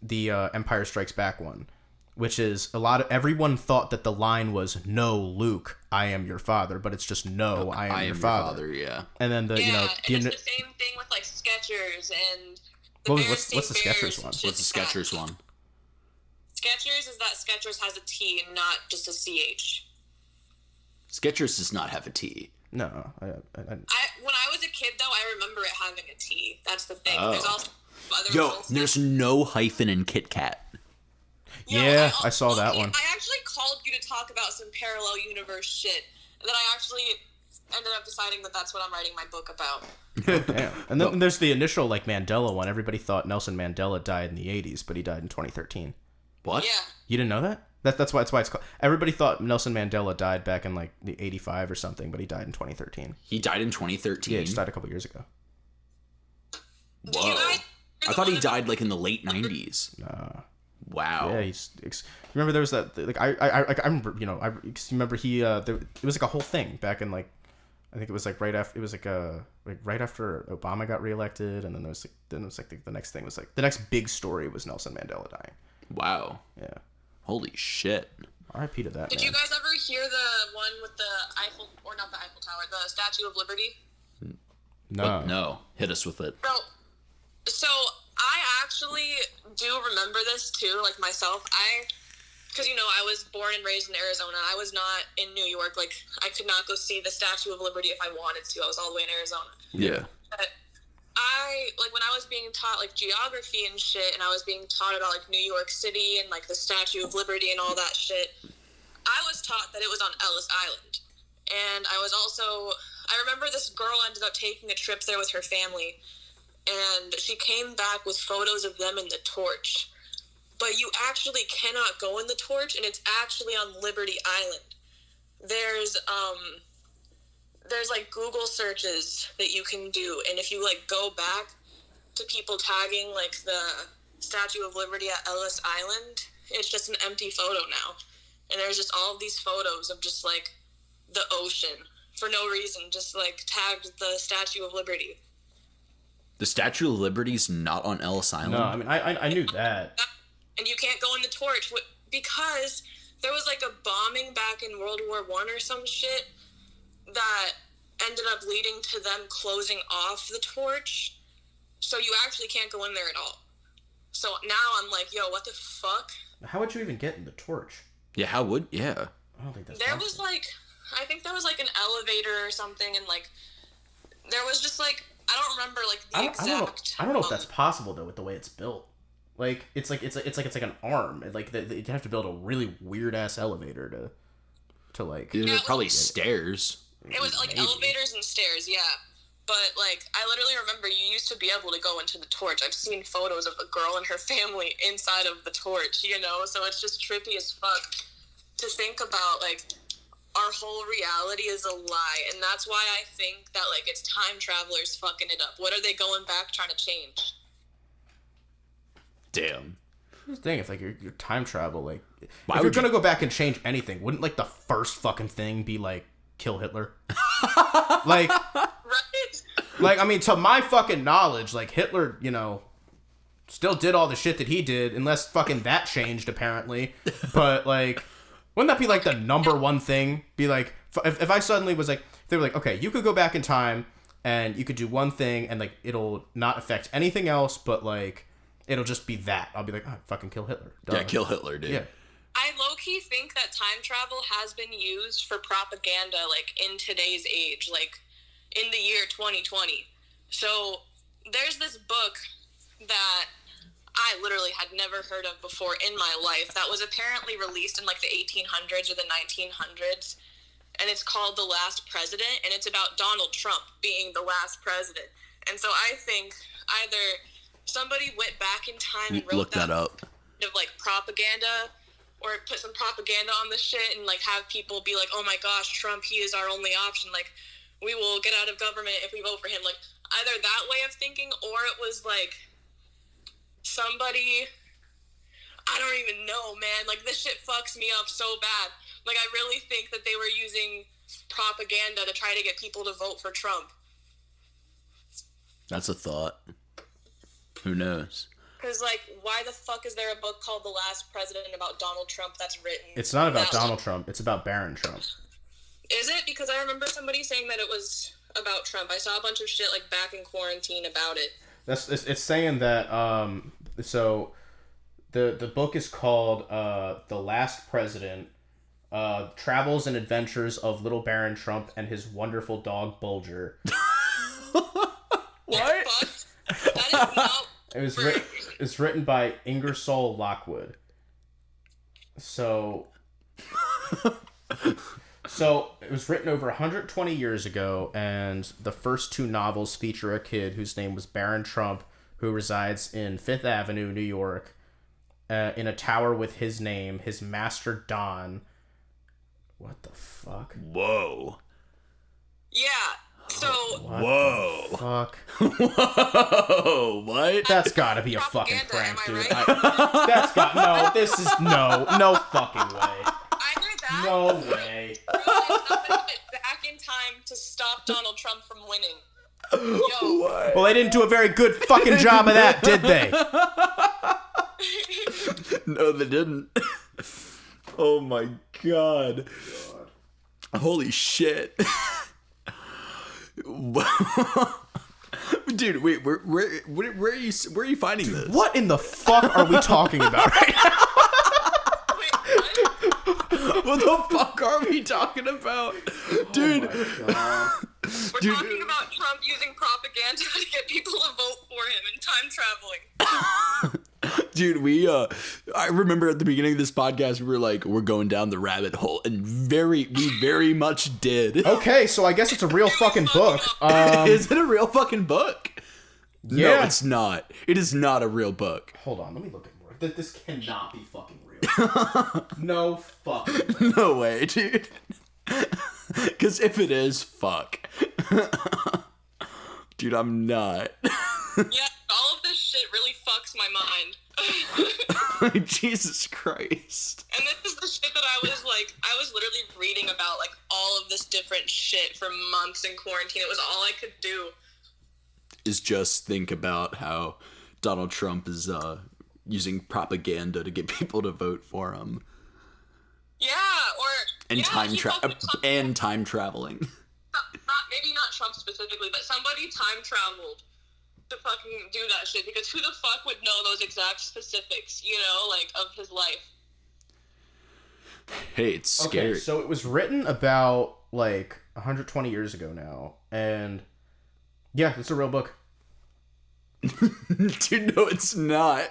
the Empire Strikes Back one, which is everyone thought that the line was "No, Luke, I am your father," but it's just "No, I am your father." Yeah. And then you know, and it's the same thing with like Skechers and what's the Skechers one? What's the Skechers one? Skechers is that Skechers has a T and not just a CH. Skechers does not have a T. No, when I was a kid though, I remember it having a T. That's the thing. Oh. There's also other there's no hyphen in Kit Kat. Yeah, I saw that one. I actually called you to talk about some parallel universe shit, and then I actually ended up deciding that that's what I'm writing my book about. Damn. And then there's the initial like Mandela one. Everybody thought Nelson Mandela died in the 80s, but he died in 2013. What? Yeah. You didn't know that? That's why it's called. Everybody thought Nelson Mandela died back in like the 85 or something, but he died in 2013. He died in 2013? Yeah, he just died a couple years ago. Whoa. I thought he died like in the late 90s. Nah. Wow. Yeah, remember there was that like I remember, you know, I remember he it was like a whole thing back in like I think it was like right after right after Obama got reelected, and then the next thing was like the next big story was Nelson Mandela dying. Wow. Yeah. Holy shit. R.I.P. to that. Did you guys ever hear the one with the Eiffel, or not the Eiffel Tower, the Statue of Liberty? No. What? No. Hit us with it. So I actually do remember this too, like myself. Because, you know, I was born and raised in Arizona. I was not in New York. Like, I could not go see the Statue of Liberty if I wanted to. I was all the way in Arizona. Yeah. But when I was being taught, like, geography and shit, and I was being taught about, like, New York City and, like, the Statue of Liberty and all that shit, I was taught that it was on Ellis Island. And I remember this girl ended up taking a trip there with her family, and she came back with photos of them in the Torch. But you actually cannot go in the Torch, and it's actually on Liberty Island. There's like Google searches that you can do, and if you like go back to people tagging like the Statue of Liberty at Ellis Island, it's just an empty photo now. And there's just all of these photos of just like the ocean for no reason, just like tagged the Statue of Liberty. The Statue of Liberty's not on Ellis Island? No, I mean, I knew that. And you can't go in the Torch because there was like a bombing back in World War I or some shit that ended up leading to them closing off the Torch. So you actually can't go in there at all. So now I'm like, yo, what the fuck? How would you even get in the Torch? Yeah, how would? Yeah. I don't think that's There possible. was like, I think there was like an elevator or something, and like, there was just like, I don't remember like the exact. I don't know if that's possible though with the way it's built. Like it's like an arm. Like you have to build a really weird ass elevator to like. There's probably stairs. It was like Maybe. elevators and stairs, yeah. But, like, I literally remember you used to be able to go into the torch. I've seen photos of a girl and her family inside of the torch, you know? So it's just trippy as fuck to think about, like, our whole reality is a lie. And that's why I think that, like, it's time travelers fucking it up. What are they going back trying to change? Damn. Here's the thing, if, like, your time travel, like, if you're gonna go back and change anything, wouldn't, like, the first fucking thing be, like, kill Hitler? Like... Right? Like, I mean, to my fucking knowledge, like, Hitler, you know, still did all the shit that he did, unless fucking that changed, apparently. But, like, wouldn't that be, like, the number one thing? Be like, if I suddenly was like, if they were like, okay, you could go back in time, and you could do one thing, and, like, it'll not affect anything else, but, like, it'll just be that. I'll be like, oh, fucking kill Hitler. Duh. Yeah, kill Hitler, dude. Yeah. I low-key think that time travel has been used for propaganda, like, in today's age, like, in the year 2020. So there's this book that I literally had never heard of before in my life that was apparently released in like the 1800s or the 1900s, and it's called The Last President, and it's about Donald Trump being the last president. And so I think either somebody went back in time and wrote that up of like propaganda, or put some propaganda on the shit and like have people be like, oh my gosh, Trump, he is our only option, like we will get out of government if we vote for him. Like, either that way of thinking, or it was, like, somebody... I don't even know, man. Like, this shit fucks me up so bad. Like, I really think that they were using propaganda to try to get people to vote for Trump. That's a thought. Who knows? Because, like, why the fuck is there a book called The Last President about Donald Trump that's written? It's not about Donald Trump. It's about Barron Trump. Is it? Because I remember somebody saying that it was about Trump. I saw a bunch of shit like back in quarantine about it. It's saying that so the book is called The Last President, Travels and Adventures of Little Baron Trump and His Wonderful Dog Bulger. What? That is not It's written by Ingersoll Lockwood. So it was written over 120 years ago, and the first two novels feature a kid whose name was Baron Trump, who resides in Fifth Avenue, New York, in a tower with his name, his master Don. What the fuck? Whoa. Yeah. So. Whoa. Fuck. Whoa. What? That's gotta be a fucking prank, dude. Right? That's got no. This is no fucking way. Either that. No way. Somebody went back in time to stop Donald Trump from winning. Yo. What? Well, they didn't do a very good fucking job of that, did they? No, they didn't. Oh my god. Holy shit. Dude, wait, where are you finding this? What in the fuck are we talking about right now? Wait, what? What the fuck are we talking about? Dude. Oh We're talking about Trump using propaganda to get people to vote for him and time traveling. Dude, I remember at the beginning of this podcast, we were like, we're going down the rabbit hole, and we very much did. Okay, so I guess it's a real fucking book. Is it a real fucking book? Yeah. No, it's not. It is not a real book. Hold on, let me look at more. This cannot be fucking real. No fucking. No way, dude. Because if it is, fuck. Dude, I'm not. Yeah, all of this shit really fucks my mind. Jesus Christ. And this is the shit that I was literally reading about, like, all of this different shit for months in quarantine. It was all I could do. Is just think about how Donald Trump is using propaganda to get people to vote for him. Yeah, or... And yeah, time traveling. Maybe not Trump specifically, but somebody time traveled to fucking do that shit, because who the fuck would know those exact specifics, you know, like, of his life? Hey, it's scary. Okay, so it was written about, like, 120 years ago now, and yeah, it's a real book. Dude, no, it's not.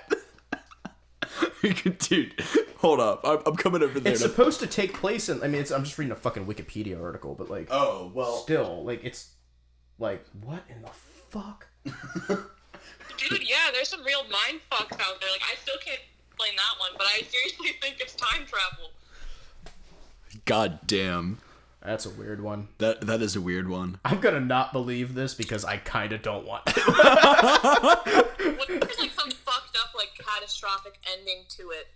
Dude, hold up. I'm coming over there. It's supposed to take place in, I mean, I'm just reading a fucking Wikipedia article, but, like, oh, well. Still, like, it's Like, what in the fuck? Dude, yeah, there's some real mind fucks out there. Like, I still can't explain that one, but I seriously think it's time travel. God damn. That's a weird one. That is a weird one. I'm gonna not believe this because I kind of don't want to. What if there's, like, some fucked up, like, catastrophic ending to it?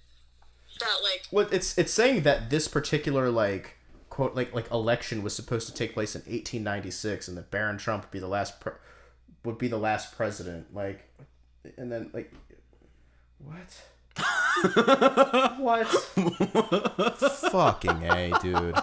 That, like... Well, it's saying that this particular, like, quote, like election was supposed to take place in 1896, and that Barron Trump would be the last president. Like, and then, like, what? What? Fucking A, dude.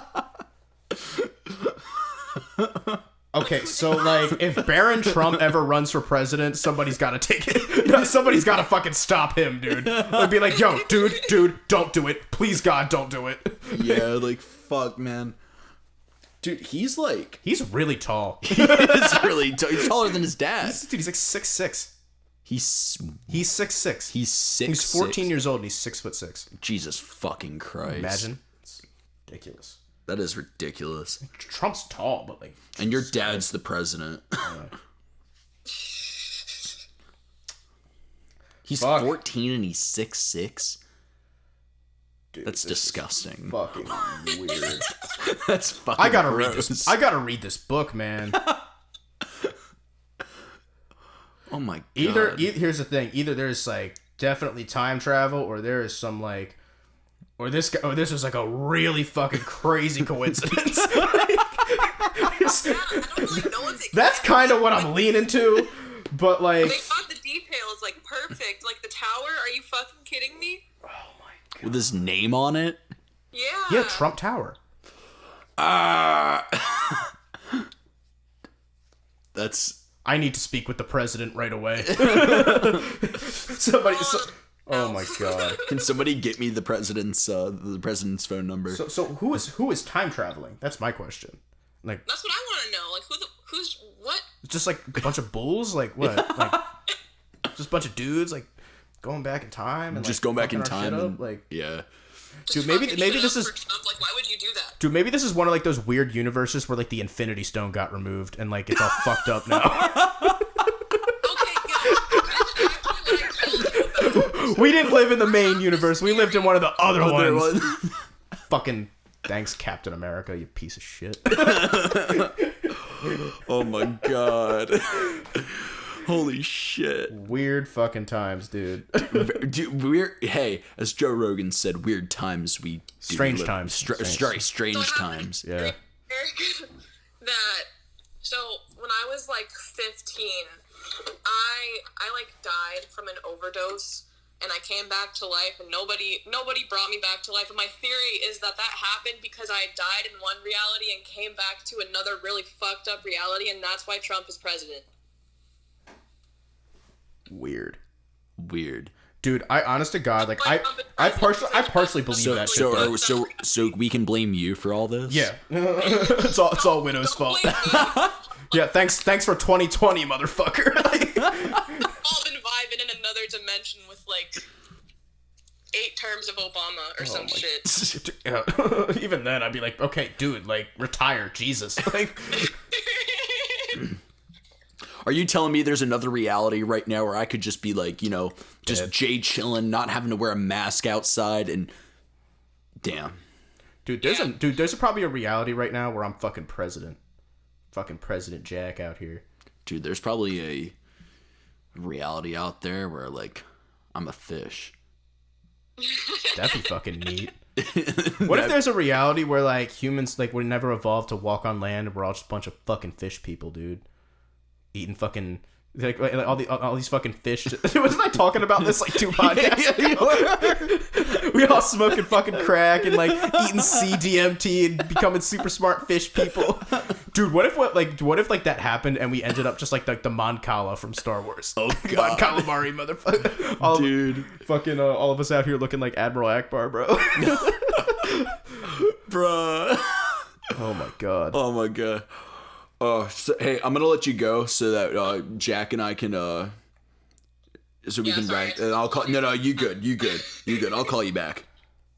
Okay, so, like, if Barron Trump ever runs for president, somebody's gotta take it. Somebody's gotta fucking stop him, dude. I'd be like, yo, dude, don't do it. Please, God, don't do it. Yeah, like, fuck, man. Dude, he's really tall. He's he's taller than his dad. Dude, he's like 6'6". He's 6'6". He's 6'6". He's 14 years old and he's 6'6". Jesus fucking Christ. Imagine. It's ridiculous. That is ridiculous. Trump's tall, but like... And your dad's the president. He's 14 and he's 6'6". Dude, that's disgusting. Fucking weird. That's fucking I gotta gross. read this book, man. Oh my god. Either here's the thing. Either there's like definitely time travel, or there is some like, this is like a really fucking crazy coincidence. That's kind of what I'm leaning to, but like. They got the details like perfect. Like the tower. Are you fucking kidding me? Oh my god. With his name on it. Yeah. Yeah, Trump Tower. That's. I need to speak with the president right away. Oh my god! Can somebody get me the president's phone number? So who is time traveling? That's my question. Like that's what I want to know. Like who's what? Just like a bunch of bulls? Like what? Like just a bunch of dudes like going back in time and just like, going back in time and like yeah. Dude, maybe this is Trump. Like, why would you do that? Dude, maybe this is one of like those weird universes where like the Infinity Stone got removed and like it's all fucked up now. Okay, guys. We didn't live in the main universe. We lived in one of the other ones. Fucking thanks, Captain America, you piece of shit. Oh my god. Holy shit. Weird fucking times, dude. Dude, hey, as Joe Rogan said, weird times we do Strange live. times. Strange times. Yeah. That so when I was like 15, I like died from an overdose and I came back to life and nobody brought me back to life, and my theory is that happened because I died in one reality and came back to another really fucked up reality, and that's why Trump is president. Weird. Dude, I honest to God, like I partially believe that shit. So we can blame you for all this? Yeah. it's all Widow's fault. Yeah, thanks for 2020, motherfucker. All been vibing in another dimension with like 8 terms of Obama or some shit. Yeah. Even then, I'd be like, okay, dude, like retire, Jesus. Like. Are you telling me there's another reality right now where I could just be like, just Jay chilling, not having to wear a mask outside, and damn, dude, there's probably a reality right now where I'm fucking President Jack out here. Dude, there's probably a reality out there where like I'm a fish. That'd be fucking neat. What if there's a reality where like humans like would never evolve to walk on land and we're all just a bunch of fucking fish people, dude? Eating fucking like all these fucking fish. Wasn't I talking about this like 2 podcasts ago? We all smoking fucking crack and like eating CDMT and becoming super smart fish people. Dude, what if that happened and we ended up just like the Mon Cala from Star Wars? Oh god, Mon Calamari, motherfucker. Fucking all of us out here looking like Admiral Akbar, bro. Bruh. Oh my god. So, hey, I'm gonna let you go so that Jack and I can so we can rank. And I'll call. No, you good. I'll call you back.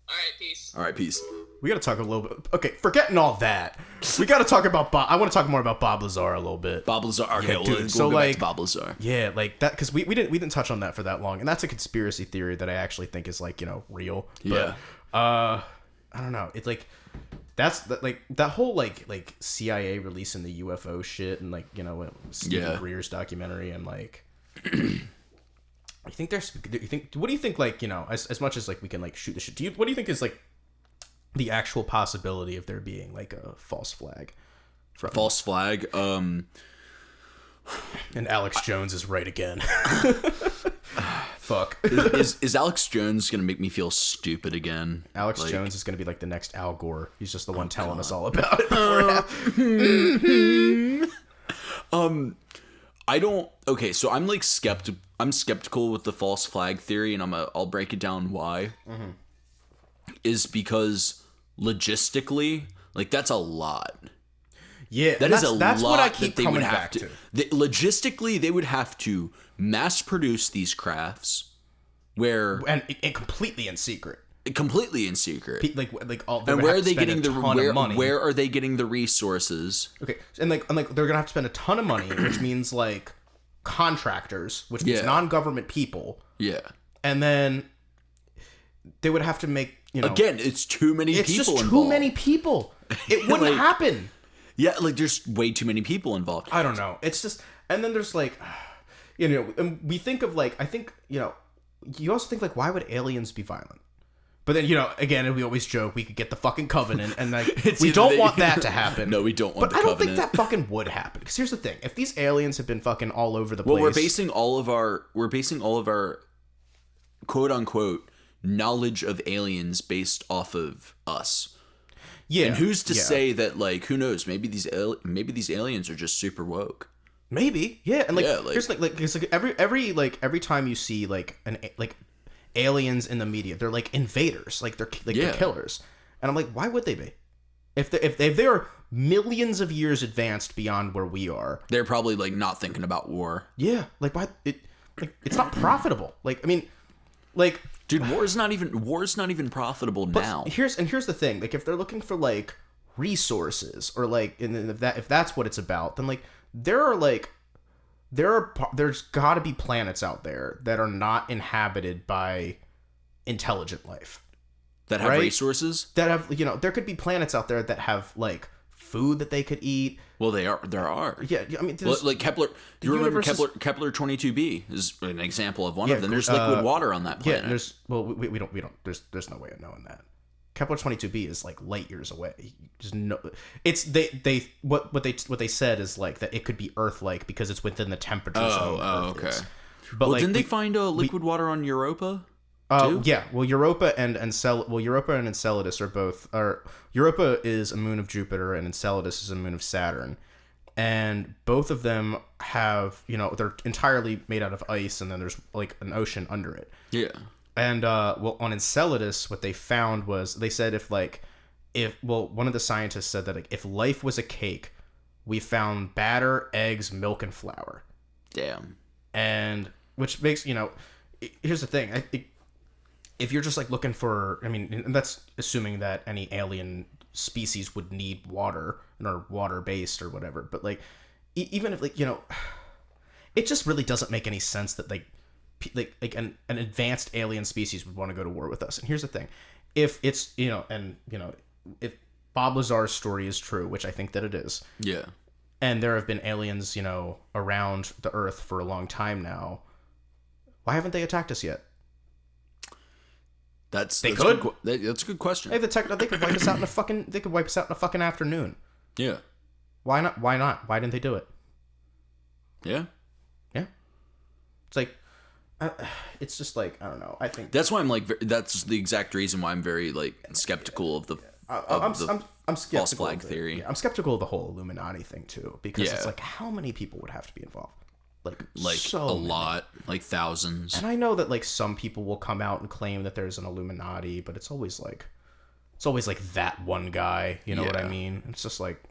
All right, peace. All right, peace. We got to talk a little bit. Okay, forgetting all that, we got to talk about Bob. I want to talk more about Bob Lazar a little bit. Bob Lazar. Okay, Yeah, dude, we'll so, go like, back to Bob Lazar. Yeah, like that, because we didn't touch on that for that long, and that's a conspiracy theory that I actually think is like, you know, real. But, I don't know. It's like like that whole like CIA releasing the UFO shit and like, you know, Stephen Greer's documentary and like. What do you think, like, you know, as much as like we can like shoot the shit, what do you think is like the actual possibility of there being like a false flag? False flag. And Alex Jones is right again. Fuck. Is Alex Jones gonna make me feel stupid again? Alex Jones is gonna be like the next Al Gore. He's just the one telling us all about it before it happens. I don't. Okay, so I'm like skeptical with the false flag theory, and I'll break it down why. Mm-hmm. Is because logistically, like, that's a lot. Yeah, that's lot what I keep that they coming would have back to. Logistically, they would have to mass produce these crafts, and completely in secret. Completely in secret. Like all. And where are they getting where are they getting the resources? Okay, and like they're gonna have to spend a ton of money, which means like contractors, which means non-government people. Yeah. And then they would have to make, you know, again, it's too many people involved. It's just too many people. It wouldn't happen. Yeah, like there's way too many people involved. I don't know. It's just, and then there's like, you know, and we think of like, I think, you know, you also think like, why would aliens be violent? But then, you know, again, we always joke we could get the fucking Covenant, and like we don't want that to happen. No, we don't want the Covenant. But I don't think that fucking would happen. Because here's the thing: if these aliens have been fucking all over the place, well, we're basing all of our quote unquote knowledge of aliens based off of us. Yeah, and who's to say that? Like, who knows? Maybe these aliens are just super woke. Maybe, yeah. And like, here's like it's like every time you see like aliens in the media, they're like invaders, like they're killers, and I'm like, why would they be? If they're millions of years advanced beyond where we are, they're probably like not thinking about war. Yeah, like why it's not profitable. Like, I mean, like, dude, war is not even profitable now. Here's the thing: like, if they're looking for like resources or like, and if that's what it's about, then like there's got to be planets out there that are not inhabited by intelligent life that have resources, that have, you know, there could be planets out there that have like food that they could eat. Well, there are. Yeah, I mean, like Kepler. Do you remember Kepler 22b is an example of one of them. There's liquid water on that planet. Yeah, we don't. There's no way of knowing that. Kepler 22b is like light years away. Just no, it's what they said is like that it could be Earth-like because it's within the temperature zone. Okay. But well, didn't they find liquid water on Europa? Yeah. Well, Europa and Enceladus are both. Europa is a moon of Jupiter, and Enceladus is a moon of Saturn, and both of them have, you know, they're entirely made out of ice, and then there's like an ocean under it. Yeah. And on Enceladus, what they found was, they said one of the scientists said that like, if life was a cake, we found batter, eggs, milk, and flour. Damn. And which makes, you know, here's the thing: if you're just like looking for, I mean, and that's assuming that any alien species would need water and are water based or whatever. But like, even if, like, you know, it just really doesn't make any sense that like an advanced alien species would want to go to war with us. And here's the thing: if it's, you know, and you know, if Bob Lazar's story is true, which I think that it is, yeah, and there have been aliens, you know, around the Earth for a long time now, why haven't they attacked us yet? That's a good question. They have the tech. They could wipe us out in a fucking. They could wipe us out in a fucking afternoon. Yeah. Why not? Why not? Why didn't they do it? Yeah. Yeah. It's like, it's just like, I don't know. I think that's why I'm like. That's the exact reason why I'm very like skeptical of the. I'm skeptical false flag theory. Yeah, I'm skeptical of the whole Illuminati thing too, because it's like, how many people would have to be involved? Like so a lot, like thousands. And I know that like some people will come out and claim that there's an Illuminati, but it's always like that one guy. You know what I mean? It's just like,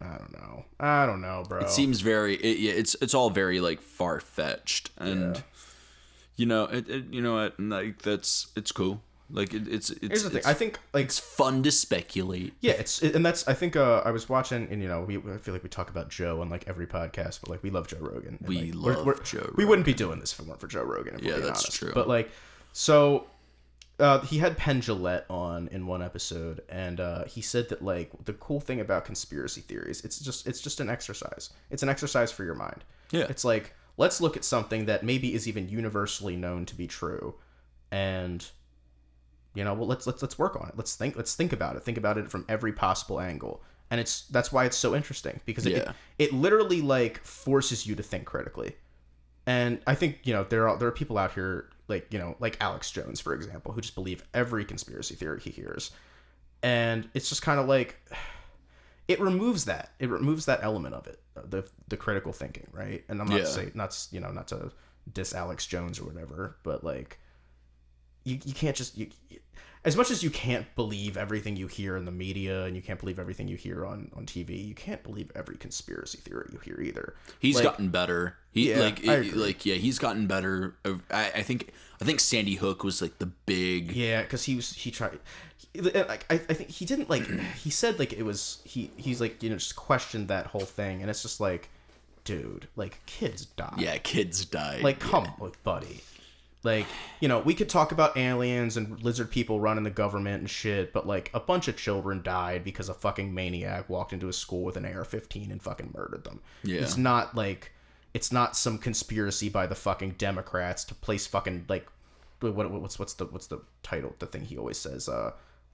I don't know, bro. It seems very. It's all very like far fetched, and you know, you know what? Like it's cool. Like it's Here's the thing. I think like it's fun to speculate. Yeah, and that's I think I was watching, and I feel like we talk about Joe on like every podcast, but like we love Joe Rogan. And, We like, love Joe Rogan. We wouldn't be doing this if it weren't for Joe Rogan. If we're being that's honest. true. But like, so he had Penn Jillette on in one episode, and he said that like the cool thing about conspiracy theories, it's just an exercise. It's an exercise for your mind. Yeah, it's like, let's look at something that maybe is even universally known to be true, and well, let's work on it. Let's think about it. Think about it from every possible angle. And that's why it's so interesting, because it literally like forces you to think critically. And I think, there are people out here like, like Alex Jones, for example, who just believe every conspiracy theory he hears. And it's just kind of like, it removes that element of it, the critical thinking, right? And I'm not to say, not to diss Alex Jones or whatever, but like, you can't just as much as you can't believe everything you hear in the media, and you can't believe everything you hear on TV, you can't believe every conspiracy theory you hear either. He's gotten better. He's gotten better. I think Sandy Hook was like the big because he tried. I think he didn't like. He said like it was he's like just questioned that whole thing, and it's just like, dude, like kids die. Yeah, kids die. Like come on, buddy. Like, we could talk about aliens and lizard people running the government and shit, but, like, a bunch of children died because a fucking maniac walked into a school with an AR-15 and fucking murdered them. Yeah. It's not, like, it's not some conspiracy by the fucking Democrats to place fucking, like, what's the title, the thing he always says,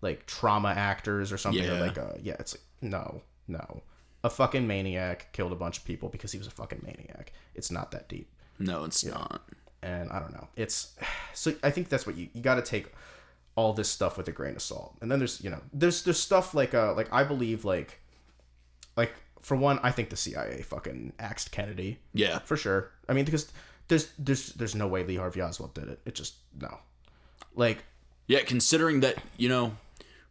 like, trauma actors or something. Yeah. Or like, it's like, no. A fucking maniac killed a bunch of people because he was a fucking maniac. It's not that deep. No, it's not. And I don't know. So I think that's what you got to take all this stuff with a grain of salt. And then there's stuff like I believe like for one, I think the CIA fucking axed Kennedy. Yeah, for sure. I mean, because there's no way Lee Harvey Oswald did it. It just no. Like, yeah, considering that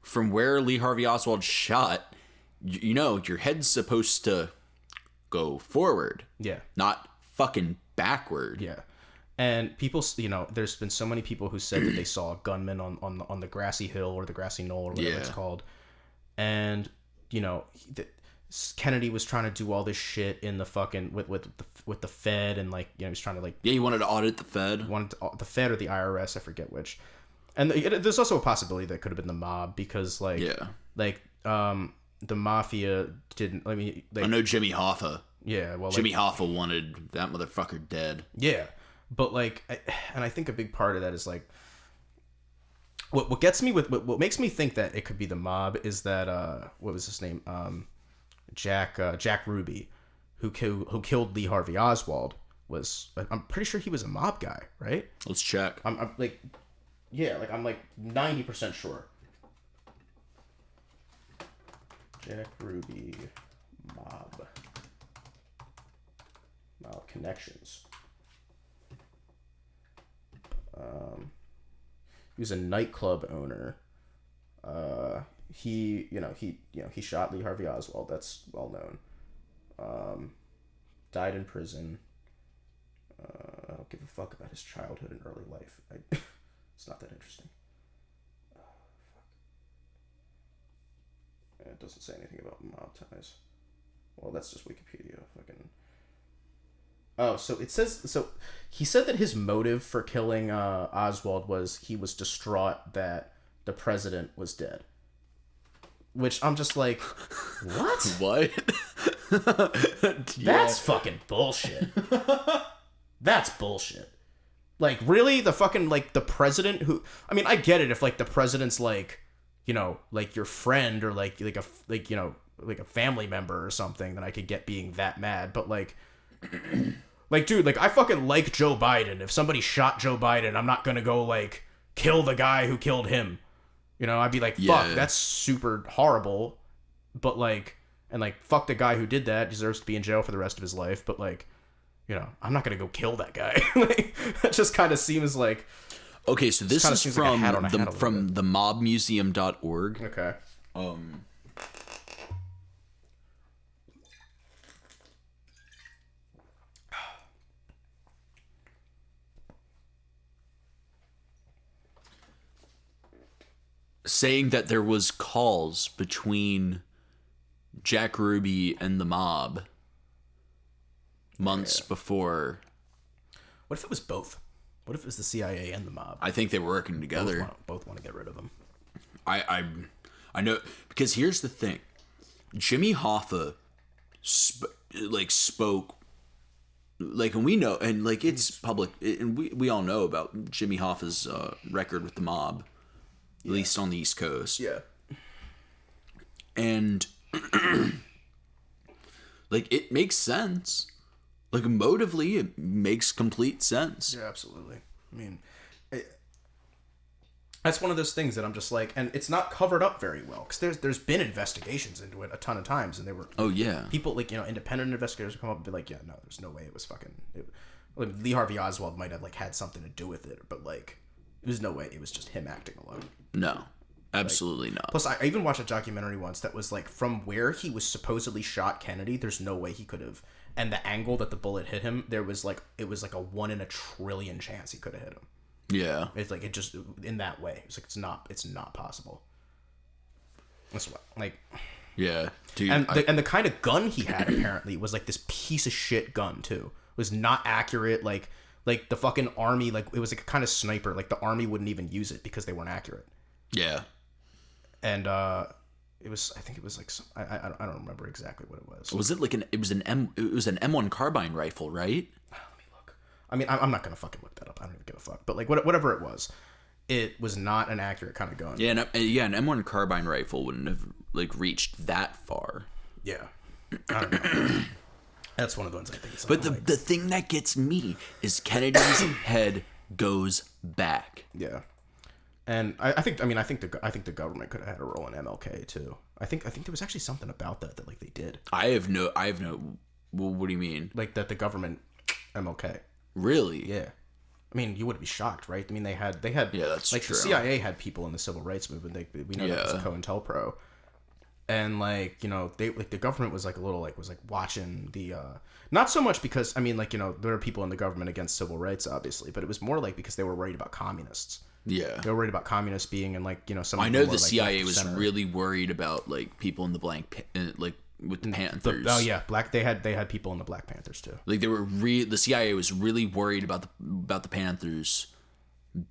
from where Lee Harvey Oswald shot, your head's supposed to go forward. Yeah, not fucking backward. Yeah. And people, there's been so many people who said that they saw a gunman on the grassy hill or the grassy knoll or whatever it's called. And, Kennedy was trying to do all this shit in the fucking, with the Fed, and like, he was trying to like... Yeah, he wanted to audit the Fed. The Fed or the IRS, I forget which. And there's also a possibility that it could have been the mob, because like... Yeah. Like, the mafia didn't, I mean... Like, I know Jimmy Hoffa. Yeah, well... Jimmy Hoffa wanted that motherfucker dead. Yeah. But like, and I think a big part of that is like, what gets me with what makes me think that it could be the mob is that what was his name, Jack Ruby, who killed Lee Harvey Oswald, I'm pretty sure he was a mob guy, right? Let's check. I'm like, yeah, like I'm like 90% sure. Jack Ruby, mob connections. He was a nightclub owner. He shot Lee Harvey Oswald. That's well known. Died in prison. I don't give a fuck about his childhood and early life. It's not that interesting. It doesn't say anything about mob ties. Well, that's just Wikipedia. Fucking. Oh, so it says... So, he said that his motive for killing Oswald was he was distraught that the president was dead. Which I'm just like, what? What? That's fucking bullshit. That's bullshit. Like, really? The fucking, like, the president who... I mean, I get it if, like, the president's, like, like, your friend or, like a family member or something, then I could get being that mad. But, like... Like, dude, like, I fucking like Joe Biden. If somebody shot Joe Biden, I'm not gonna go, like, kill the guy who killed him. I'd be like, fuck, that's super horrible. But, like, and, like, fuck the guy who did that, deserves to be in jail for the rest of his life. But, like, I'm not gonna go kill that guy. Like, that just kind of seems like... Okay, so this is from the mobmuseum.org. Okay. saying that there was calls between Jack Ruby and the mob months before. What if it was both? What if it was the CIA and the mob? I think they were working together. Both want to get rid of him. I know, because here's the thing. Jimmy Hoffa spoke, like, and we know, and like it's public, and we all know about Jimmy Hoffa's record with the mob, at least on the East Coast. Yeah. And like, it makes sense. Like, emotively, it makes complete sense. Yeah, absolutely. I mean, that's one of those things that I'm just like, and it's not covered up very well, because there's been investigations into it a ton of times, and they were people like, independent investigators would come up and be like, yeah, no, there's no way it was fucking like, Lee Harvey Oswald might have like had something to do with it, but like there's no way it was just him acting alone. No, absolutely not. Plus, I even watched a documentary once that was like, from where he was supposedly shot Kennedy, there's no way he could have, and the angle that the bullet hit him, it was like a 1 in a trillion chance he could have hit him. Yeah. It's like, it just, in that way, it's like, it's not possible. That's what, like, yeah, dude. And the kind of gun he had apparently was like this piece of shit gun too. It was not accurate. Like the fucking army, like, it was like a kind of sniper. Like, the army wouldn't even use it because they weren't accurate. Yeah. And it was, I think it was like some, I don't remember exactly what it was. Was it like it was an M1 carbine rifle, right? Let me look. I mean, I'm not gonna fucking look that up. I don't even give a fuck. But like, whatever it was not an accurate kind of gun. Yeah, an M1 carbine rifle wouldn't have like reached that far. Yeah, I don't know. That's one of the ones I think. But the thing that gets me is Kennedy's head goes back. Yeah. And I think the government could have had a role in MLK too. I think there was actually something about that like they did. I have no. Well, what do you mean? Like that the government MLK. Really? Yeah. I mean, you wouldn't be shocked, right? I mean, they had. Yeah, that's like true. The CIA had people in the civil rights movement. We know that was a COINTELPRO, and like they like the government was like a little like was like watching the. Not so much because I mean like there are people in the government against civil rights obviously, but it was more like because they were worried about communists. Yeah, they were worried about communists being in like some. I know the CIA was really worried about like people in the like with the Panthers. Black. They had people in the Black Panthers too. Like they were the CIA was really worried about the Panthers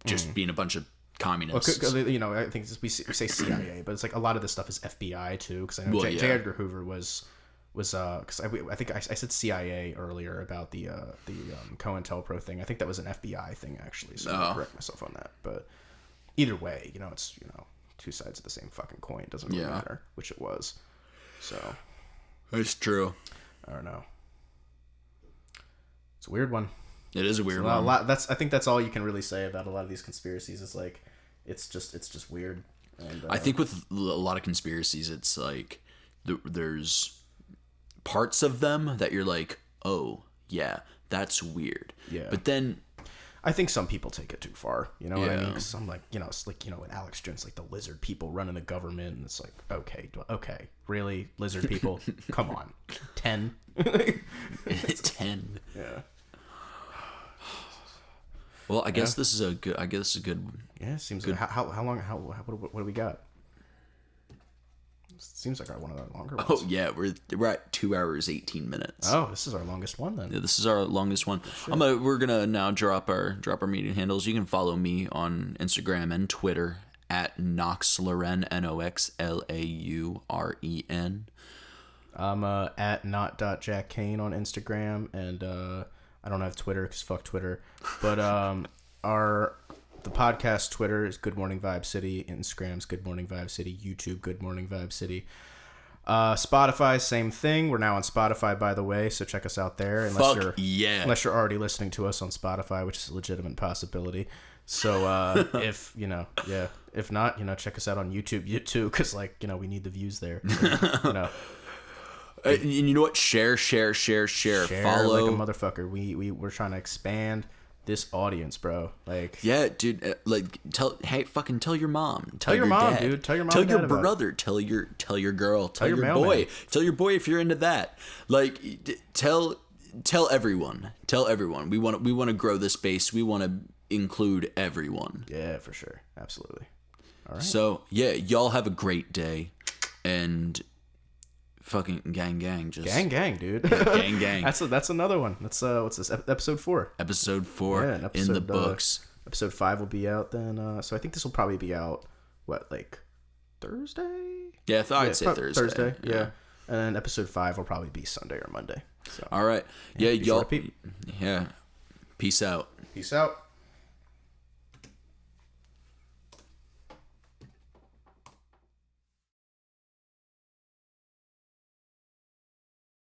just being a bunch of communists. Well, I think we say CIA, but it's like a lot of this stuff is FBI too. Because I know J. Edgar Hoover was because I think I said CIA earlier about the COINTELPRO thing. I think that was an FBI thing actually, so I'll correct myself on that. But either way, it's two sides of the same fucking coin. It doesn't really matter which it was. So that's true. I don't know. It's a weird one. It is a weird one. I think that's all you can really say about a lot of these conspiracies. Is like it's just weird. And, I think with a lot of conspiracies, it's like there's parts of them that you're like, oh yeah, that's weird. Yeah. But then I think some people take it too far. You know what I mean? Because I'm like, it's like with Alex Jones, like the lizard people running the government, and it's like, okay, really, lizard people? Come on, 10. 10. Yeah. Well, I guess this is a good. Yeah, it seems good. Like, how long? What do we got? Seems like one of our longer ones. Oh yeah, we're at 2 hours 18 minutes. Oh, this is our longest one then. Yeah, this is our longest one. We're gonna now drop our media handles. You can follow me on Instagram and Twitter at Noxlauren, NOXLAUREN. I'm at not.jackkane on Instagram, and I don't have Twitter because fuck Twitter. But the podcast Twitter is Good Morning Vibe City. Instagram's Good Morning Vibe City. YouTube Good Morning Vibe City. Spotify, same thing. We're now on Spotify, by the way, so check us out there. Unless you're already listening to us on Spotify, which is a legitimate possibility. So if not, check us out on YouTube too, because we need the views there. So, you know what? Share. Follow like a motherfucker. We're trying to expand this audience, bro. Yeah, dude. Tell your mom. Tell your mom, dad. Dude. Tell your mom. Tell your brother. Tell your girl. Tell your boy. Tell your boy if you're into that. Tell everyone. Tell everyone. We want to grow this space. We want to include everyone. Yeah, for sure. Absolutely. All right. So yeah, y'all have a great day, and fucking gang, just gang, dude. gang. That's another one. That's what's this? Episode 4. Episode 4 Yeah, in the books. Episode 5 will be out then. So I think this will probably be out. What, like Thursday? Yeah, I thought I'd say Thursday. Thursday, yeah. And then episode 5 will probably be Sunday or Monday. So all right, yeah, y'all. Peace Yeah, peace out. out.